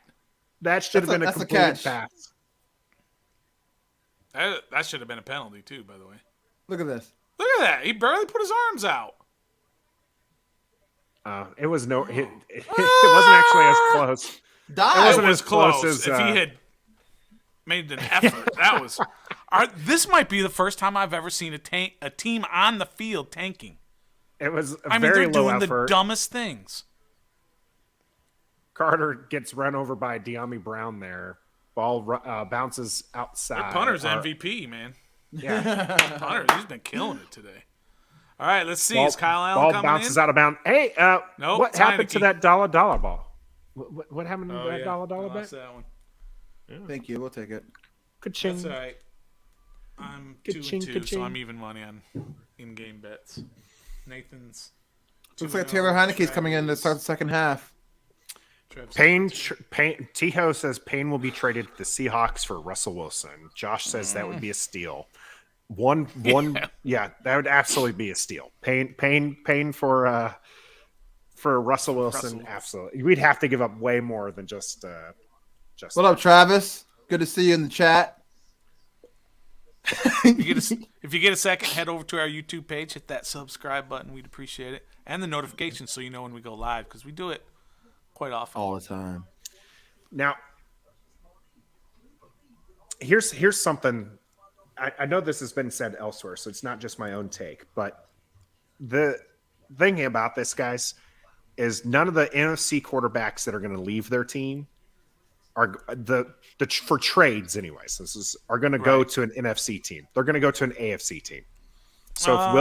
That should have That's a- been a that's a complete catch. pass. That should have been a penalty too, by the way. Look at this. Look at that. He barely put his arms out. It was no. It wasn't actually as close. Dive. It wasn't It was as close close. as, If he had made an effort, that was. This might be the first time I've ever seen a team on the field tanking. It was a I mean, very they're low doing effort. the dumbest things. Carter gets run over by De'Ami Brown there. Ball bounces outside. Punter's MVP, man. Yeah. Punter, he's been killing it today. All right, let's see. Ball, Is Kyle Allen ball coming bounces in? out of bounds. Hey, Nope, what it's happened to Heineke. that dollar ball? What happened to Oh, that yeah. dollar I bet? lost that one. Thank you. We'll take it. Ka-ching. That's all right. I'm Ka-ching, 2-2, so ka-ching. I'm even money on in-game bets. Nathan's. Looks like 2-0. Taylor Heineke's coming in to start the second half. Travis- Payne, Tiho says Payne will be traded to the Seahawks for Russell Wilson. Josh says that would be a steal. One, yeah, that would absolutely be a steal. Payne for Russell Wilson, absolutely. We'd have to give up way more than just. What up, Travis? Good to see you in the chat. If you get a second, head over to our YouTube page, hit that subscribe button. We'd appreciate it. And the notifications so you know when we go live, because we do it quite often. All the time. Now, here's something. I know this has been said elsewhere, so it's not just my own take. But the thing about this, guys, is none of the NFC quarterbacks that are going to leave their team are for trades, anyways. Are going to go to an NFC team. They're going to go to an AFC team. So if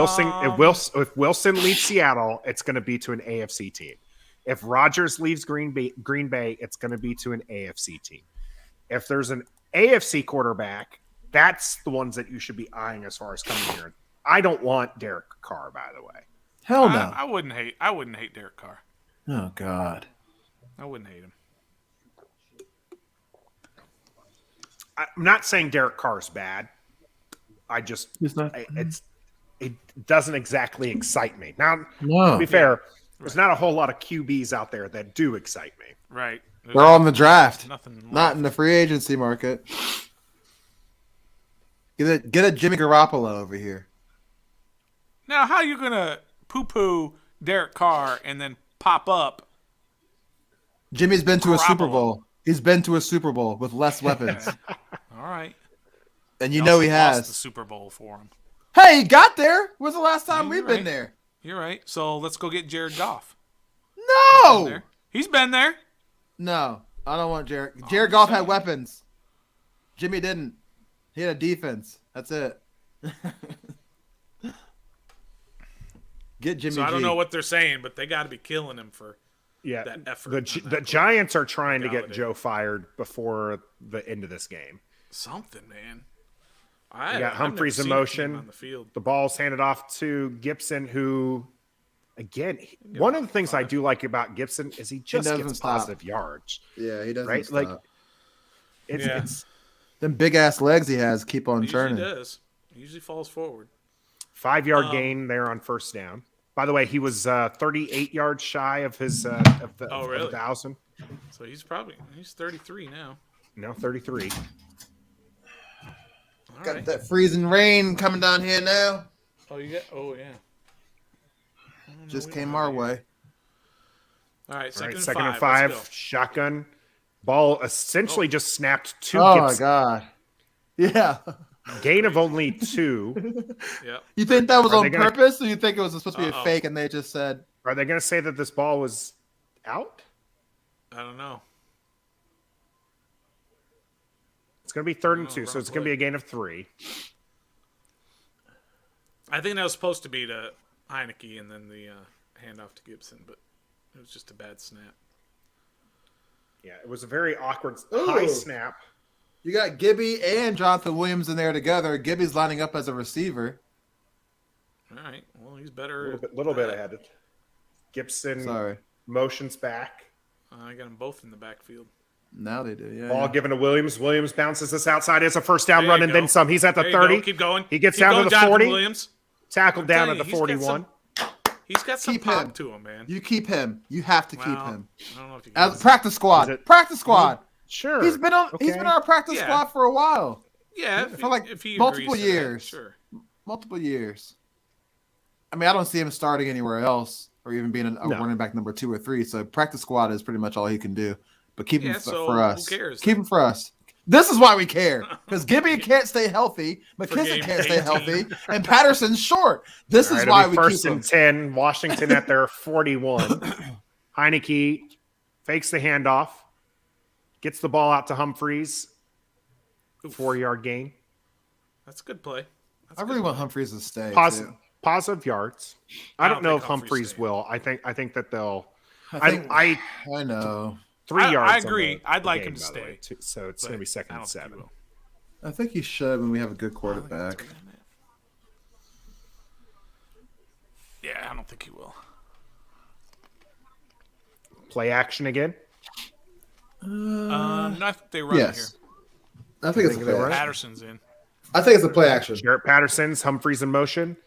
Wilson leaves Seattle, it's going to be to an AFC team. If Rodgers leaves Green Bay, it's going to be to an AFC team. If there's an AFC quarterback, that's the ones that you should be eyeing as far as coming here. I don't want Derek Carr, by the way. Hell no. I wouldn't hate Derek Carr. Oh, God. I wouldn't hate him. I'm not saying Derek Carr's bad. I just He's not. it doesn't exactly excite me. Now, No. to be fair, there's not a whole lot of QBs out there that do excite me. Right. They're all in the draft. Nothing. Not in the free agency market. Get a Jimmy Garoppolo over here. Now, how are you gonna poo-poo Derek Carr and then pop up? Jimmy's been to a Super Garoppolo. Bowl. He's been to a Super Bowl with less weapons. All right. And you know he lost has. the Super Bowl for him. Hey, he got there. When's the last time we've been right. there? You're right. So let's go get Jared Goff. No. He's been there. No, I don't want Jared. Jared Goff had weapons. Jimmy didn't. He had a defense. That's it. Get Jimmy. So I don't G. know what they're saying, but they got to be killing him for Yeah, that effort. the Giants are trying to get Galladay. Joe fired before the end of this game. Something, man. You got Humphreys in motion. On the field. The ball's handed off to Gibson, who, again, one of the things I do like about Gibson is he just doesn't gets stop. positive yards. Yeah, he doesn't. Right? Stop. Like, it's them big ass legs he has keep on He usually turning. does. He usually falls forward. 5-yard gain there on first down. By the way, he was 38 yards shy of his of the Oh, really? 1,000. So he's 33 now. No, 33. All Got right. that freezing rain coming down here now. Oh, you got. Oh, yeah. Just came our way. All right. All Second, right, and second and five. 5, Let's go. shotgun. Ball essentially just snapped to Oh my Gibson. god. Yeah. Gain of only 2. Yep. You think that was Are on they gonna- purpose, or you think it was supposed to be a Uh-oh. fake, and they just said, Are they going to say that this ball was out? I don't know. It's going to be 3rd and No, 2, so run it's going to be play. a gain of 3. I think that was supposed to be to Heineke and then the handoff to Gibson, but it was just a bad snap. Yeah, it was a very awkward high Ooh. snap. "You got Gibby and Jonathan Williams in there together. Gibby's lining up as a receiver." All right. Well, he's better. Little bit ahead. Gibson Sorry. motions back. I got them both in the backfield. Now they do. Yeah. Ball yeah. given to Williams. Williams bounces this outside. It's a first down There run you and go. then some. He's at the There you 30. go. Keep going. He gets Keep down going, to the Jonathan 40. Williams. Tackled down telling at the you, he's got 41. He's got some Keep pop him. to him, man. You keep him. You have to keep Well, him. I don't know if you As can. practice squad. Is it- Practice squad. Sure. He's been on. He's Okay. been on our practice Yeah. squad for a while. Yeah, for like if he multiple agrees to that, years. sure. Multiple years. I mean, I don't see him starting anywhere else or even being a No. running back number 2 or 3. So practice squad is pretty much all he can do. But keep him Yeah, so for us. who cares Keep then? him for us. This is why we care. Because Gibby can't stay healthy. McKissick game can't stay 18. healthy. And Patterson's short. This All is right, why it'll be we first keep him. and 10. Washington at their 41. Heineke fakes the handoff. Gets the ball out to Humphreys. 4-yard gain. That's a good play. That's I a really good want play. Humphreys to stay. Positive, Too. positive yards. I don't know think if Humphreys Humphreys staying. will. I think that they'll. I think, I I know. 3 I yards. agree. on the I'd like game, him to by the way, stay. too. So it's But going to be second I and don't think he 7. will. I think he should when we have a good I quarterback. think that's a good idea. Yeah, I don't think he will. Play action again. No, I think they run Yes. it I think it's a Think play they were? here. action. Patterson's in. I think it's a play action. Jarrett Patterson's Humphreys in motion.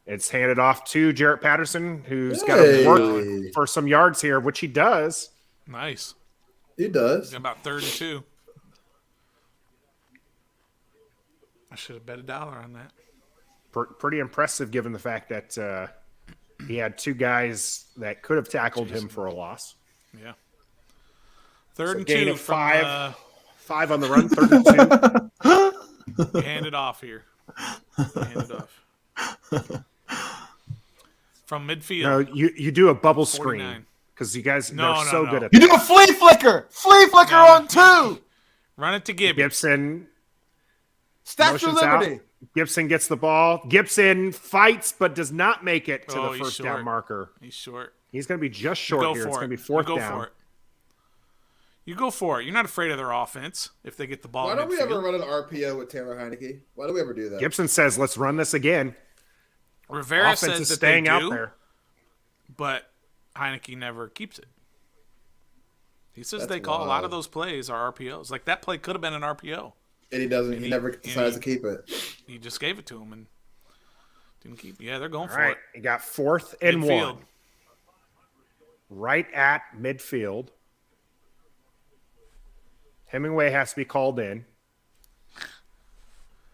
It's handed off to Jarrett Patterson, who's got Hey. to work for some yards here, which he does. Nice. He does. He's about 3rd and 2. I should have bet $1 on that. Pretty impressive given the fact that he had 2 guys that could have tackled him for a loss. Yeah. 3rd and Gain 2 of from 5. 5 on the run, 32. hand it off here. Hand it off. From midfield. No, you do a bubble 49. screen because you guys No, are no, so no. good at You that. do a flea flicker. Flea flicker No. on 2. Run it to Gibby. Gibson Statue of motions out. Liberty. Gibson gets the ball. Gibson fights but does not make it to Oh, the he's first short. down marker. He's short. He's going to be just short Go here. for It's it. going to be 4th you go down. for it. You go for it. You're not afraid of their offense if they get the ball. Why in don't we midfield. ever run an RPO with Taylor Heineke? Why do we ever do that? Gibson says, "Let's run this again." Rivera Offense says is that staying they out do, there. but Heineke never keeps it. He says That's they call a lot wild. of those plays are RPOs. Like that play could have been an RPO. And he doesn't. He he- never and decides he- to keep it. He just gave it to him and didn't keep. Yeah, they're going All for right, it. you got 4th and Midfield. 1, right at midfield. Hemingway has to be called in.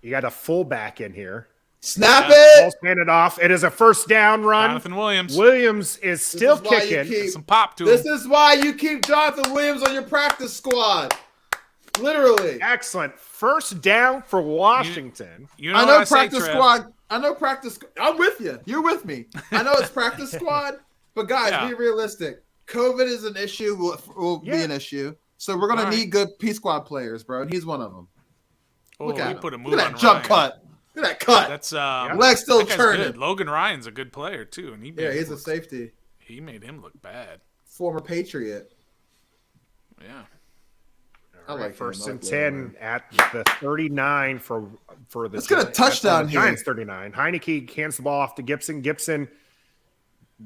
You got a fullback in here. Snap it. Ball's handed off. It is a first down run. Jonathan Williams. Williams is still This is why you kicking. keep- Some pop to This him. is why you keep Jonathan Williams on your practice squad. Literally. Excellent. First down for Washington. You know I what know I say, practice Trev? squad. I know practice. I'm with you. You're with me. I know it's practice squad, but guys, Yeah. be realistic. COVID is an issue. Will be an issue. So we're gonna All right. need good P squad players, bro. And he's one of them. Oh, Look at he him. put a move Look at on that jump Ryan. cut. Look at that cut. That's Leg's still that guy's turning. good. Logan Ryan's a good player too, and he made Yeah, him he's a look- safety. He made him look bad. Former Patriot. Yeah. I like First him. I and like 10 at the 39 for the Let's get a touchdown the here. Giants 39. Heineke hands the ball off to Gibson. Gibson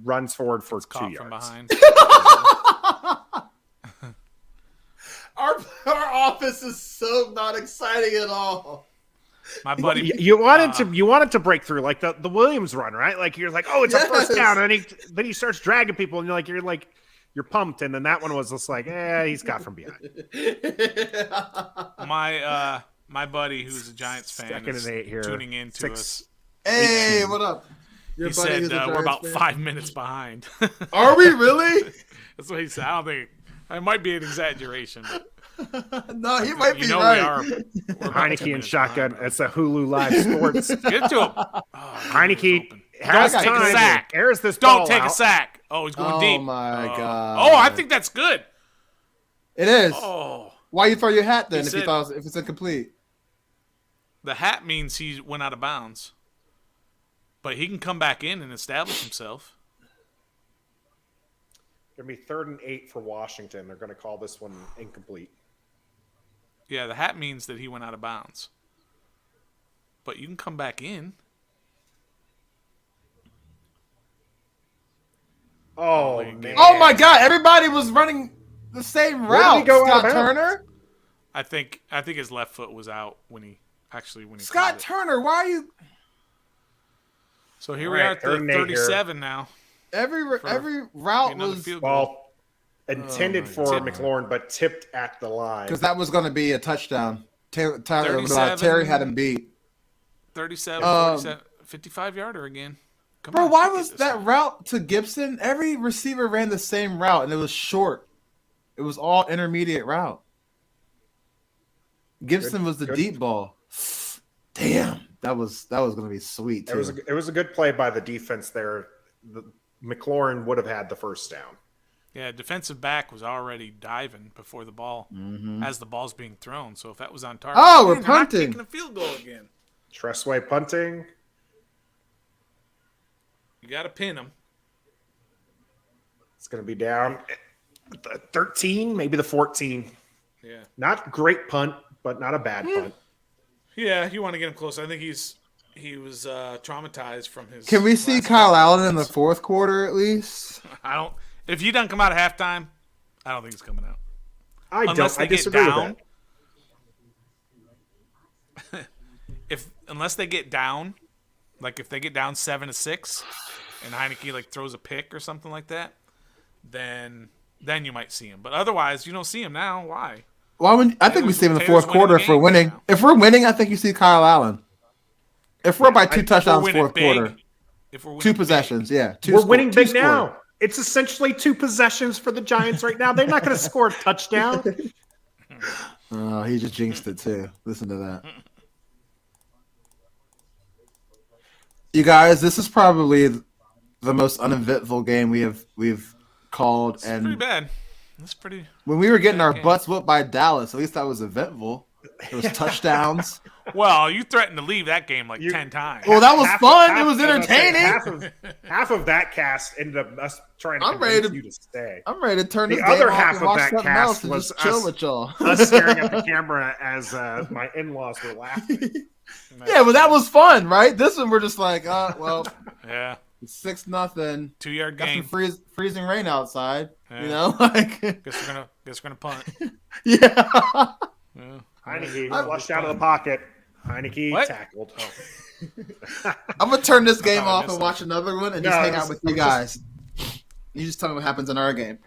runs forward for 2 Caught yards. from behind. Our office is so not exciting at all. My buddy. You wanted to break through like the Williams run, right? Like you're like, oh, it's a first Yes. down, and then he starts dragging people, and you're pumped, and then that one was just like, he's got from behind. My buddy, who's a Giants fan, Second is and 8 here. tuning in to 6. us. Hey, what up? Your He buddy said who's a we're Giants about fan? 5 minutes behind. Are we really? That's what he said. I don't think it might be an exaggeration. But No, he might be you know right. we are. We're about 2 Heineke and minutes shotgun. behind, It's a Hulu Live Sports. bro. Get to him. Oh, Heineke open. has Don't take a time. sack. Airs this Don't ball take a out. sack. Oh, he's going Oh deep. my God. Oh, I think that's good. It is. Oh, Why you throw your hat then He if you said- thought if it's incomplete? the hat means he went out of bounds, but he can come back in and establish himself. Gonna be 3rd and 8 for Washington. They're gonna call this one incomplete. Yeah, the hat means that he went out of bounds, but you can come back in. Oh my man! Oh my God! Everybody was running the same Where did he route. go out Scott of bounds? Turner. I think his left foot was out when he Scott caught it. Turner. Why are you? So here All we right, are at the 3rd and 8 here. 37 now. Every route Another was field goal. Ball intended for God. McLaurin, but tipped at the line. because that was going to be a touchdown. Tyler 37. Terry had him beat. 37, Um, 47, 55-yarder again. Come Bro, on, why kick it was this that time. route to Gibson? Every receiver ran the same route, and it was short. It was all intermediate route. Gibson was the good. deep ball. Damn, that was going to be sweet too. It was a good play by the defense there. McLaurin would have had the first down. Yeah, defensive back was already diving before the ball as the ball's being thrown. So if that was on target, Oh, we're man, they're not punting. kicking a field goal again. Tressway punting. You got to pin him. It's going to be down at the 13, maybe the 14. Yeah, Not great punt, but not a bad punt. yeah. You want to get him close. I think he was traumatized from his. Can we see last Kyle couple Allen in the games. fourth quarter at least? I don't. If he doesn't come out at halftime, I don't think he's coming out. I They get disagree with down. that. Unless they get down, like if they get down 7-6, and Heineke like throws a pick or something like that, then you might see him. But otherwise, you don't see him now. Why? Why would I think we was- see him in the Taylor's fourth quarter winning if the we're game winning. now. If we're winning, I think you see Kyle Allen. If we're by two touchdowns winning fourth big, quarter, if we're winning two big, possessions, yeah, We're winning two big scored. now. It's essentially 2 possessions for the Giants right now. They're not going to score a touchdown. Oh, he just jinxed it too. Listen to that. You guys, this is probably the most uneventful game we've called, It's pretty and bad. That's pretty. when we were getting our game. butts whooped by Dallas, at least that was eventful. There was touchdowns. Well, you threatened to leave that game like 10 times. Well, that was fun. Half- It was I was gonna say, entertaining. half of that cast ended up us trying to I'm ready convince to- you to stay. I'm ready to turn The this other game half off and of watch that something cast else and was just chill us- with y'all. Us staring at the camera as my in-laws were laughing. Yeah, but that was fun, right? This one we're just like, well, Yeah. it's 6-0. 2-yard Got some game. freezing rain outside. Yeah. You know, like Guess we're gonna punt. yeah. Yeah. Heineke flushed out of the pocket. Heineke What? tackled. I'm gonna turn this game I off missed and that. watch another one and No, just hang this- out with you guys. You just tell me what happens in our game.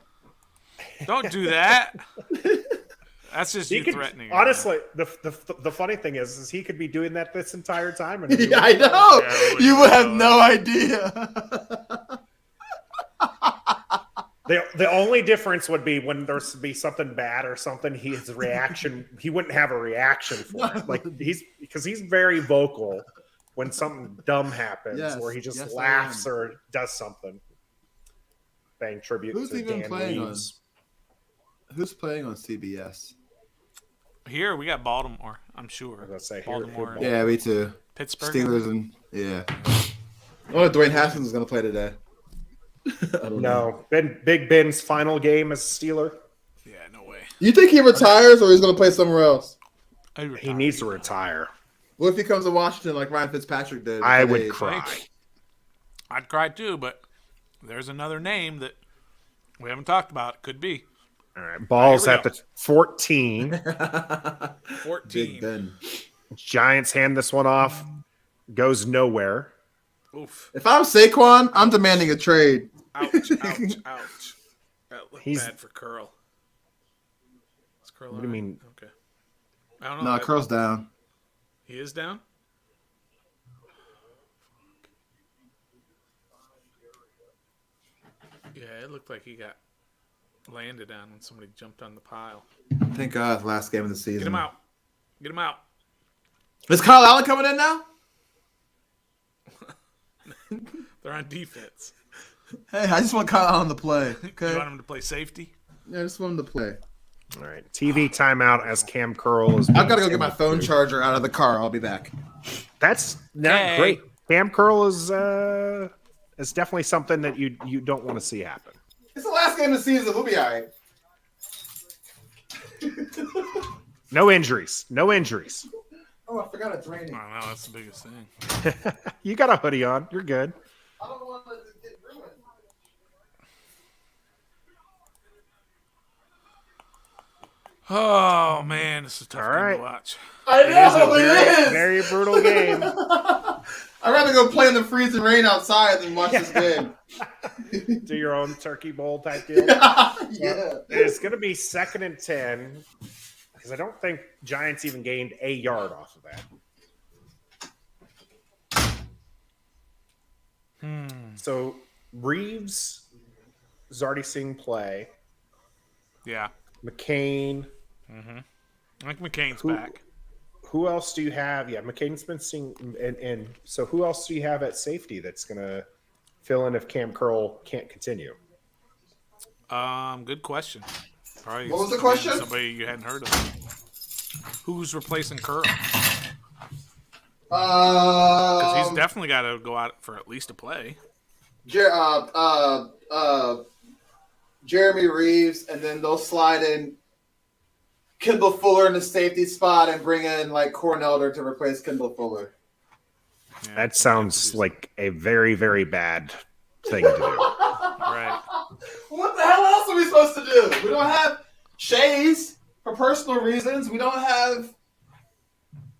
Don't do that. That's just He you could, threatening. honestly, the funny thing is he could be doing that this entire time. And Yeah, I know. Yeah, You would have no idea. The only difference would be when there's be something bad or something. His reaction, he wouldn't have a reaction for it. Like because he's very vocal when something dumb happens, Yes, or he just yes, I laughs am. or does something. Paying tribute Who's to even Dan playing Reeves. Who's playing on CBS? Here we got Baltimore. I'm sure. I was gonna say, Baltimore. here- Yeah, me too. Pittsburgh. Steelers and yeah. Oh, Dwayne Haskins is going to play today. I don't know. No, Big Ben's final game as a Steeler. Yeah, no way. You think he retires or he's going to play somewhere else? He needs to retire. What if he comes to Washington like Ryan Fitzpatrick did? I at would age? cry. I'd cry too, but there's another name that we haven't talked about. Could be All right, Ball's Here we at the 14. 14. Big Ben. Giants hand this one off. Goes nowhere. Oof. If I'm Saquon, I'm demanding a trade. Ouch, ouch, ouch. That looked bad for Curl. Is Curl What do you mean? Okay. I don't know. No, Curl's down. He is down? Yeah, it looked like he got landed on when somebody jumped on the pile. Thank God, last game of the season. Get him out. Get him out. Is Kyle Allen coming in now? They're on defense. Hey, I just want Kyle Allen to play. Okay. You want him to play safety? Yeah, I just want him to play. All right, TV timeout as Cam Curl is. I've got to go get my phone charger out of the car. I'll be back. That's not Hey. great. Cam Curl is definitely something that you don't want to see happen. It's the last game of the season. We'll be all right. No injuries. No injuries. Oh, I forgot it's raining. I don't know. That's the biggest thing. You got a hoodie on. You're good. I don't want to get ruined. Oh, man. This is a tough All game right. to watch. I know It it is. very brutal game. I'd rather go play in the freezing rain outside than watch this game. Do your own turkey bowl type deal. Yeah. It's going to be 2nd and 10 because I don't think Giants even gained a yard off of that. So Reeves is already seeing play. Yeah. McCain. I think McCain's back. Who else do you have? Yeah, McCain's been seeing, and so who else do you have at safety that's going to fill in if Cam Curl can't continue? Good question. Probably What was the question? Somebody you hadn't heard of. Who's replacing Curl? Because he's definitely got to go out for at least a play. Jeremy Reeves, and then they'll slide in Kendall Fuller in the safety spot and bring in like Cornelder to replace Kendall Fuller. Yeah, That sounds like a very, very bad thing to do. right. What the hell else are we supposed to do? We don't have Shays for personal reasons. We don't have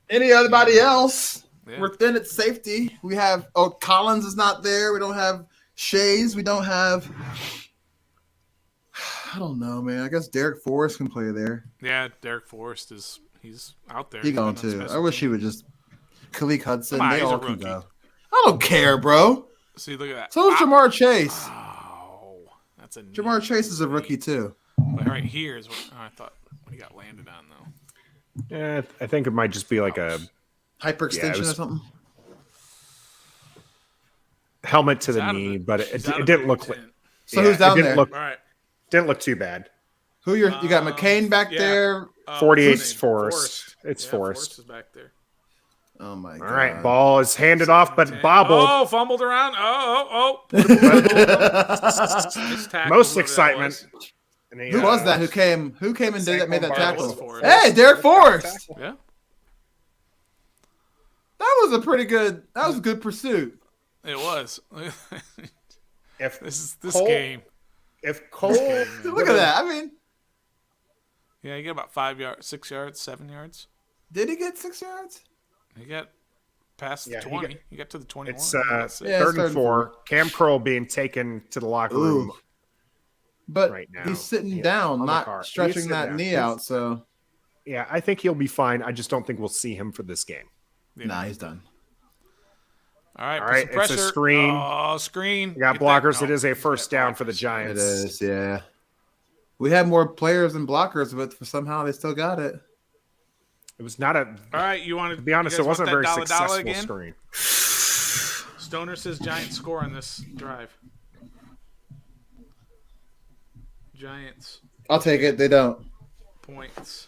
anybody else. Yeah. We're thin at safety. We have Collins is not there. We don't have Shays. We don't have. I don't know, man. I guess Derek Forrest can play there. Yeah, Derek Forrest he's out there. He going He's to. on I wish he would just. Khalik Hudson. Come on, They he's a all can rookie. go. I don't care, bro. See, look at that. So is Jamar Chase. Oh, that's a Jamar Chase is a rookie too. But right here is what I thought he got landed on though. Yeah, I think it might just be like a Hyperextension was- or something. helmet to the Out of knee, the- but he's it out of didn't the look Big like Ten. So who's down it didn't there? All right. didn't look too bad. Who you got? McCain back yeah. there. 48's Forrest. Forrest. It's Yeah, Forrest. is back there. Oh my god! All right, ball is handed off, but 10. bobbled. Oh, fumbled around. Oh. Nice tackle, Most whoever that excitement. was. And he, Who was that? Who came and did that? Made that Saquon tackle? Barkley. Forrest. Hey, Derek Forrest. Yeah. That was a pretty good. That was a good pursuit. It was. If this Cole- game. if Cole Look at that. I mean, Yeah, you get about 5 yards, 6 yards, 7 yards. did he get 6 yards? You got past Yeah, the he 20. got- You got to the 21. it's That's it. Yeah, third it's and third 4, Cam Curl being taken to the locker room. But Right now. he's sitting Yeah, down, on the car. not He's stretching sitting that down. knee He's- out. So Yeah, I think he'll be fine. I just don't think we'll see him for this game. Yeah. Nah, he's done. All right, All put right, some pressure. it's a screen. Oh, screen. We got Get blockers. that. It is a Get first that down for the blockers. It Giants. is, yeah. We had more players than blockers, but somehow they still got it. It was not a. All right, you want to be honest, it wasn't a very successful again? screen. Stoner says Giants score on this drive. Giants I'll take it. They don't. points.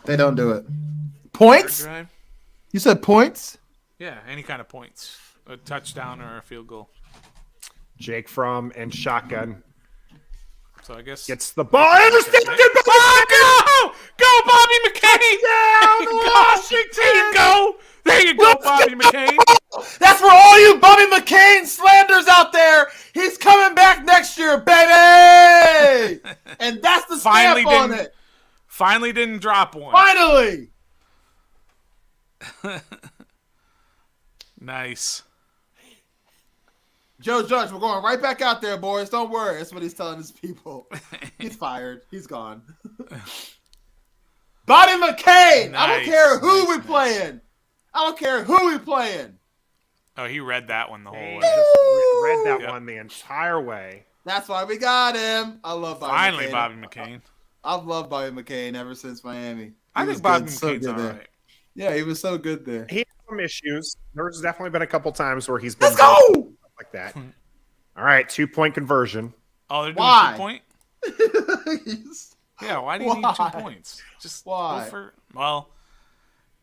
They don't do it. Points? Drive? You said points? Yeah, any kind of points. A touchdown or a field goal. Jake Fromm and shotgun So I guess gets the ball. Intercepted. Oh, go, Bobby McCain! There you go. There you go, Bobby McCain. That's for all you Bobby McCain slanders out there. He's coming back next year, baby. And that's the stamp on it. Finally didn't drop one. Finally. Nice. Joe Judge, we're going right back out there, boys. Don't worry. That's what he's telling his people. He's fired. He's gone. Bobby McCain. I don't care who we playing. I don't care who we playing. Oh, he read that one the whole He way. just read that Yep. one the entire way. That's why we got him. I love Bobby Finally, McCain. Bobby McCain. I've loved Bobby McCain ever since Miami. I He think was Bobby good, so McCain's good all there. right. Yeah, he was so good there. He had some issues. There's definitely been a couple times where he's been Let's go! like that. All right, 2-point conversion. Oh, they're doing Why? 2 point? He's- Yeah, why do you need 2 points? Just Why? go for. Well,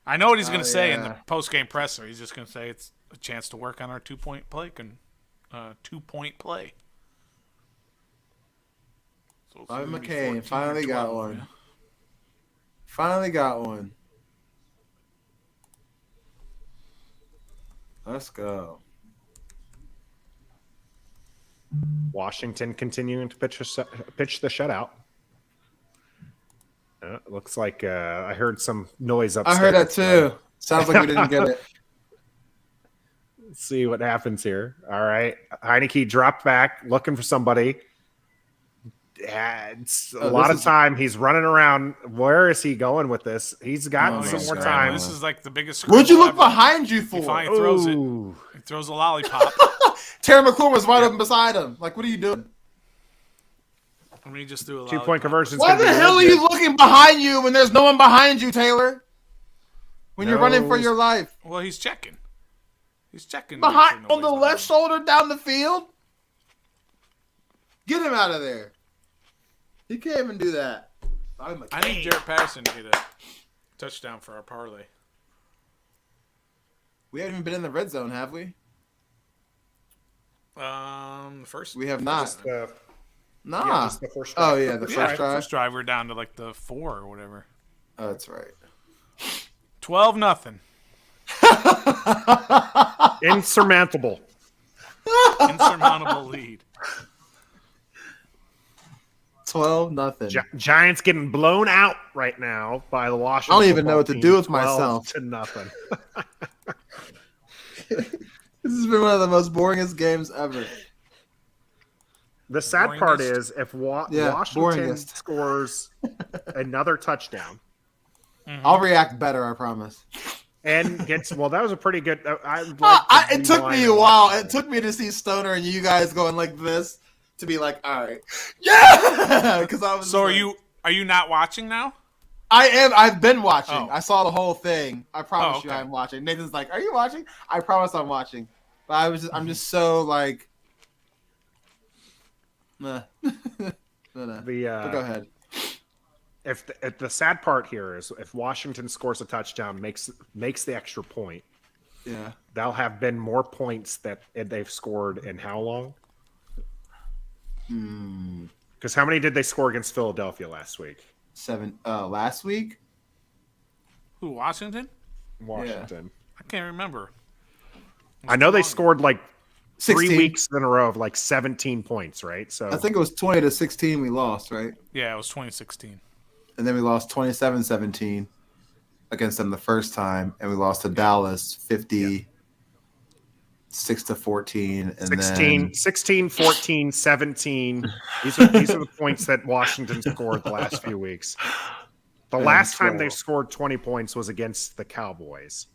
I know what he's going to say in the yeah. post-game presser. He's just going to say it's a chance to work on our 2-point play. 2-point play. So it's Bobby gonna be McCain 14 or finally got 12, one. yeah. Finally got one. Let's go. Washington continuing to pitch the shutout. Looks like I heard some noise I upstairs. heard that too. Sounds like we didn't get it. Let's see what happens here. All right. Heineke dropped back, looking for somebody. Yeah, it's a lot of time. He's running around. Where is he going with this? He's gotten Oh, some my more God. time. This is like the biggest. What'd you look scramble ever. behind you He for? finally throws it. Ooh. He throws a lollipop. Terry McLaurin was right up beside him. Like, what are you doing? I mean, he just threw a 2-point lollipop. conversion. Why the hell are you looking behind you when there's no one behind you, Taylor? When you're running for your life. Well, he's checking. He's checking. to make Behind sure on the nobody's left shoulder down the field? Get him out of there. He can't even do that. behind him. I need Jarrett Patterson to get a touchdown for our parlay. We haven't even been in the red zone, have we? First. We have not. Just, yeah, Nah. just the first Oh, drive. yeah, the Yeah, first drive. first drive, we're down to like the 4 or whatever. Oh, that's right. 12-0. Insurmountable. Insurmountable lead. 12-0. Giants getting blown out right now by the Washington. I don't even know what to football do team, with myself. 12-0. This has been one of the most boringest games ever. The sad part Boringest? is if Yeah, Washington boringest. scores another touchdown I'll react better, I promise. and gets that was a pretty good. It took me a while. It took me to see Stoner and you guys going like this to be like, all right, yeah. Because I was. So like, are you not watching now? I am. I've been watching. Oh. I saw the whole thing. I promise you, okay. I'm watching. Nathan's like, "Are you watching?" I promise I'm watching. But I'm just so like, nah. no. But go ahead. If the sad part here is if Washington scores a touchdown, makes the extra point, Yeah. that'll have been more points that they've scored in how long? Because how many did they score against Philadelphia last week? 7. Last week. Who, Washington? Washington. I can't remember. I know they scored like 3 16. weeks in a row of like 17 points, right? So I think it was 20-16 we lost, right? Yeah, it was 2016. And then we lost 27-17 against them the first time, and we lost to Dallas 56-14, and 16, 14, 17. These are the points that Washington scored the last few weeks. The and last time they 12. scored 20 points was against the Cowboys.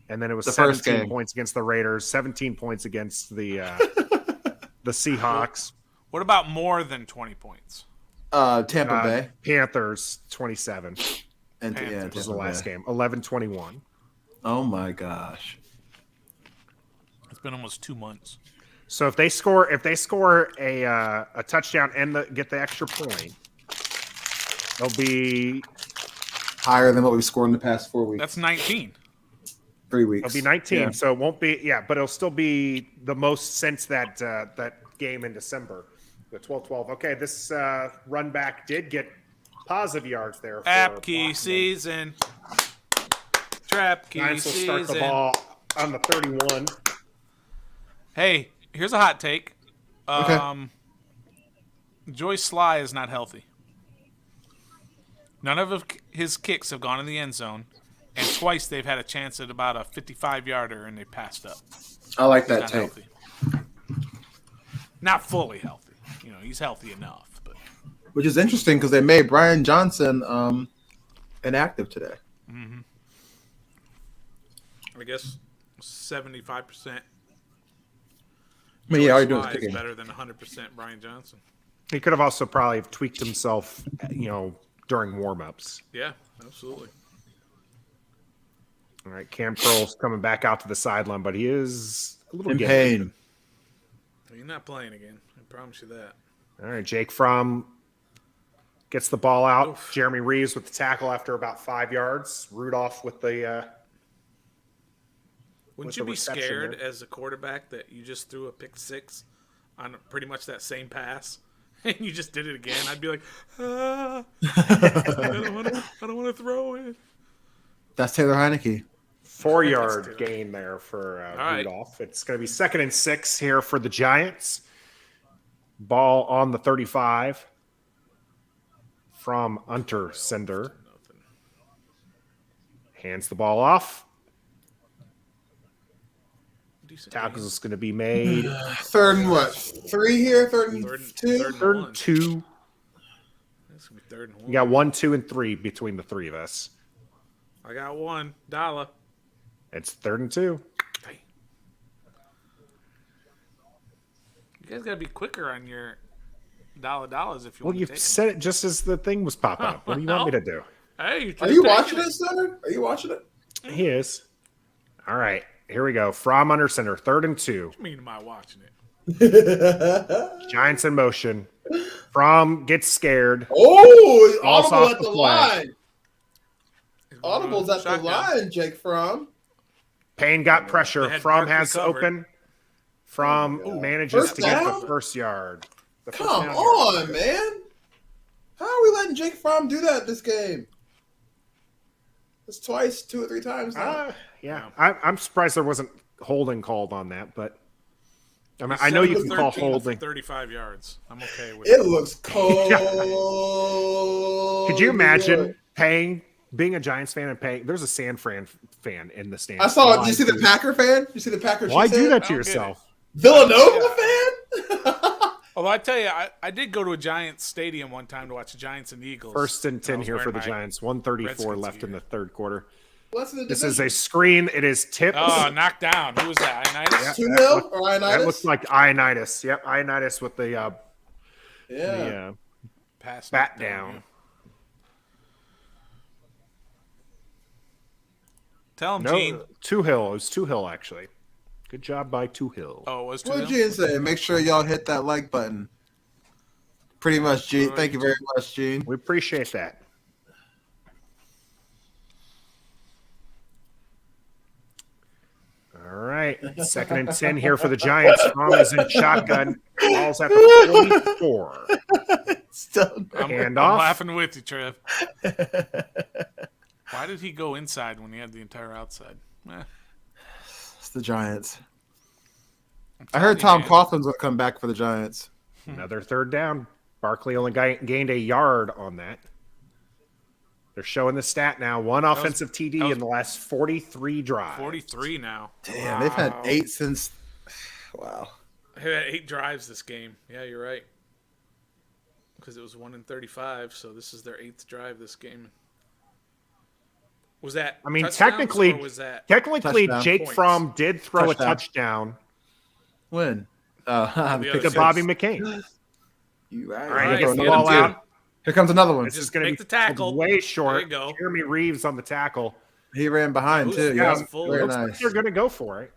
And then it was The first 17 game. points against the Raiders, 17 points against the Seahawks. What about more than 20 points? Tampa Bay Panthers, 27. and Panthers. yeah, This was the Tampa last Bay. game. 11-21. Oh my gosh. It's been almost 2 months. So if they score a touchdown and get the extra point, they'll be Higher than what we've scored in the past 4 weeks. That's 19. 3 weeks. it'll be 19. Yeah. So it won't be but it'll still be the most since that game in December. The 12-12. Okay, this run back did get positive yards there. Trap key season. Trap key Giants will start the season. ball on the 31. Hey, here's a hot take. Okay. Joyce Sly is not healthy. None of his kicks have gone in the end zone, and twice they've had a chance at about a 55-yarder, and they passed up. I like that Not take. healthy. Not fully healthy. You know, he's healthy enough. But Which is interesting because they made Brian Johnson inactive today. I guess 75%. I mean, yeah, all you're doing Sly is is kicking. better than 100% Brian Johnson. He could have also probably tweaked himself, during warmups. Yeah, absolutely. All right, Cam Curl's coming back out to the sideline, but he is a little In giddy. pain. He's not playing again. I promise you that. All right, Jake Fromm gets the ball out. Oof. Jeremy Reeves with the tackle after about 5 yards. Rudolph with the Wouldn't with you the be reception scared there. as a quarterback that you just threw a pick six on pretty much that same pass and you just did it again? I'd be like, I don't want to throw it. That's Taylor Heineke. 4-yard gain there for right. Rudolph. It's going to be 2nd and 6 here for the Giants. Ball on the 35 from Unter Sender. Hands the ball off. Decent Tackles game. is going to be made. Third and what? 3 here? Third and Third and 2? Third one. and 2. This could be third and one. You got 1, 2, and 3 between the three of us. I got one. Dollar. It's 3rd and 2. Hey. You guys got to be quicker on your dollars if you Well, want you to take said it just as the thing was popping up. What do you want me to do? them. Hey, Are you watching it, Center? Are you watching it? He is. All right, here we go. From under center, 3rd and 2. I mean, am I watching it? Giants in motion. From gets scared. Oh, Falls audible off at the the flag. line. Audible's at the Shotgun. line, Jake Fromm. Payne got pressure. They had From Barkley has covered. open. From manages First to get down? the first yard. The first Come down on, yard. man. How are we letting Jake Fromm do that this game? It's twice, 2 or 3 times now. Yeah, I'm surprised there wasn't holding called on that, but I mean, I know you can call 13 for holding. 35 yards. I'm okay with It it. looks cold. Could you imagine being a Giants fan and paying? There's a San Fran fan in the stands. I saw it. Why Did you see the do- Packer fan? Did you see the Packer? Why do that to I don't get yourself? Villanova fan? Although I tell you, I did go to a Giants stadium one time to watch the Giants and the Eagles. 1st and I 10 was here for wearing the my- Giants. 1:34 Redskins left in gear. the 3rd quarter. What's in the This is division? a screen. It is tipped. Oh, knocked down. Who was that? Ioannidis? 2-0 or That Ioannidis? looks like Ioannidis. Yep, Ioannidis with the Yeah. Pass bat knocked down. Tell him, No, Gene. Two-Hill. It was Two-Hill, actually. Good job by Two-Hill. Oh, it was What 2-0? did Gene say? Make sure y'all hit that like button. Pretty much, Gene. Thank you very much, Gene. We appreciate that. All right. 2nd and 10 here for the Giants. Tom is in shotgun. Ball's at the 44. Still, I'm Handoff. laughing with you, Trev. Why did he go inside when he had the entire outside? it's the Giants. I heard Tom Coughlin's will come back for the Giants. Another 3rd down. Barkley only gained a yard on that. They're showing the stat now. One offensive TD in the last 43 drives. 43 now. Damn, they've had 8 since. Wow. They had 8 drives this game. Yeah, you're right. Because it was 1 in 35, so this is their 8th drive this game. Was that? I mean, touchdowns, technically, or was that Touchdown. Jake Points. Fromm did throw Touchdown. a touchdown When? the other to six. Bobby McCain. You right. All right, All he gets the right, ball get him, out. Here comes another one. It's just going to make be the tackle. way short. There you go. Jeremy Reeves on the tackle. He ran behind, too. Yeah, Yeah, full. very Looks like nice. they're going to go for it.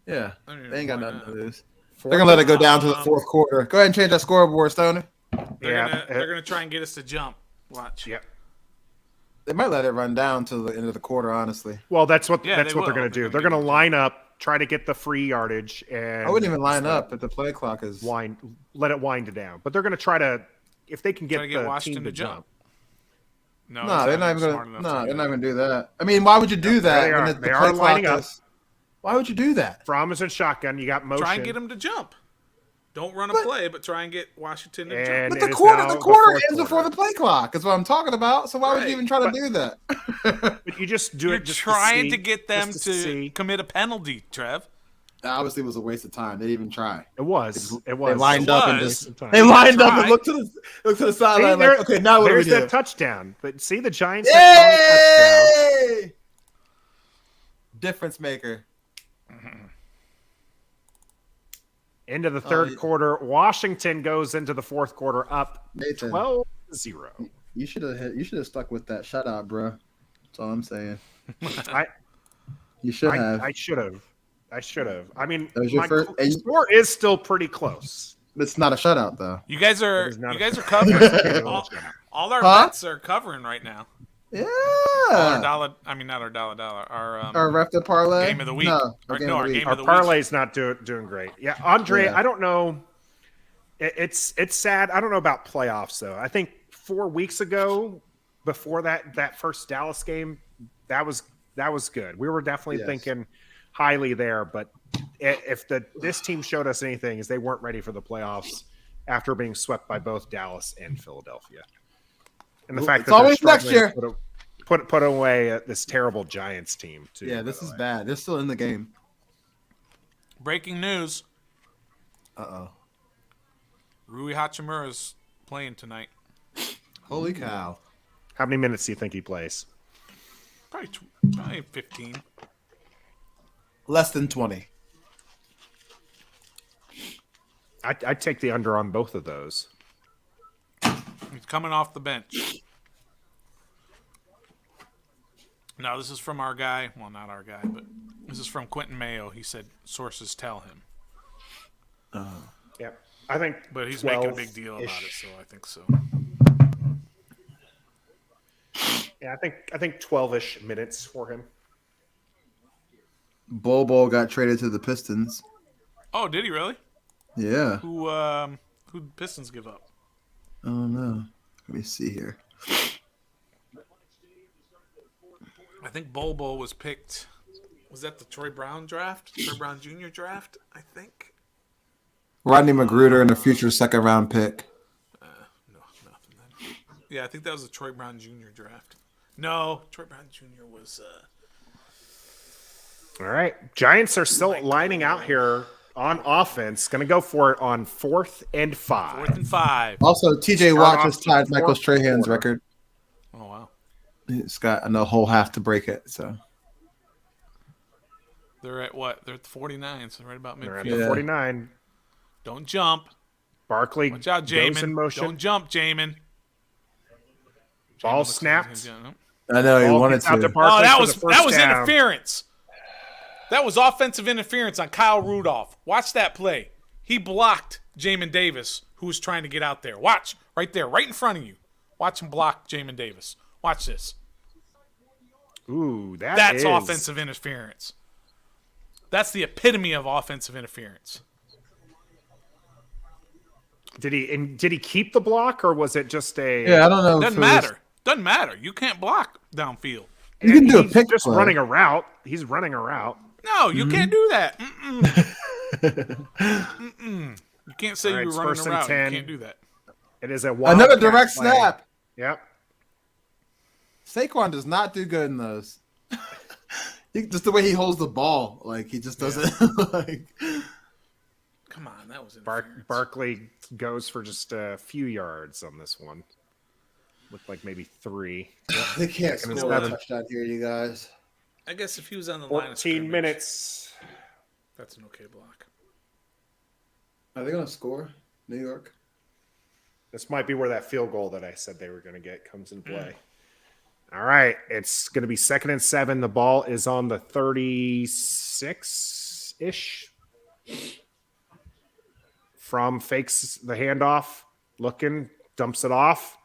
Yeah, I don't even they ain't got know why nothing to not. lose. They're going to let it go down to the Um, fourth quarter. Go ahead and change that scoreboard, Stoner. They're gonna try and get us to jump. Watch. Yep. They might let it run down to the end of the quarter, honestly. Well, that's what Yeah, they're they going will. to do. They're They're gonna going to give it line up, try to get the free yardage, and I wouldn't even line up if the play clock is. let it wind down. But they're going to try to, if they can get Try to get the Washington team to to jump. jump. No, No, they're not even smart going to. enough No, do they're that. not going to do that. I mean, why would you do that they when are. the They play are clock lining up. is? Why would you do that? Fromm is in shotgun. You got motion. Try and get them to jump. Don't run a But- play, but try and get Washington to And jump. But it the is quarter, now the the quarter fourth ends before quarter. the play clock. Is what I'm talking about. So why would you Right. even try to do that? But you just do You're it just trying see, to get them just to see. commit a penalty, Trev. Obviously, it was a waste of time. They didn't even try. It was. It They was. lined It up and was. just they lined up and Try. looked to the See, sideline there- like, okay, now what do we there's do? that touchdown. But see, the Giants have thrown a touchdown. Yay! Difference maker. Into the third yeah. quarter. Washington goes into the fourth quarter up Nathan, 12-0. you should have stuck with that shutout, bro. That's all I'm saying. I You should have. I should have. I should have. I mean, That was your my first- and- score is still pretty close. It's not a shutout though. You guys are It is not you a- guys are covering. It's all, not. all our Huh? bets are covering right now. Yeah. Our dollar. I mean, not our dollar. Our Our ref to parlay game of the week. No, Or- our game no, of our the week. game Our of the week. parlay's not doing great. Yeah, Andre, Yeah. I don't know. It's sad. I don't know about playoffs though. I think 4 weeks ago, before that first Dallas game, that was good. We were definitely Yes. thinking highly there. But if this team showed us anything, is they weren't ready for the playoffs after being swept by both Dallas and Philadelphia. And the fact It's that they're always next struggling year. to put away this terrible Giants team too. Yeah, by this the is way. bad. They're still in the game. breaking news: Uh-oh. Rui Hachimura's playing tonight. Holy cow. How many minutes do you think he plays? Probably 15. Less than 20. I'd take the under on both of those. He's coming off the bench. Now, this is from our guy. Well, not our guy, but this is from Quentin Mayo. He said sources tell him. Yeah, I think. But he's making a big deal about it, so I think so. Yeah, I think 12-ish minutes for him. Bobo got traded to the Pistons. Oh, did he really? Yeah. Who did Pistons give up? I don't know. Let me see here. I think Bobo was picked. Was that the Troy Brown draft? Troy Brown Jr. draft, I think. Rodney Magruder and a future second round pick. No, nothing then. Yeah, I think that was the Troy Brown Jr. draft. No, Troy Brown Jr. was. All right, Giants are still lining out here on offense. Going to go for it on 4th and 5. 4th and 5. Also, TJ Start Watt off just tied the Michael fourth Strahan's quarter. record. Oh, wow. He's got a whole half to break it. So They're at what? They're at the 49, so right about They're at midfield. the Yeah. 49. Don't jump. Barkley Watch out, goes in Jamin. motion. Don't jump, Jamin. Ball Jamin looks like snapped. he's gonna- I know he Ball wanted gets out to. Barkley Oh, that for was the first down. interference. That was offensive interference on Kyle Rudolph. Watch that play. He blocked Jamin Davis, who was trying to get out there. Watch right there, right in front of you. Watch him block Jamin Davis. Watch this. Ooh, That's is offensive interference. That's the epitome of offensive interference. Did he keep the block or was it just a? Yeah, I don't know. Doesn't matter. Doesn't matter. You can't block downfield. You can do a He's pick just play. running a route. He's running a route. No, you can't do that. You can't say All right, you it's were running first a and route. 10. You can't do that. It is a Another wildcat direct play. snap. Yep. Saquon does not do good in those. Just the way he holds the ball, like he just doesn't. Like, Come on, that was interference. Barkley goes for just a few yards on this one. Looked like maybe 3. They can't Second and score a 7. touchdown here, you guys. I guess if he was on the line of 14 scrimmage, minutes. that's an okay block. Are they going to score, New York? This might be where that field goal that I said they were going to get comes in play. All right. It's going to be 2nd and 7. The ball is on the 36-ish. From fakes the handoff, looking, dumps it off.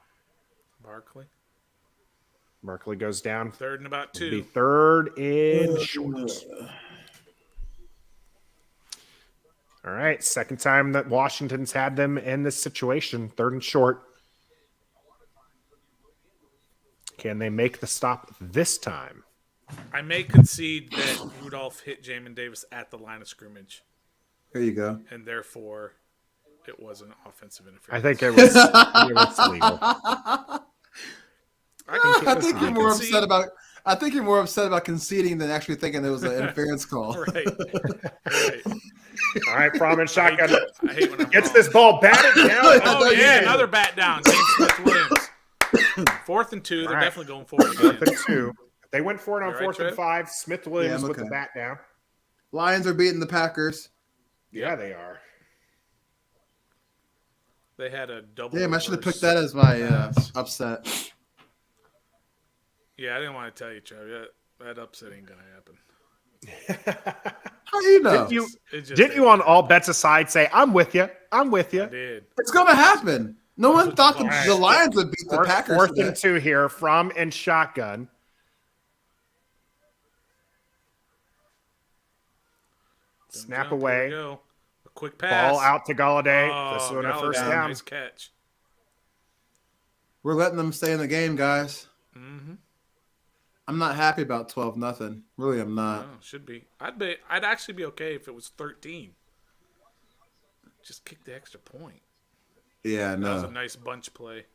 Barkley goes down. 3rd and about 2. It'll be 3rd and short. All right. Second time that Washington's had them in this situation. 3rd and short. Can they make the stop this time? I may concede that Rudolph hit Jamin Davis at the line of scrimmage, Here you go. and therefore it was an offensive interference. I think it was legal. I think you're more upset about. I think you're more upset about conceding than actually thinking there was an interference call. Right. All right, Fromm and shotgun. I hate when I'm Gets wrong. this ball batted down. Oh, yeah, another bat down. James Smith-Williams. 4th and 2. They're All right. definitely going for it 4th again. and 2. They went for it on You all right, 4th and Trev? 5. Smith-Williams Yeah, I'm with the okay. bat down. Lions are beating the Packers. Yeah, they are. They had a double. Damn, I should have reverse picked that as my pass. upset. Yeah, I didn't want to tell you, Trev. That upset ain't going to happen. How do you know? Didn't you on all bets aside say, I'm with you. I'm with you. I did. It's going to happen. No one thought the, Right. the Lions would beat the Packers. 4th today. and 2 here. Fromm and shotgun. Snap Jump, here away. we go. A quick pass. Ball out to Galladay. Oh, This one a first Galladay, down. Nice catch. We're letting them stay in the game, guys. Mm-hmm. I'm not happy about 12-0. Really, I'm not. Oh, should be. I'd actually be okay if it was 13. Just kick the extra point. Yeah, That was a no. nice bunch play.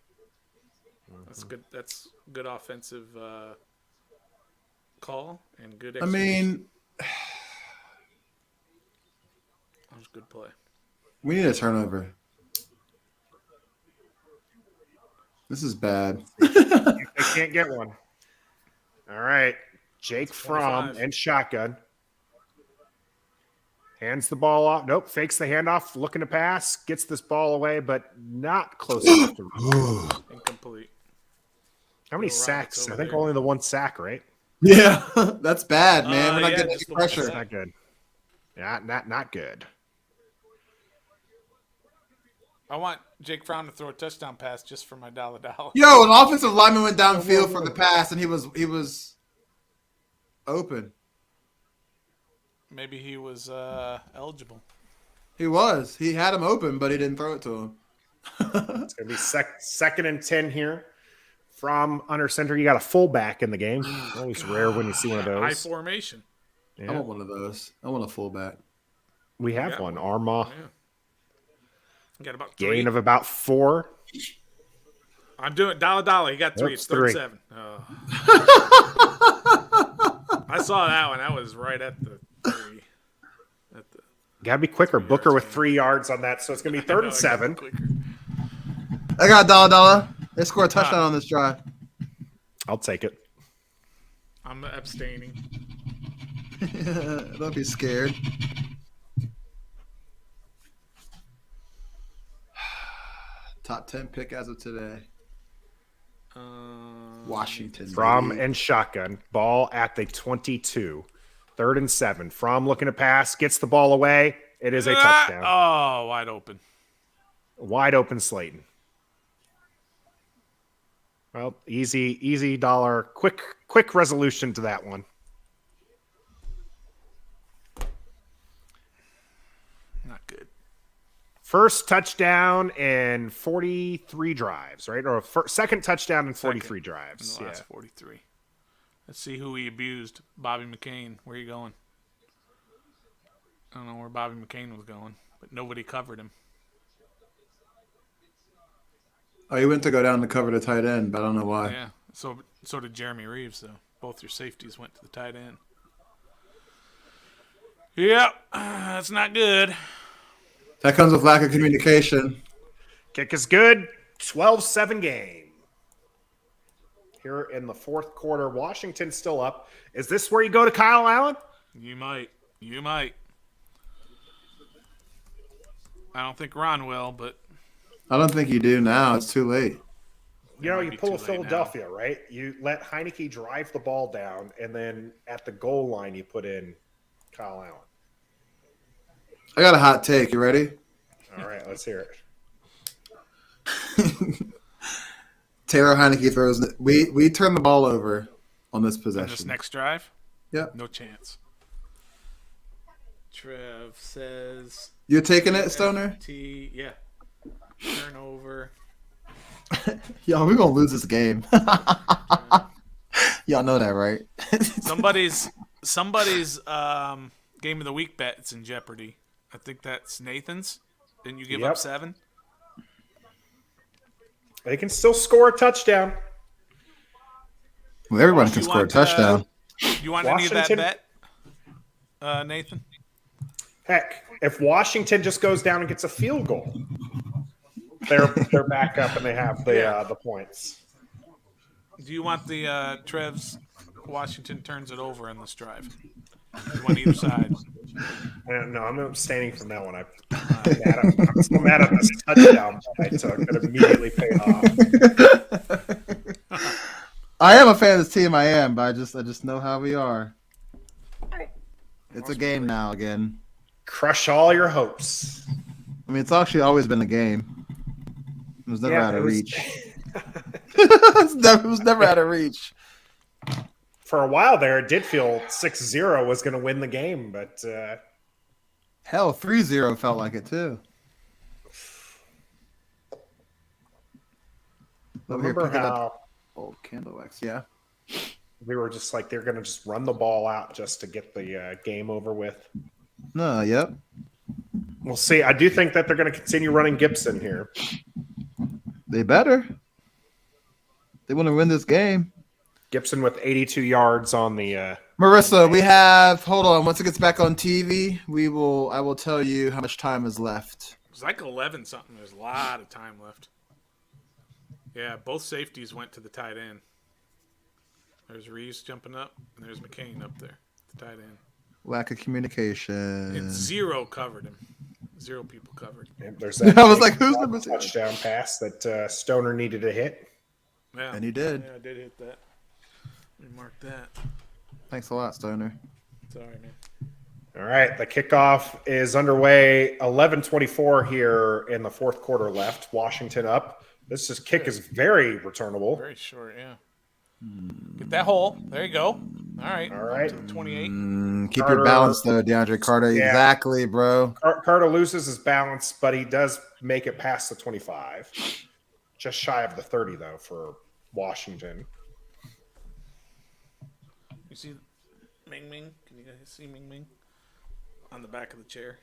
That's good. That's good offensive call and good. I Execution. mean, That was a good play. we need a turnover. This is bad. They can't get one. All right. Jake Fromm 25. and shotgun. Hands the ball off. Nope. Fakes the handoff. Looking to pass. Gets this ball away, but not close enough to reach. Incomplete. How many Bill Roberts sacks? I over think there. only the 1 sack, right? Yeah, that's bad, man. We're not yeah, getting just any the one pressure. sack. Not good. Yeah, not good. I want Jake Fromm to throw a touchdown pass just for my $1. Yo, an offensive lineman went downfield for the pass, and he was open. Maybe he was eligible. He was. He had him open, but he didn't throw it to him. It's going to be 2nd and 10 here. From under center, you got a fullback in the game. Always rare when you see one of High those. formation. I Yeah. want one of those. I want a fullback. We have got one. one. Arma. Yeah. You got about 3. Gain of about 4. I'm doing $1. He got 3. Oops, It's 3. 37. Oh. I saw that one. That was right at the 3. At the Got to be quicker. 3 Booker yards, with man. 3 yards on that, so it's going to be 3rd and 7. Quicker. I got $1. They scored a touchdown on this drive. I'll take it. I'm abstaining. Don't be scared. Top 10 pick as of today. Washington. Fromm baby. and shotgun. Ball at the 22. 3rd and 7. Fromm looking to pass. Gets the ball away. It is a touchdown. Oh, wide open. Wide open Slayton. Well, easy dollar. Quick resolution to that one. Not good. First touchdown in 43 drives, right? Or second touchdown in 43 In drives. the Yeah. last 43. Let's see who he abused. Bobby McCain. Where you going? I don't know where Bobby McCain was going, but nobody covered him. Oh, he went to go down to cover the tight end, but I don't know why. Yeah. So did Jeremy Reeves, though. Both your safeties went to the tight end. Yep. That's not good. That comes with lack of communication. Kick is good. 12-7 game. here in the fourth quarter. Washington's still up. Is this where you go to Kyle Allen? You might. I don't think Ron will, but I don't think you do now. It's too late. You know, might you be pull too a late Philadelphia, right? You let Heineke drive the ball down, and then at the goal line, you put in Kyle Allen. I got a hot take. You ready? All right, let's hear it. Taylor Heineke throws. We turn the ball over on this in possession. this next drive, Yep. no chance. Trev says You're taking it, Stoner? yeah. Turnover. Y'all, we're gonna lose this game. Y'all know that, right? Somebody's game of the week bet is in jeopardy. I think that's Nathan's. Didn't you give up 7? They can still score a touchdown. Well, everyone can score a touchdown. You want any of that Washington- bet, Nathan? Heck, if Washington just goes down and gets a field goal, they're back up and they have the points. Do you want the Trev's Washington turns it over in this drive? You want either side? No, I'm abstaining from that one. I'm so mad at this touchdown I took that immediately paid off. I am a fan of this team. I am, but I just know how we are. It's a game now again. Crush all your hopes. I mean, it's actually always been a game. It was never out of reach. It was never out of reach. For a while there, it did feel 6-0 was going to win the game, but Hell, 3-0 felt like it too. remember how old candle wax? Yeah. we were just like they're going to just run the ball out just to get the game over with. No. Yep. We'll see. I do think that they're going to continue running Gibson here. They better. They want to win this game. Gibson with 82 yards on the. Marissa, we have. Hold on. Once it gets back on TV, I will tell you how much time is left. It's like 11 something. There's a lot of time left. Yeah, both safeties went to the tight end. There's Reeves jumping up, and there's McCain up there, the tight end. Lack of communication. And 0 covered him. 0 people covered. And there's that I was like, who's number 6? touchdown pass that Stoner needed to hit. Yeah. And he did. Yeah, I did hit that. Let me mark that. Thanks a lot, Stoner. Sorry, man. All right, the kickoff is underway. 11:24 here in the fourth quarter left. Washington up. This kick is very returnable. Very short, yeah. Get that hole. There you go. All right. All right. Up to the 28. Keep Carter- your balance, though, DeAndre Carter. Yeah. Exactly, bro. Carter loses his balance, but he does make it past the 25. Just shy of the 30, though, for Washington. You see Ming Ming? Can you guys see Ming Ming? On the back of the chair.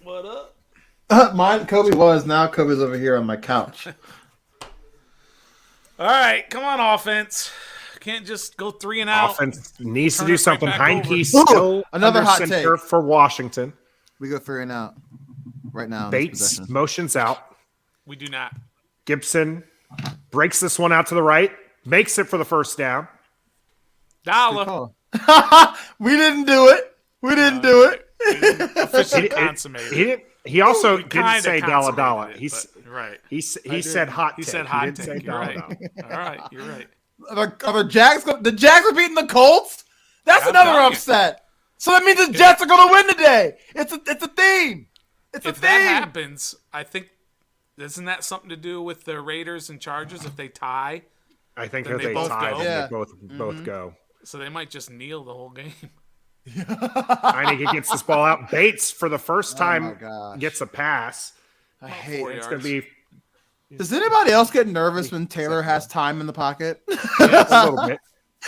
What up? Mine, Kobe was. Now Kobe's over here on my couch. All right, come on, offense. Can't just go 3 and out. Offense needs to Turn do it something. right back Heineke over. still Another under hot center take. for Washington. We go 3 and out right now. in this Bates possession. motions out. We do not. Gibson breaks this one out to the right. Makes it for the first down. Good Dollar. call. We didn't do it. We didn't do it. Officially consummated. He also We didn't kinda say dollar dollar. consummated it, but- right. He said hot. He take. said hot didn't take. say You're dollar right. dollar. All right, you're right. Are the Jags? The Jags are beating the Colts. That's I'm another telling you. upset. So that means the Jets are going to win today. It's a theme. It's a If theme. that happens, I think isn't that something to do with the Raiders and Chargers if they tie? I think Then that they they both tied. go? and Yeah. They both go. So they might just kneel the whole game. Heineke gets this ball out. Bates for the first Oh my time gosh. gets a pass. I hate it. It's going to be Does anybody else get nervous when Taylor has time in the pocket? a little bit.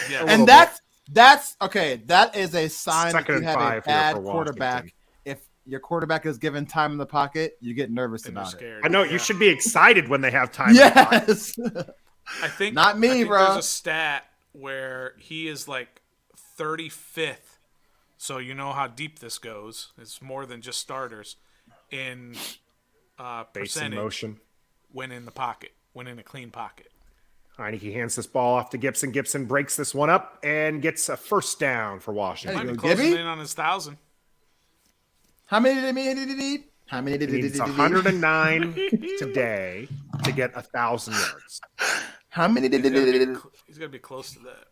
Yeah. And that's okay. That is a sign that Second you and have a 5 here bad for quarterback. Washington. If your quarterback is given time in the pocket, you get nervous And they're about it. scared. I know Yeah. you should be excited when they have time. in the pocket. Yes. I think Not me, I think bro. There's a stat where he is like 35th. So you know how deep this goes. It's more than just starters in Bates in percentage motion. when in the pocket, when in a clean pocket. Heineke hands this ball off to Gibson. Gibson breaks this one up and gets a first down for Might Washington. be go, closing Gibby. in on his 1,000. How many did he need? How many did He he needs need? 109 today to get 1,000 yards. How many did He's got to be close to that.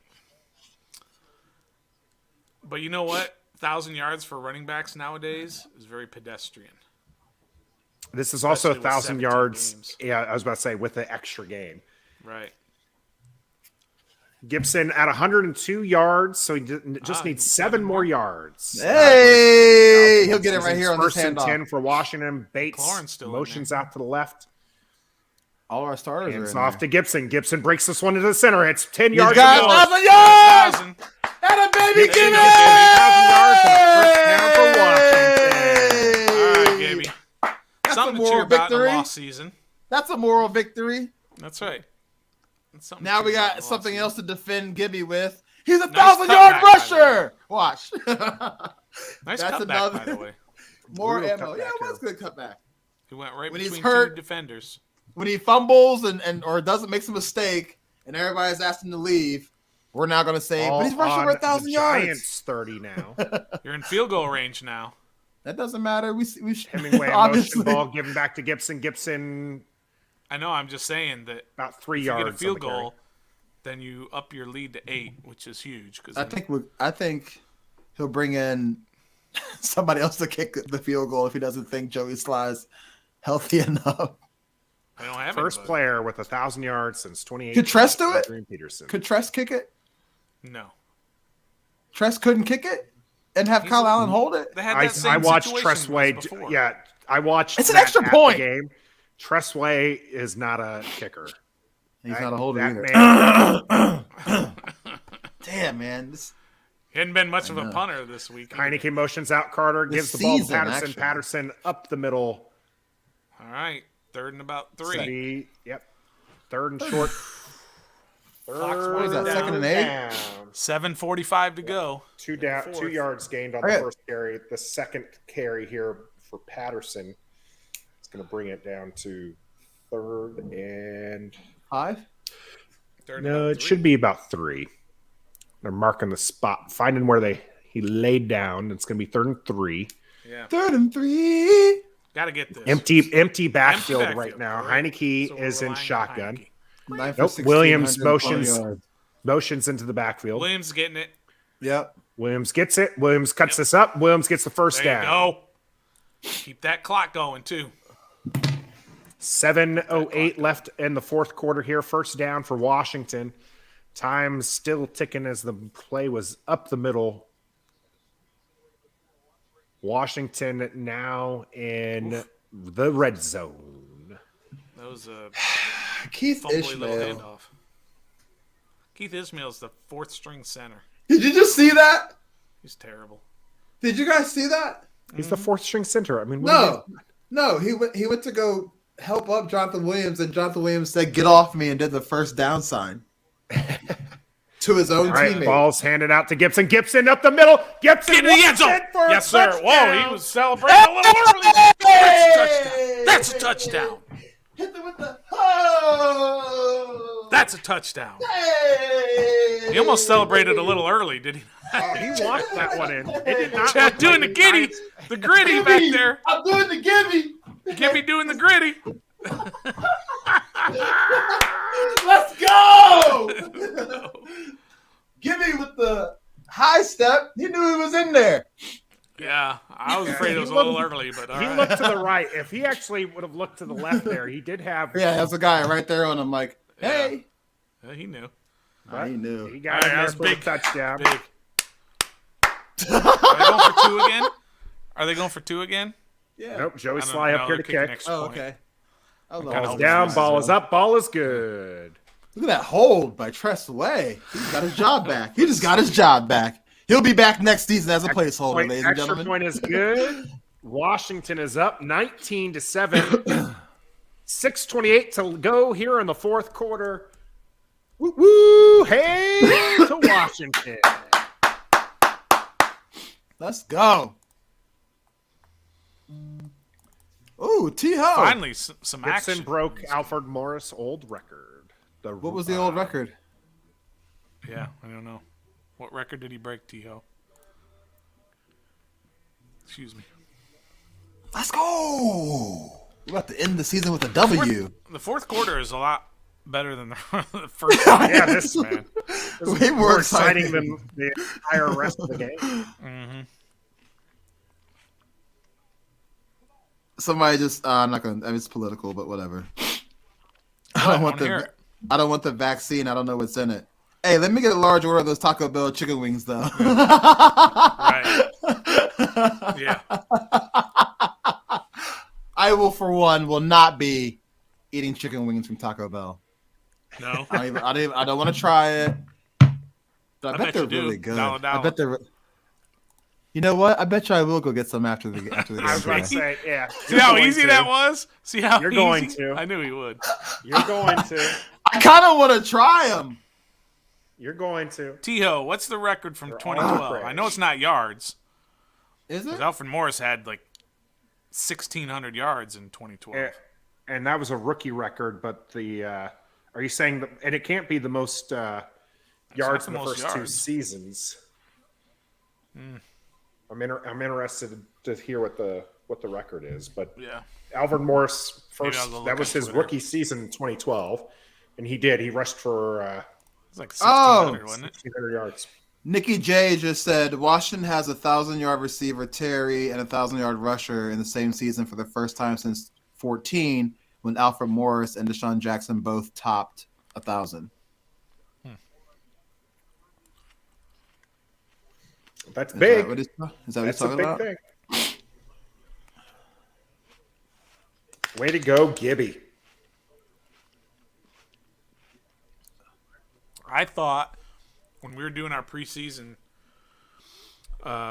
But you know what? 1,000 yards for running backs nowadays is very pedestrian. This is also Especially with 1,000 17 yards. games. Yeah, I was about to say with the extra game. Right. Gibson at 102 yards, so he just needs 7 more yards. Hey, he'll get it right here on this First and 10 handoff. for Washington. Bates McLaurin's still in motions out to the left. All our starters Hands are in off there. to Gibson. Gibson breaks this one into the center. It's 10 He's yards. got to go. 1,000 yards. 1,000. And a baby, Gibson give gets 1,000 yards and a first down for Washington. All right, Gibby. That's a Something to moral cheer about in victory. a lost season. That's a moral victory. That's right. That's something Now to we cheer about in got a lost something season. else to defend Gibby with. He's a Nice 1,000-yard cutback, by the rusher. Watch. Nice That's cutback, by another- the way. More Brutal ammo. cutback Yeah, it was here. good cutback. He went right When he's between hurt- two defenders. When he fumbles and or doesn't make a mistake and everybody's asking to leave, we're now going to say, but he's All rushing on for 1,000 the yards. Giants 30 now. You're in field goal range now. That doesn't matter. We Hemingway, a motion obviously. ball given back to Gibson. Gibson I know. I'm just saying that about 3 if you yards. get a field on the carry. goal, then you up your lead to 8, which is huge. Because I think he'll bring in somebody else to kick the field goal if he doesn't think Joey Sly's healthy enough. I don't have First anybody. player with 1,000 yards since 28. Could Tress do it? Adrian Peterson. Could Tress kick it? No. Tress couldn't kick it and have Kyle Allen hold it? They had that same I watched situation Tressway. before. Yeah, I watched. It's an that extra at point. The game. Tressway is not a kicker. He's not a holder that either. man- Damn, man. He hadn't been much of a punter this week. Heineke motions out Carter, gives the ball to season, Patterson. actually. Patterson up the middle. All right. 3rd and about 3. City, yep. Third and short. What is that, Third second and 8? down. 7:45 to go. 2 down, 2 Fourth. yards gained on Okay. the first carry. The second carry here for Patterson is going to bring it down to 3rd and 5? 3rd and no, about it 3. should be about 3. They're marking the spot, finding where he laid down. It's going to be 3rd and 3. Yeah. 3rd and 3. Got to get this. Empty backfield backfield, right now. right. Heineke So we're is in relying on shotgun. Heineke. Nope. Williams motions into the backfield. Williams getting it. Yep. Williams gets it. Williams cuts this up. Williams gets the first There you down. go. Keep that clock going, too. 7:08 left in the fourth quarter here. First down for Washington. Time still ticking as the play was up the middle. Washington now in the red zone. That was a Keith fumbly little Ishmael. handoff. Keith Ishmael's the 4th string center. Did you just see that? He's terrible. Did you guys see that? He's the fourth string center. I mean, what do No. He went to go help up Jonathan Williams, and Jonathan Williams said, "Get off me," and did the first down sign to his own All right, teammate. ball's handed out to Gibson. Gibson up the middle. Gibson Get in the end zone. wants it for a Yes, sir. touchdown. Whoa, he was celebrating a little early. Hey! That's a touchdown. Hit them with the oh! That's a touchdown. Hey! He almost celebrated a little early, did he? He walked that one in. It did not Chad look doing the like giddy, Giants- the gritty back there. I'm doing the gimme. Gibby doing the gritty. Let's go! Gimme with the high step. He knew he was in there. Yeah, I was afraid it was a He little looked- early, but all He right. looked to the right. If he actually would have looked to the left there, he did have. Yeah, there's a guy right there on him like, hey. Yeah, he knew. but He knew. He got All right, in that there was for big. a touchdown. Big. Are they going for 2 again? Are they going for 2 again? Yeah. Nope, Joey I don't Sly know. up here to They're kicking kick. extra Oh, point. okay. I was Kinda Ball's hoping down, for ball that. is up, ball is good. Look at that hold by Tress Way. He's got his job back. He just got his job back. He'll be back next season as a placeholder, Point, ladies and extra gentlemen. point is good. Washington is up 19-7. 6:28 to go here in the fourth quarter. Woo woo! Hey to Washington. Let's go. Ooh, T-Ho. Finally, some Gibson action. broke Alfred Morris' old record. What was the old record? Yeah, I don't know. What record did he break, T-Ho? Excuse me. Let's go. We're about to end the season with a W. The fourth quarter is a lot better than the first. Yeah, this man. This is Way more exciting than the entire rest of the game. Mm-hmm. Somebody just I'm not gonna. I mean, it's political, but whatever. I don't want I don't want the vaccine. I don't know what's in it. Hey, let me get a large order of those Taco Bell chicken wings, though. Right. Yeah. I will, for one, will not be eating chicken wings from Taco Bell. No. I don't want to try it. But I bet they're really good. $1. I bet they're. You know what? I bet you I will go get some after the game. I was about to say, yeah. See how easy that was? See how You're easy? going to. I knew he would. You're going to. I kind of want to try them. You're going to. T-Ho, what's the record from They're 2012? I know it's not yards. Is it? Because Alfred Morris had like 1,600 yards in 2012. And that was a rookie record, but the are you saying that? And it can't be the most yards in the first two seasons. I'm interested to hear what the record is, but Yeah. Alfred Morris that was his Twitter. rookie season in 2012, and he rushed for It's like 1,600, wasn't it? 1,600 yards. Nikki J just said Washington has a 1,000-yard receiver Terry and a 1,000-yard rusher in the same season for the first time since 2014, when Alfred Morris and Deshaun Jackson both topped 1,000. That's big. Is that what he's That's a talking big about? thing. Way to go, Gibby. I thought when we were doing our preseason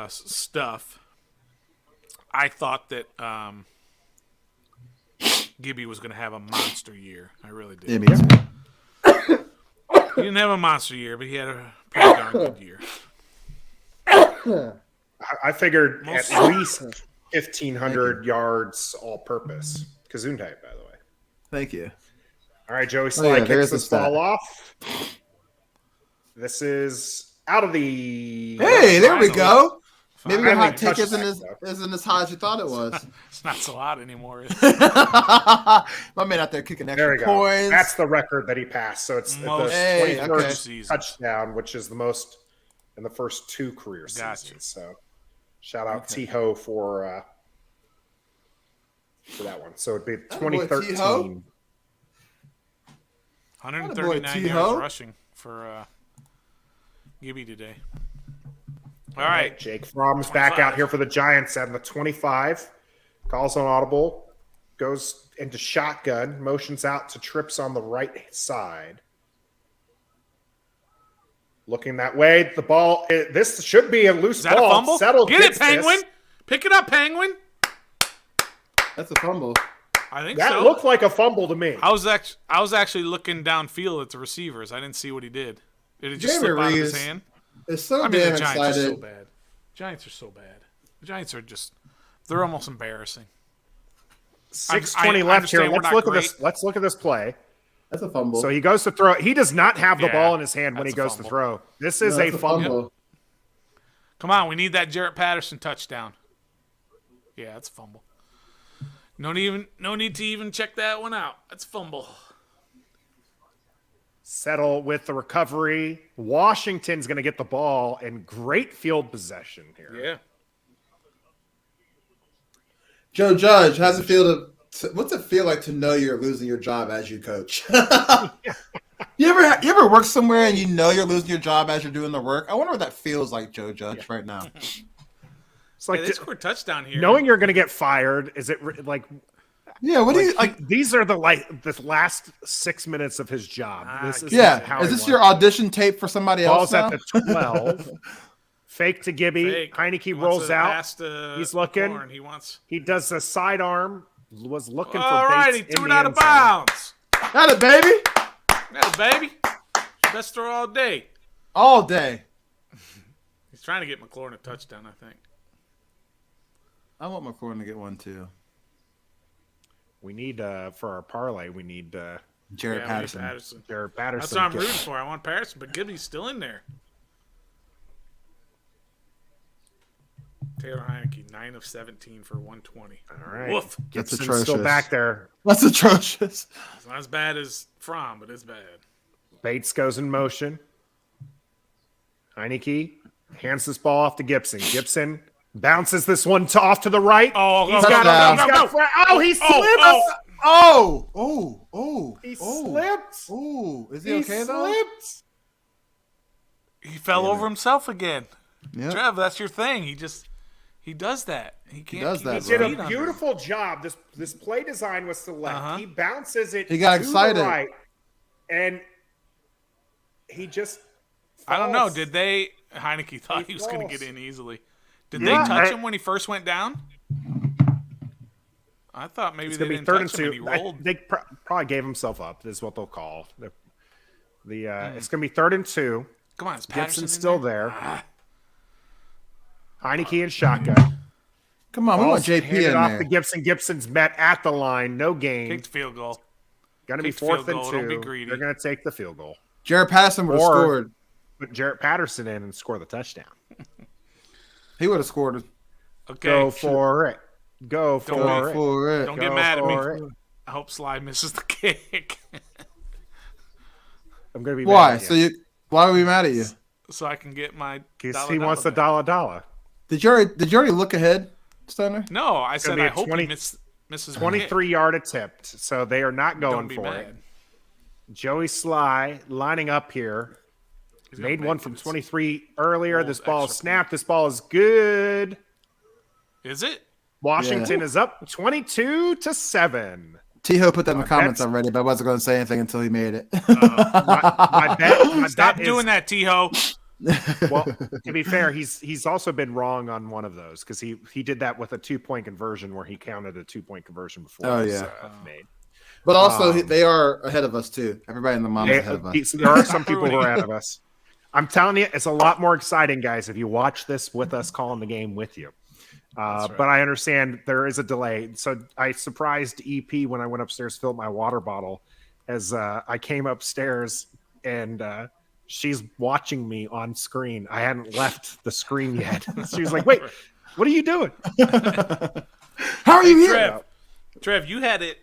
stuff, I thought that Gibby was going to have a monster year. I really did. Yeah, me too. He didn't have a monster year, but he had a pretty darn good year. I figured at least 1,500 yards all-purpose. Gesundheit, by the way. Thank you. All right, Joey Sly kicks there's this the stat. ball off. This is out of the... Hey, there we Finally. go. Maybe the Finally hot take touched isn't as high as you thought it was. It's not so hot anymore. Is it? My man out there kicking There extra we go. points. That's the record that he passed. So it's Most the Hey, 21st okay. season. touchdown, which is the most in the first two career Gotcha. seasons. So shout out T-Ho for that one. So it'd be boy, 2013. T-Ho. 139 T-Ho. yards rushing for Gibby today. All right. Jake Fromm's back 25. out here for the Giants at the 25. Calls on audible. Goes into shotgun. Motions out to Trips on the right side. Looking that way. The ball. This should be a loose Is that ball. a fumble? Settled. Get it, gets this. Penguin. Pick it up, Penguin. That's a fumble. I think That so. looked like a fumble to me. I was actually looking downfield at the receivers. I didn't see what he did. Did it just Jamie slip out of his Reeves. hand? It's so I mean, damn the Giants are so excited. bad. Giants are so bad. The Giants are they're almost embarrassing. 6:20 I left here. understand we're Let's not look at great. this. Let's look at this play. That's a fumble. So he goes to throw. He does not have the Yeah, ball in his hand when that's he a goes to fumble. throw. This No, is that's a fumble. Come on, we need that Jarrett Patterson touchdown. Yeah, that's a fumble. No need to even check that one out. That's a fumble. Settle with the recovery. Washington's going to get the ball and great field possession here. Yeah. Joe Judge, what's it feel like to know you're losing your job as you coach? You ever work somewhere and you know you're losing your job as you're doing the work? I wonder what that feels like, Joe Judge, right now. It's like They scored a touchdown here. knowing you're going to get fired. Is it like? Yeah, what do you like? These are the last 6 minutes of his job. This is how Is he this your wants audition tape for somebody it. else Ball's now? at the 12. Fake to Gibby. Fake. Heineke Wants rolls to out. pass to He's looking. McLaurin. He wants. He does a sidearm. Was looking for All right, Bates he threw in it the out of end zone. bounds. Got it, baby. Yeah, baby. Best throw all day. All day. He's trying to get McLaurin a touchdown, I think. I want McCorn to get one too. We need for our parlay. We need Jared Yeah, we need Patterson. Jared Patterson. That's what I'm rooting for. I want Patterson, but Gibby's still in there. Taylor Heineke, 9 of 17 for 120. All right. Woof. That's Gibson's atrocious. still back there. That's atrocious. It's not as bad as Fromm, but it's bad. Bates goes in motion. Heineke hands this ball off to Gibson. Gibson bounces this one off to the right. Oh, He's go, got go, a, go, he's got he slipped. He slipped. Oh, is he He okay though? slipped. He fell over himself again. Yeah. Trev, that's your thing. He does that. He can't. does keep that, his Did feet a under beautiful job. This play design was to left. Uh-huh. He bounces it. He got to excited. the right, and he just. I don't know. falls. Did they? Heineke thought he was going to falls. get in easily. Did Yeah, they touch him when he first went down? I thought maybe It's they gonna be didn't third and touch him and two. he rolled. They probably gave himself up. This is what they'll call It's gonna be 3rd and 2. Come on, is Patterson Gibson's in still there? there. Heineke and shotgun. Come on, we want Ball's JP handed in off there. to Gibson. Gibson's met at the line. No gain. Kicked field goal. Gonna be kicked field 4th and goal. 2. Don't be greedy. They're gonna take the field goal. Jared Patterson would have Or- scored. Put Jarrett Patterson in and score the touchdown. He would have scored. Okay. Go for it. Go for Go it. For it. Don't Go get mad at me. for it. I hope Sly misses the kick I'm gonna be Why? mad at So you. you? Why are we mad at you? so I can get my. Because dollar he wants the back. dollar. Did you already look ahead, Steiner? No, I said be I a hope 20 he misses the kick. 23-yard attempt. So they are not Don't going be for mad. it. Joey Sly lining up here. He's gonna Made make one it. from It's- 23 earlier. Rolls This ball is extra snapped. This ball is good. Is it? Washington is up 22-7. T-Ho put that in the comments that's- already, but I wasn't going to say anything until he made it. My Stop bet doing that, T-Ho. Well, to be fair, he's also been wrong on one of those because he did that with a 2-point conversion where he counted a 2-point conversion before Oh, it was yeah. made. But also, they are ahead of us too. Everybody in the mom is ahead of us. There are some people who are ahead of us. I'm telling you, it's a lot more exciting, guys, if you watch this with us calling the game with you. Right. But I understand there is a delay. So I surprised EP when I went upstairs to fill up my water bottle as I came upstairs and she's watching me on screen. I hadn't left the screen yet. She was like, wait, what are you doing? How are you here? Trev, you had it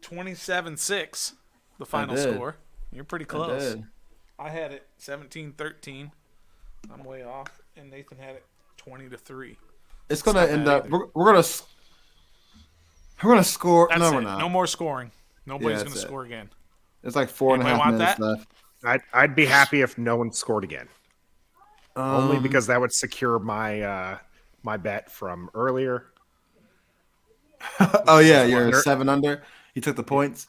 27-6, the final did. score. You're pretty close. did. I had it 17-13. I'm way off, and Nathan had it 20-3. It's going to not end bad up. either. We're gonna score. That's No, it. we're not. No more scoring. Nobody's Yeah, going to that's it. score again. It's like 4.5 Anybody want minutes that? left. I'd be happy if no one scored again. Only Um, because that would secure my my bet from earlier. Oh yeah, you're 7 under. You took the points.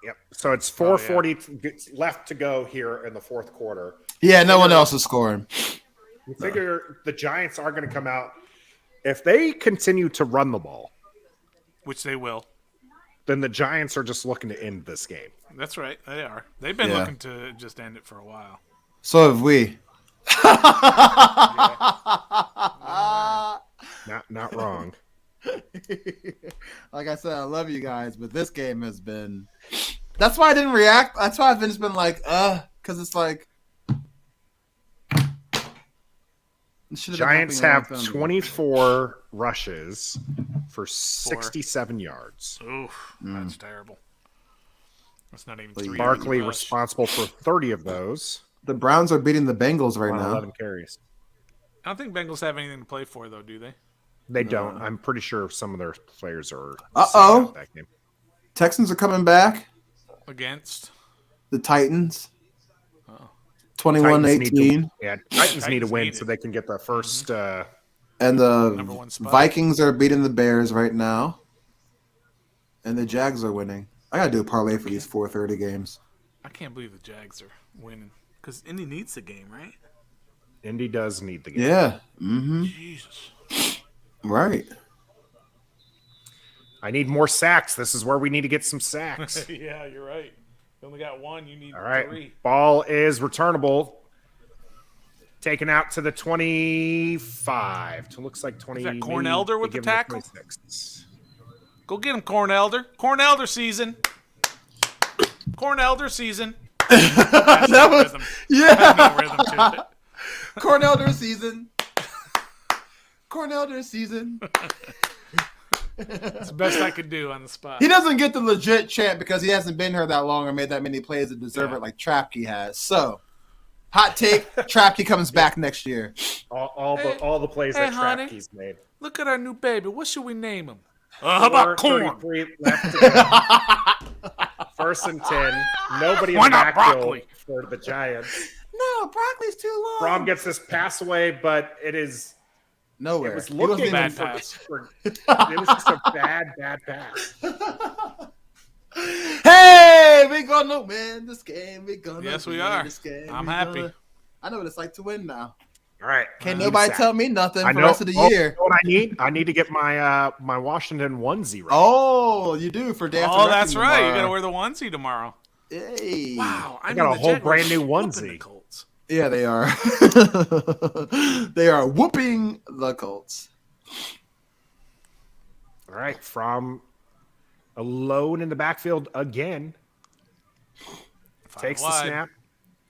Yep. So it's 4:40 left to go here in the fourth quarter. Yeah, no one else is scoring. You figure the Giants are going to come out if they continue to run the ball. Which they will. Then the Giants are just looking to end this game. That's right. They are. They've been Yeah. looking to just end it for a while. So have we. Not wrong. Like I said, I love you guys, but this game has been. That's why I didn't react. That's why I've just been like, because it's like. It should've been Giants happening a long have time ago. 24 rushes for 67 yards. Oof, that's terrible. That's not even Well, 3. Barkley rush. responsible for 30 of those. The Browns are beating the Bengals right on now. 11 carries. I don't think Bengals have anything to play for, though, do they? They don't. I'm pretty sure some of their players are. Uh-oh. sitting out that game. Texans are coming back. Against? The Titans. Oh. 21-18. Titans need to win need so it. they can get the first. And Number the one spot. Vikings are beating the Bears right now. And the Jags are winning. I got to do a parlay for these 4:30 games. I can't believe the Jags are winning. Because Indy needs the game, right? Indy does need the game. Yeah. Mm-hmm. Jesus. Right. I need more sacks. This is where we need to get some sacks. Yeah, you're right. You only got one. You need All right. 3. Ball is returnable. Taken out to the 25. It looks like 20. Is that Cornelder with they the give him tackle? 26. Go get him, Cornelder. Cornelder season. Corn Elder season. That was Rhythm. yeah. No rhythm to it. Cornelder season. Cornelder season. It's the best I could do on the spot. He doesn't get the legit chant because he hasn't been here that long or made that many plays that deserve it like Trapke has. So, hot take: Trapke comes back next year. All the plays that Trapke's made. Look at our new baby. What should we name him? How about Corn? 33 left to go. 1st and 10. Nobody in Why the not backfield broccoli? for the Giants. No, broccoli's too long. Fromm gets this pass away, but it is Nowhere. It was looking bad for, pass. it was just a bad pass. Hey, we gonna win this game. We gonna Yes, we win are. this game. I'm We happy. I know what it's like to win now. All right. Can't nobody tell me nothing I for the know, rest of the oh, year. You know what I need? I need to get my my Washington onesie right. Oh, you do for day after Oh, that's wrestling right. You tomorrow. got to wear the onesie tomorrow. Hey. Wow. I got a whole brand new onesie. Colts. Yeah, they are. They are whooping the Colts. All right. From alone in the backfield again. Takes the wide. snap.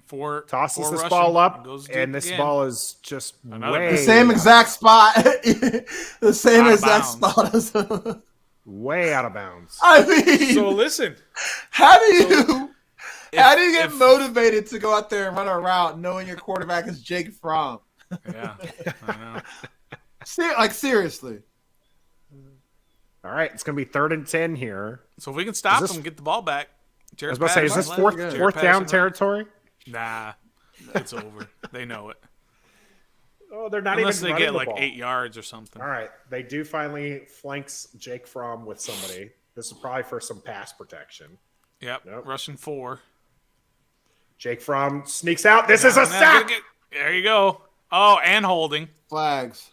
Tosses Tosses this rushing, ball up, goes deep and this again. ball is just Another way The same exact spot. The same Out of exact bounds. spot as way out of bounds. I mean, So listen, how do you get if- motivated to go out there and run a route knowing your quarterback is Jake Fromm? yeah, I know. Seriously. All right, it's going to be 3rd and 10 here. So if we can stop Is this- them, get the ball back. I was about to say, is this fourth down territory? Nah, it's over. They know it. Oh, they're not Unless even they running get the like ball. 8 yards or something. All right, they do finally flanks Jake Fromm with somebody. This is probably for some pass protection. Yep, Nope. rushing 4. Jake Fromm sneaks out. This is a Now, sack. there you go. Oh, and holding. Flags.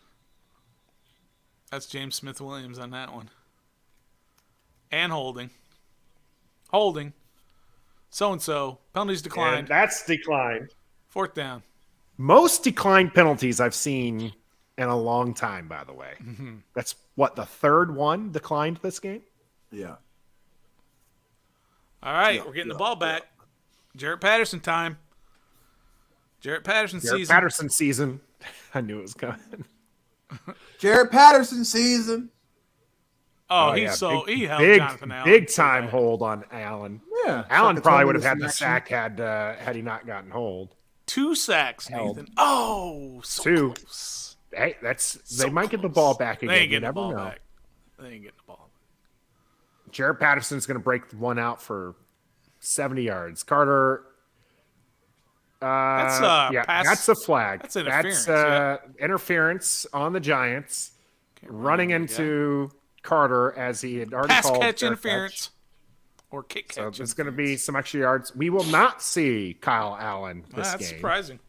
That's James Smith-Williams on that one. And holding. Holding. So-and-so. Penalties declined. And that's declined. 4th down. Most declined penalties I've seen in a long time, by the way. Mm-hmm. That's what, the 3rd one declined this game? Yeah. All right, we're getting the ball back. Jarrett Patterson time. Jarrett Patterson Jared season. Patterson season. I knew it was coming. Jared Patterson season. Oh, yeah, he held big, Jonathan Allen. big time hold on Allen. Yeah. Allen Chuck probably Atoni would have with had some the action. sack had he not gotten hold. 2 sacks, Held. Nathan. Oh, so 2. close. Hey, they So might get the close. ball back again. They ain't You getting the never ball know. back. They ain't getting the ball back. Jared Patterson's going to break one out for 70 yards. Carter. That's pass. That's a flag. That's interference, That's interference on the Giants. Running into Carter as he had already Pass called catch fair interference. Or kick So catch. it's going to be some extra yards. We will not see Kyle Allen this That's game. surprising.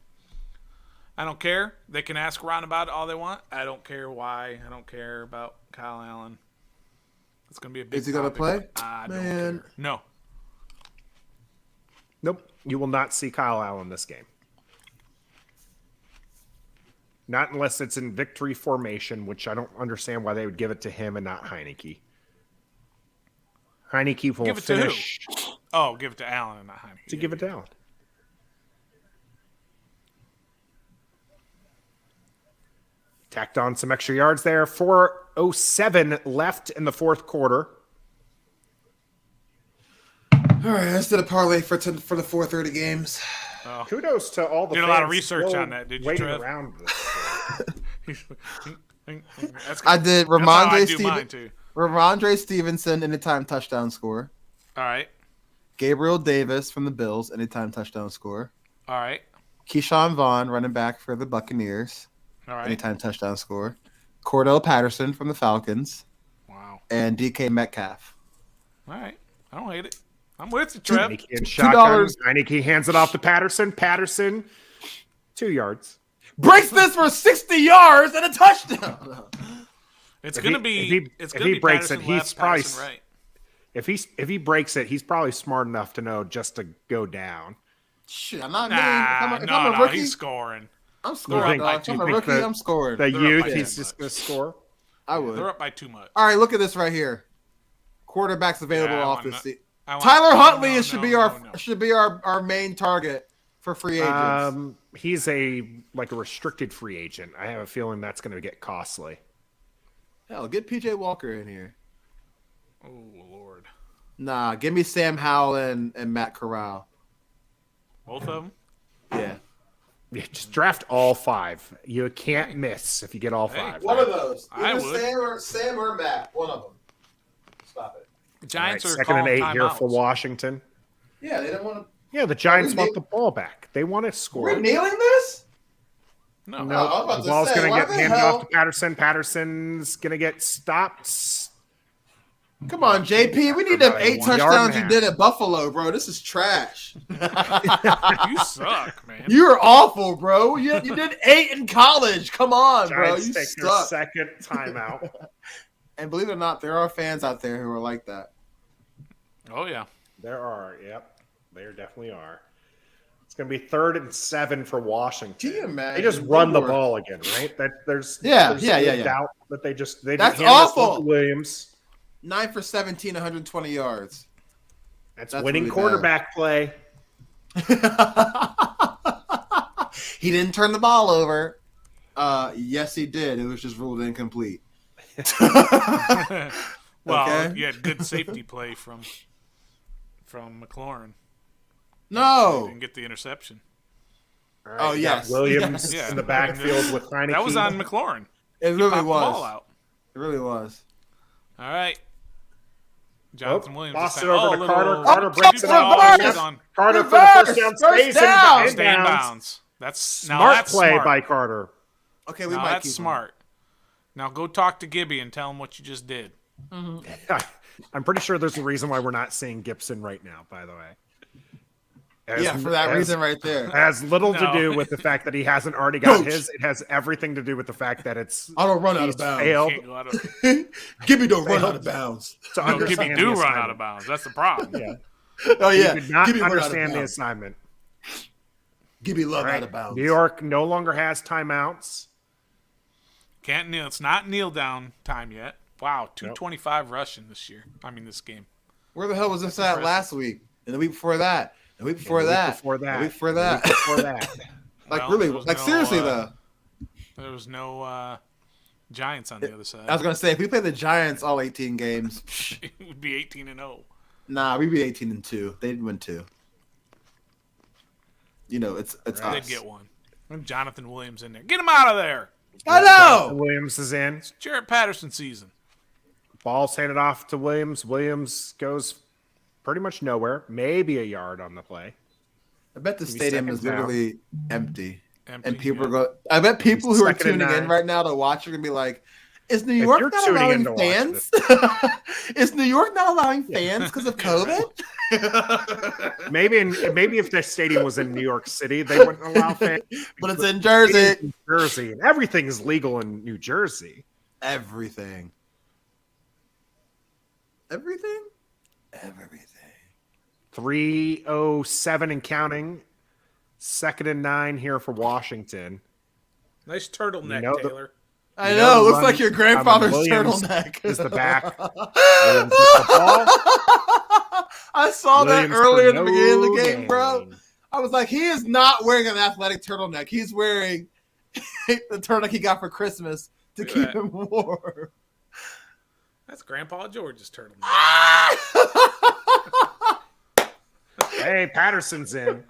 I don't care. They can ask Ron about it all they want. I don't care why. I don't care about Kyle Allen. It's going to be a big Is he gonna topic. play? I don't Man. care. No. Nope. You will not see Kyle Allen this game. Not unless it's in victory formation, which I don't understand why they would give it to him and not Heineke. Heineke will Give it to who? finish Oh, give it to Allen and not Heineke. to give it to Allen. Tacked on some extra yards there. 4:07 left in the 4th quarter. All right, let's do the parlay for the 4:30 games. Kudos to all the Did a fans lot of research still on that, did you, waiting Trev? around this. That's I did That's how I Ramondre do mine, too. Ramondre Stevenson anytime touchdown score. All right. Gabriel Davis from the Bills anytime touchdown score. All right. Keyshawn Vaughn running back for the Buccaneers All right. anytime touchdown score. Cordell Patterson from the Falcons Wow. and DK Metcalf. All right. I don't hate it. I'm with you, Trev. Heineke in shotgun. $2. Heineke hands it off to Patterson. Patterson, 2 yards. Breaks this for 60 yards and a touchdown. It's If going to he- be. if he- It's if going to he be breaks Patterson it, he's left, probably Patterson right. If he breaks it, he's probably smart enough to know just to go down. Shit, I'm not Nah, if I'm a no, rookie, he's scoring. I'm scoring. think- dog. If you I'm a think rookie, that- I'm scoring. The They're up youth, by he's too just much. going to score. I would. They're up by too much. All right, look at this right here. Quarterbacks available Yeah, off I'm this not- seat. Tyler Huntley no, should no. be our main target for free agents. He's a restricted free agent. I have a feeling that's going to get costly. Hell, get PJ Walker in here. Oh Lord. Nah, give me Sam Howell and Matt Corral. Both of them. Yeah. Yeah, just draft all 5. You can't miss if you get all 5. One of those. I would. Sam or Matt. One of them. Stop it. The Giants are second and calling 8 here timeouts. for Washington. Yeah, they don't want to. Yeah, the Giants want the ball back. They want to score. We're kneeling this? No. No, I was about the to ball's say, going to why get the handed hell- off to Patterson. Patterson's going to get stopped. Come on, JP. We need them 8 1 yard touchdowns and you a did at Buffalo, bro. This is trash. You suck, man. You are awful, bro. You did 8 in college. Come on, bro. Giants You take their suck. second timeout. And believe it or not, there are fans out there who are like that. Oh yeah. There are. Yep. There definitely are. It's going to be 3rd and 7 for Washington. Can you imagine? They just run the ball again, right? There's no doubt that they That's hand this awful. off to Williams. 9 for 17, 120 yards. That's really winning bad. quarterback play. He didn't turn the ball over. Yes, he did. It was just ruled incomplete. Well, Okay. you had good safety play from McLaurin. No. Didn't get the interception. All right, Oh, you got yes. Williams Yes. in the backfield with Heineke. That was on McLaurin. It really Popped the ball was. out. It really was. All right. Jonathan Oh, Williams. lost just it over had- to oh, Carter. little- Carter breaks it reverse! off. He's on. Carter for the Reverse! first down. First Stays down! in Stay in bounds. bounds. That's now Smart that's play smart. by Carter. Okay, we Now might that's keep him. smart. Now go talk to Gibby and tell him what you just did. I'm pretty sure there's a reason why we're not seeing Gibson right now, by the way. Yeah, for that reason right there. It has little to No. do with the fact that he hasn't already got Coach. his. It has everything to do with the fact that it's I don't run out he's of bounds. failed Can't go out of, Gibby don't run out of bounds. to no, Gibby understand do the run out assignment. of bounds. That's the problem. Yeah. Oh, yeah. He did not Gibby run out of understand the bounds. assignment. Gibby love All right. out of bounds. New York no longer has timeouts. Can't kneel. It's not kneel down time yet. Wow, 225 rushing this year. I mean this game. Where the hell was this at last week? And the week before that? The week before that? Before that. The week before that? The week before that. Like, Well, really? there was Like, no, seriously, though. There was no Giants on the other side. I was going to say, if we play the Giants all 18 games, It would be 18-0. nah, we'd be 18-2. They'd win 2. You know, it's They'd us. get one. And Jonathan Williams in there. Get him out of there. I know! Williams is in. It's Jarrett Patterson season. Ball's handed off to Williams. Williams goes pretty much nowhere. Maybe a yard on the play. I bet the Maybe stadium second is literally empty. Empty, And people yeah. are going. I bet people who are Second and tuning in 9. right now to watch are going to be like, is New If York you're not tuning in allowing to watch fans? Is New York not allowing fans because of COVID? Maybe if their stadium was in New York City, they wouldn't allow fans. But it's in Jersey. New Jersey, and everything's legal in New Jersey. Everything. Everything? 3:07 and counting. 2nd and 9 here for Washington. Nice turtleneck, You know the- Taylor. I You know. know, Looks run- like your grandfather's Williams turtleneck. is the back. Williams gets the ball. I saw Williams that earlier in for the beginning of the no game, bro. gain. I was like, he is not wearing an athletic turtleneck. He's wearing the turtleneck he got for Christmas to Look at keep that. him warm. That's Grandpa George's turtleneck. Hey, Patterson's in.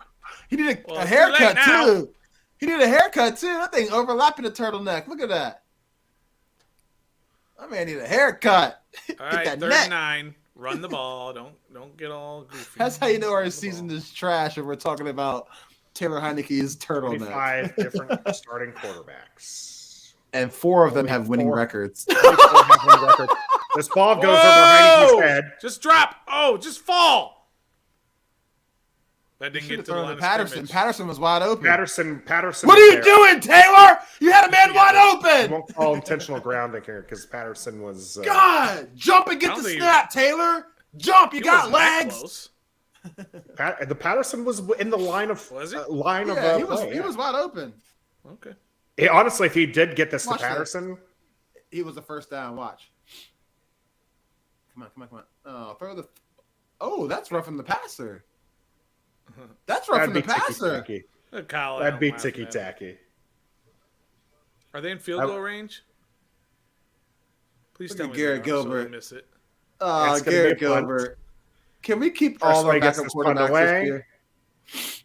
He did Well, a it's haircut too late now. too. He did a haircut too. That thing overlapping the turtleneck. Look at that. That man need a haircut. All Get right, that 3rd neck. and 9. Run the ball. Don't get all goofy. That's how you know Run our the season ball. is trash and we're talking about Taylor Heineke's turtleneck. 25 different starting quarterbacks. And 4 of them have winning 24. records. 24 have winning records. This ball goes over Whoa! Heineke's head. Just drop. Oh, just fall. That didn't Should get have to the thrown line to of Patterson. scrimmage. Patterson was wide open. Patterson. What are was you there. doing, Taylor? You had a man wide I open. won't call intentional grounding here because Patterson was. God, jump and I get don't the think- snap, Taylor. Jump, you He got wasn't that legs. close. The Patterson was in the line of Was he? line of Yeah, he play, was wide open. Okay. Honestly, if he did get this Watch to this. Patterson, He was the first down. Watch. Come on. Oh, throw the. Oh, that's roughing the passer. That's roughing the passer. ticky-tacky. Kyle That'd Allen be laughing at him. ticky-tacky. Are they in field goal range? Please Look tell at me Garrett they are, so Gilbert. they miss it. Oh, It's gonna Garrett be a punt. Gilbert. Can we keep First all way our gets backup this punt quarterbacks away. this year?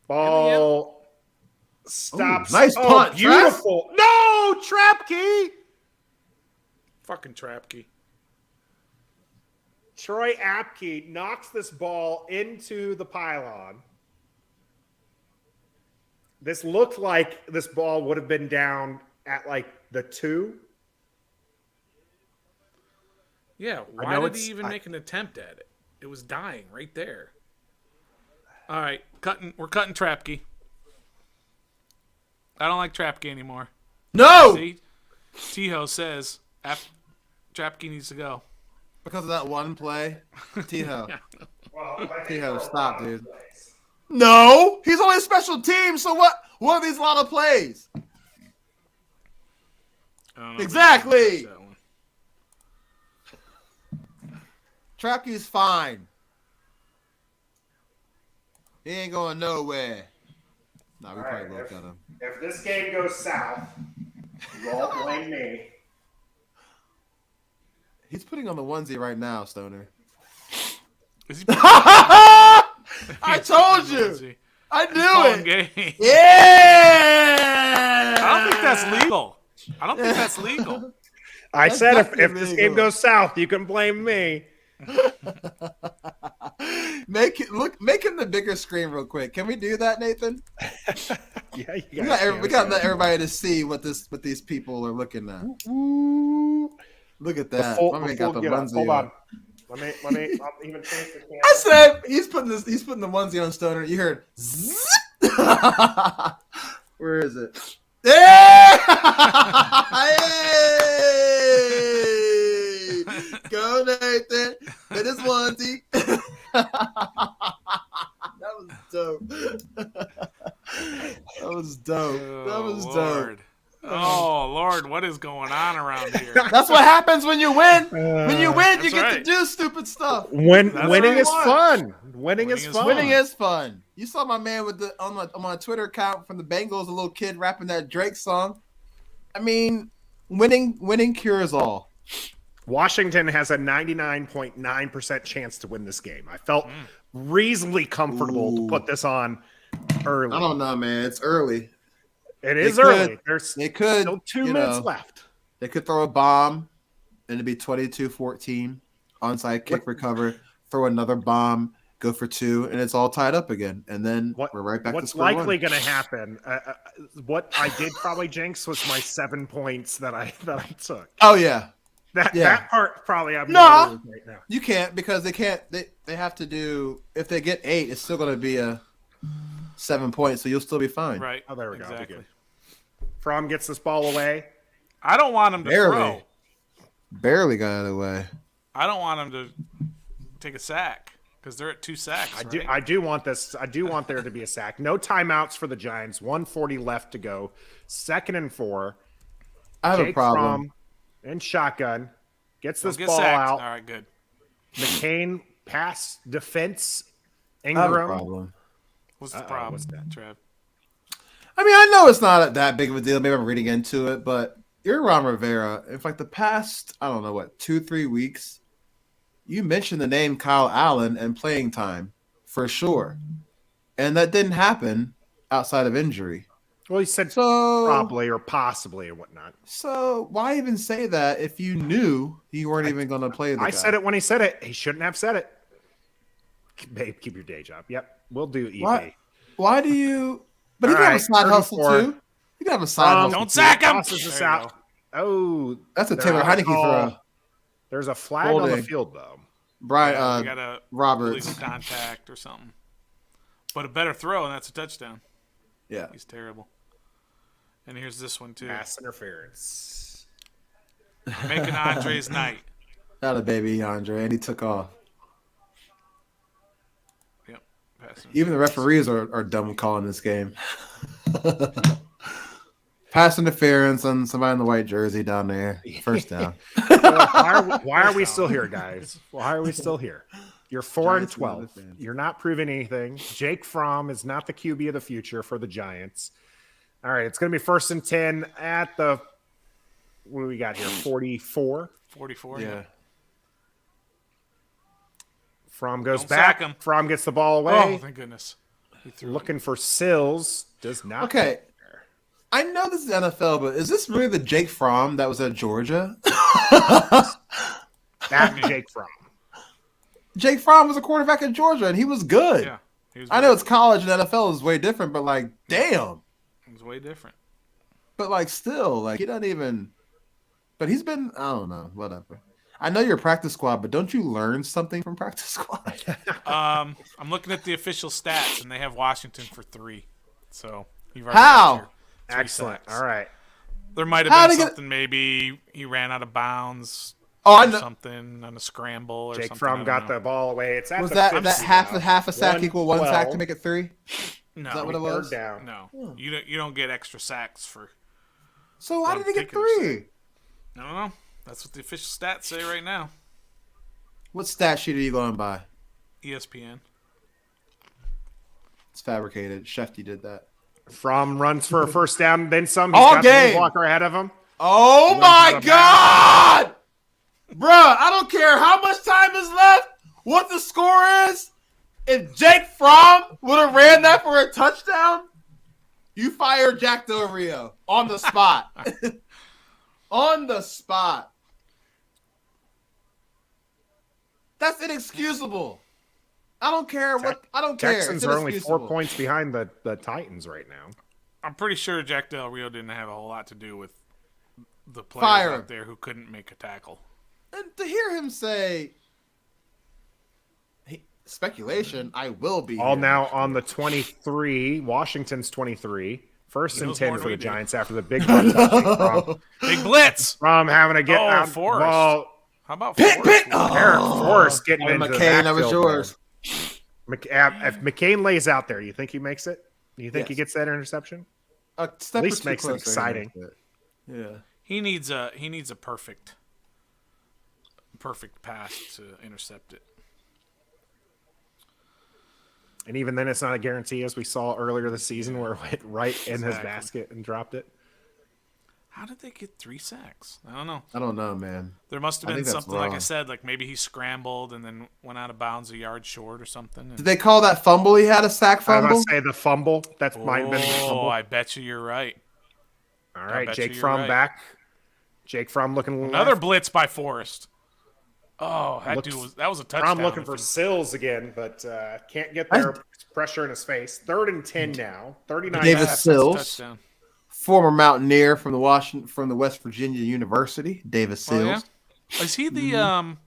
Ball stops. Ooh, nice punt, beautiful. No, Trapke. Fucking Trapke. Troy Apke knocks this ball into the pylon. This looked like this ball would have been down at like the 2. Yeah, why did he even make an attempt at it? It was dying right there. All right, we're cutting Trapke. I don't like Trapke anymore. No! See? Tiho says Trapke needs to go. Because of that one play? Tiho. Well, Tiho, stop, dude. No! He's only special team, so what? What are these lot of plays? I don't know if Exactly. I can catch that one. Trapke's fine. He ain't going nowhere. Nah, we probably will cut him. If this game goes south, you all blame me. He's putting on the onesie right now, Stoner. Is he I told you. I knew it. game? Yeah. I don't think that's legal. I don't think that's legal. I That's said if definitely this legal. game goes south, you can blame me. Make him the bigger screen real quick. Can we do that, Nathan? Yeah, We got to let everybody to see what these people are looking at. Look at that. My man got the onesie. Hold on. on. Let me. I'll even change the camera. I said he's putting the onesie on Stoner. You heard zzz. Where is it? Yeah! Hey! Go Nathan. It is onesie. That was dope. That was dope. That was Lord. Oh Lord, what is going on around here? That's what happens when you win. When you win, you That's get to right. do stupid stuff. Winning right. is fun. Winning is is fun. Winning is fun. You saw my man with on my Twitter account from the Bengals, a little kid rapping that Drake song. I mean, winning cures all. Washington has a 99.9% chance to win this game. I felt reasonably comfortable to put this on early. I don't know, man. It's early. It is They early. could- There's They could still 2 you minutes know, left. They could throw a bomb and it'd be 22-14. Onside kick recover. Throw another bomb. Go for 2, and it's all tied up again. And then we're right back to What's square likely one. going to happen? What I did probably jinx was my 7 points that I took. Oh yeah. That part probably I'm No. gonna lose right now. You can't because they can't. They have to do. If they get 8, it's still going to be a 7 points, so you'll still be fine. Right. Oh, there we go. I'll be Exactly. good. Fromm gets this ball away. I don't want him to Barely. throw. Barely got out of the way. I don't want him to take a sack because they're at 2 sacks. I do want this. I do want there to be a sack. No timeouts for the Giants. 1:40 left to go. 2nd and 4. I have Jake a problem. Fromm in shotgun gets this Get ball sacked. out. All right, good. McCain pass defense. I have a Ingram. problem. What's the problem, what's that? Trev? I mean, I know it's not that big of a deal. Maybe I'm reading into it, but you're Ron Rivera. If like the past, I don't know what, 2-3 weeks, you mentioned the name Kyle Allen and playing time for sure, and that didn't happen outside of injury. Well, he said So probably or possibly or whatnot. So why even say that if you knew you weren't even going to play the guy? I said it when he said it. He shouldn't have said it. Babe, keep your day job. Yep, we'll do EP. Why do you? But he All can have a right, side hustle 34. too. You can have a side hustle. Don't too. sack him. Tosses this There you out. go. Oh, That's a they're Taylor out of Heineke call. throw. There's a flag on the Holding. field though. Brian Yeah, we got a Roberts. illegal contact or something. But a better throw, and that's a touchdown. Yeah. He's terrible. And here's this one too. Pass interference. Making Andre's night. Not a baby Andre, and he took off. Yep. Pass Even the referees are dumb calling this game. Pass interference on somebody in the white jersey down there. First down. Why are we still here, guys? Why are we still here? You're 4-12. You're not proving anything. Jake Fromm is not the QB of the future for the Giants. All right, it's going to be 1st and 10 at the what do we got here? 44. 44. Yeah. Fromm goes Don't back. sack him. Fromm gets the ball Oh, away. thank goodness. He threw Looking for Sills. Does not. Okay. I know this is NFL, but is this really the Jake Fromm that was at Georgia? That's Jake Fromm. Jake Fromm was a quarterback at Georgia, and he was good. Yeah. He was I know it's college and NFL is way different, but like, damn. It was way different. But like, still, like, he doesn't even. But he's been. I don't know. Whatever. I know you're a practice squad, but don't you learn something from practice squad? I'm looking at the official stats, and they have Washington for 3. So you've already How? got your 3 Excellent. sacks. All right. There might How'd have he been get- something. Maybe he ran out of bounds. Oh, I or know. something on a scramble or Jake something. Fromm got the ball away. It's at Was the that 50 half a sack 112. equal 1 sack to make it 3? No, Is that what it was? Third down. no. You don't get extra sacks for. So why One did he get kicker sack. 3? I don't know. That's what the official stats say right now. What stat sheet are you going by? ESPN. It's fabricated. Shefty did that. Fromm runs for a first down, then some. He's All got the game. blocker ahead of him. Oh Runs out my of God! Bruh, I don't care how much time is left, what the score is. If Jake Fromm would have ran that for a touchdown, you fire Jack Del Rio on the spot. On the spot. That's inexcusable. I don't care what. I don't care. Texans It's are only 4 inexcusable. points behind the Titans right now. I'm pretty sure Jack Del Rio didn't have a whole lot to do with the players Fire him. out there who couldn't make a tackle. And to hear him say, speculation, I will be All here now next on year. the 23. Washington's 23. First He and knows 10 more for than the we do. Giants after the big run. From Big blitz. having to get Oh, out. Forrest. Well, How about Pick, Forrest? pick. Oh. Eric Forrest getting Oh, into the McCain, that was backfield yours. there. If McCain lays out there, you think he makes it? You think he Yes. gets that interception? A step At or least two makes it closer, exciting. Yeah. He needs a perfect pass to intercept it. And even then, it's not a guarantee, as we saw earlier this season, where it went right in his Exactly. basket and dropped it. How did they get 3 sacks? I don't know. I don't know, man. There must have I been think that's something, like I wrong. said, like maybe he scrambled and then went out of bounds a yard short or something. Did they call that fumble? He had a sack I was fumble. going to say the fumble. That might have been the Oh, fumble. I bet you you're right. All right, bet Jake you you're Fromm right. back. Jake Fromm looking Another left. blitz by Forrest. Oh, that was a touchdown. Fromm looking for Sills again, but can't get there. Pressure in his face. 3rd and 10 now. 39. Davis That's a Sills. touchdown. Former Mountaineer from the West Virginia University, Davis Oh, Sills. yeah? Is he the He old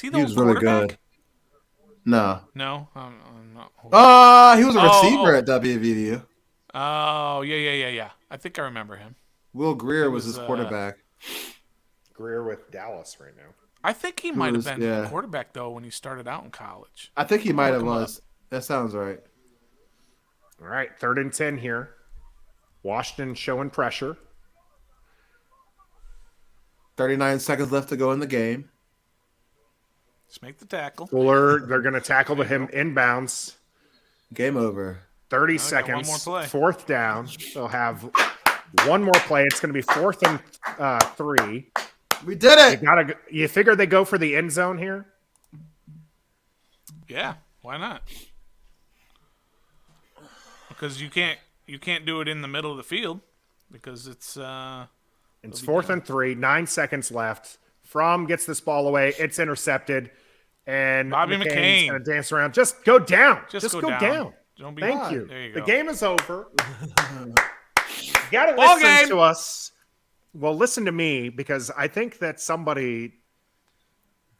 was really quarterback? good. No. No, I'm not. He was a Oh, receiver oh. at WVU. Oh, yeah. I think I remember him. Will Greer was was, his quarterback. Greer with Dallas right now. I think he might have was- been yeah. the quarterback though when he started out in college. I think he might have him was. That sounds right. All right, 3rd and 10 here. Washington showing pressure. 39 seconds left to go in the game. Just make the tackle. Fuller, they're going to tackle to him inbounds. Game over. 30 got one seconds. more play. 4th down. They'll have one more play. It's going to be 4th and 3. We did it. You figure they go for the end zone here? Yeah, why not? Because you can't do it in the middle of the field because it's It's 4th and 3. 9 seconds left. Fromm gets this ball away. It's intercepted. And Bobby McCain. going to dance around. Just go down. Just go go down. down. Don't be Thank bad. you. There you The go. game is over. You got to Ball listen game. to us. Well, listen to me because I think that somebody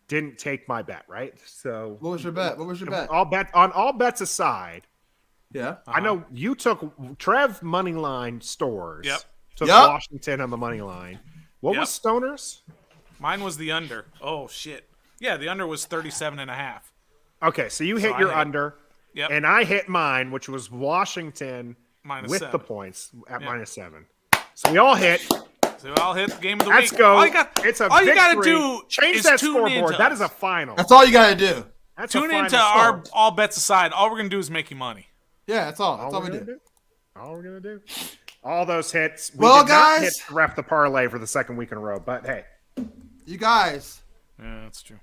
didn't take my bet, right? So What was your bet? What was your bet? all bets aside, Yeah. I know you took Trev Moneyline Stores. Yep. Took Yep. Washington on the money line. What Yep. was Stoner's? Mine was the under. Oh shit. Yeah, the under was 37.5. Okay, so you hit I your hit- under, Yep. and I hit mine, which was Washington Minus with 7. the points at Yeah. -7. So we all hit. So I'll hit the game of the Let's week. go. All it's a all victory. you got to do Change is that tune scoreboard. into That us. is a final. That's all you got to do. That's Tune a final into score. All Bets Aside. All we're going to do is make you money. Yeah, that's all. That's all we we're do. gonna All we're going to do. All those hits. We Well, did not guys. hit ref the parlay for the second week in a row, but hey. You guys, Yeah, that's true.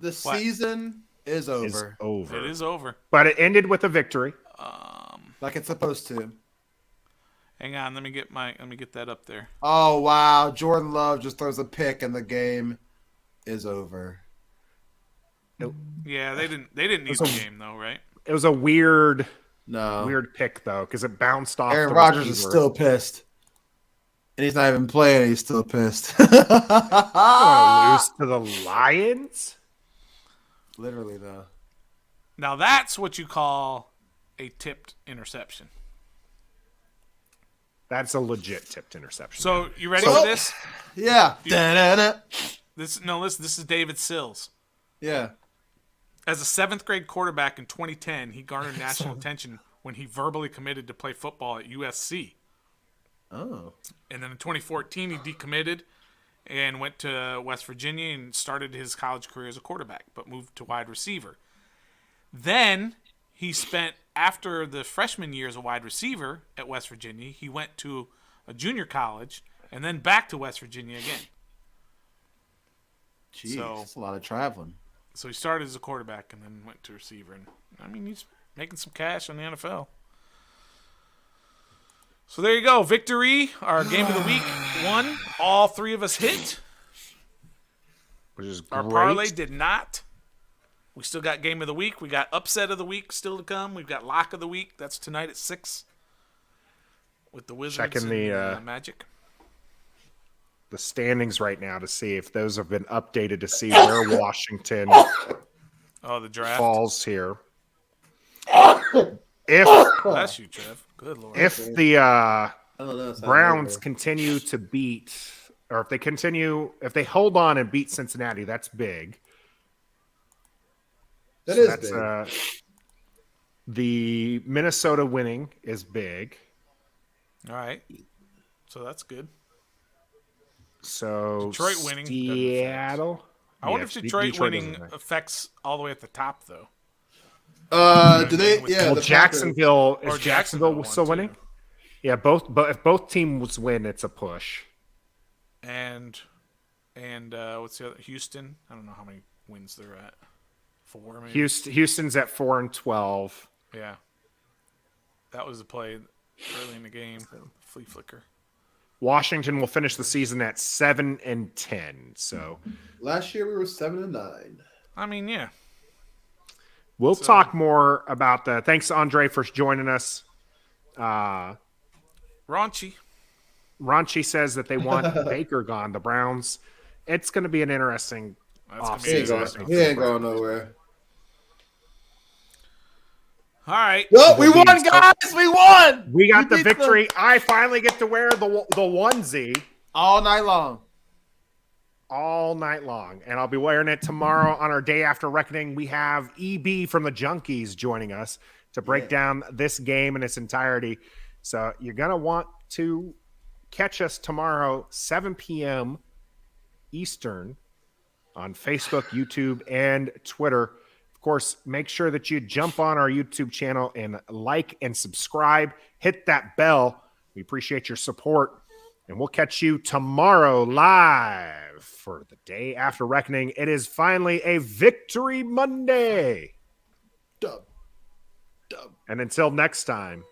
the What? season is over. It's over. It is over. But it ended with a victory. Like it's supposed to. Hang on, let me get that up there. Oh, wow. Jordan Love just throws a pick and the game is over. Yeah, they didn't need the game though, right? It was a weird pick though, because it bounced off. Aaron the Rodgers is receiver. still pissed. And he's not even playing. He's still pissed. Lose to the Lions. Literally, though. Now that's what you call a tipped interception. That's a legit tipped interception. So you ready for this? Yeah. Da-da-da. This is David Sills. Yeah. As a 7th grade quarterback in 2010, he garnered national attention when he verbally committed to play football at USC. Oh. And then in 2014, he decommitted and went to West Virginia and started his college career as a quarterback, but moved to wide receiver. Then he spent, after the freshman year as a wide receiver at West Virginia, he went to a junior college and then back to West Virginia again. Jeez, So- that's a lot of traveling. So he started as a quarterback and then went to receiver. And I mean, he's making some cash in the NFL. So there you go. Victory, our game of the week, won. All three of us hit. which is Our great. parlay did not. We still got game of the week. We got upset of the week still to come. We've got lock of the week. That's tonight at 6 with the Wizards Checking the, and Magic. The standings right now to see if those have been updated to see where Washington Oh, the draft. falls here. If Bless you, Trev. Good Lord. if the I don't know. Browns continue to beat, or if they hold on and beat Cincinnati, that's big. That So is that's big. the Minnesota winning is big. All right. So that's good. So Detroit winning doesn't affect. Seattle. I wonder Yes, if Detroit winning doesn't affect. affects all the way at the top, though. Do they? Yeah. Well, the Jacksonville Or is Jacksonville won, still too. winning? Yeah, but if both teams win, it's a push. And what's the other? Houston. I don't know how many wins they're at. 4, maybe. Houston's at 4-12. Yeah. That was the play early in the game. Flea flicker. Washington will finish the season at 7-10. So Last year we were 7-9. I mean, yeah. we'll talk more about that. Thanks, Andre, for joining us. Raunchy. Ronchi says that they want Baker gone. The Browns. It's going to be an interesting That's gonna be He ain't offseason. going. He ain't going nowhere. All right. Well, we won, guys. We won. We got the beat them victory. I finally get to wear the onesie all night long. all night long, and I'll be wearing it tomorrow on our day after reckoning. We have EB from the Junkies joining us to break down this game in its entirety. So you're going to want to catch us tomorrow, 7 p.m. Eastern on Facebook, YouTube, and Twitter. Of course, make sure that you jump on our YouTube channel and like and subscribe. Hit that bell. We appreciate your support. And we'll catch you tomorrow live for the day after reckoning. It is finally a Victory Monday. Dub. And until next time,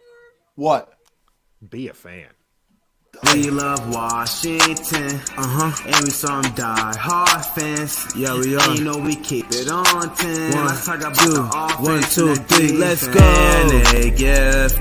What? be a fan. We love Washington, and we some die-hard fans. Yeah, we are. You know we keep it on 10. Let's talk about the offense 1, 2, 3, let's go. And they give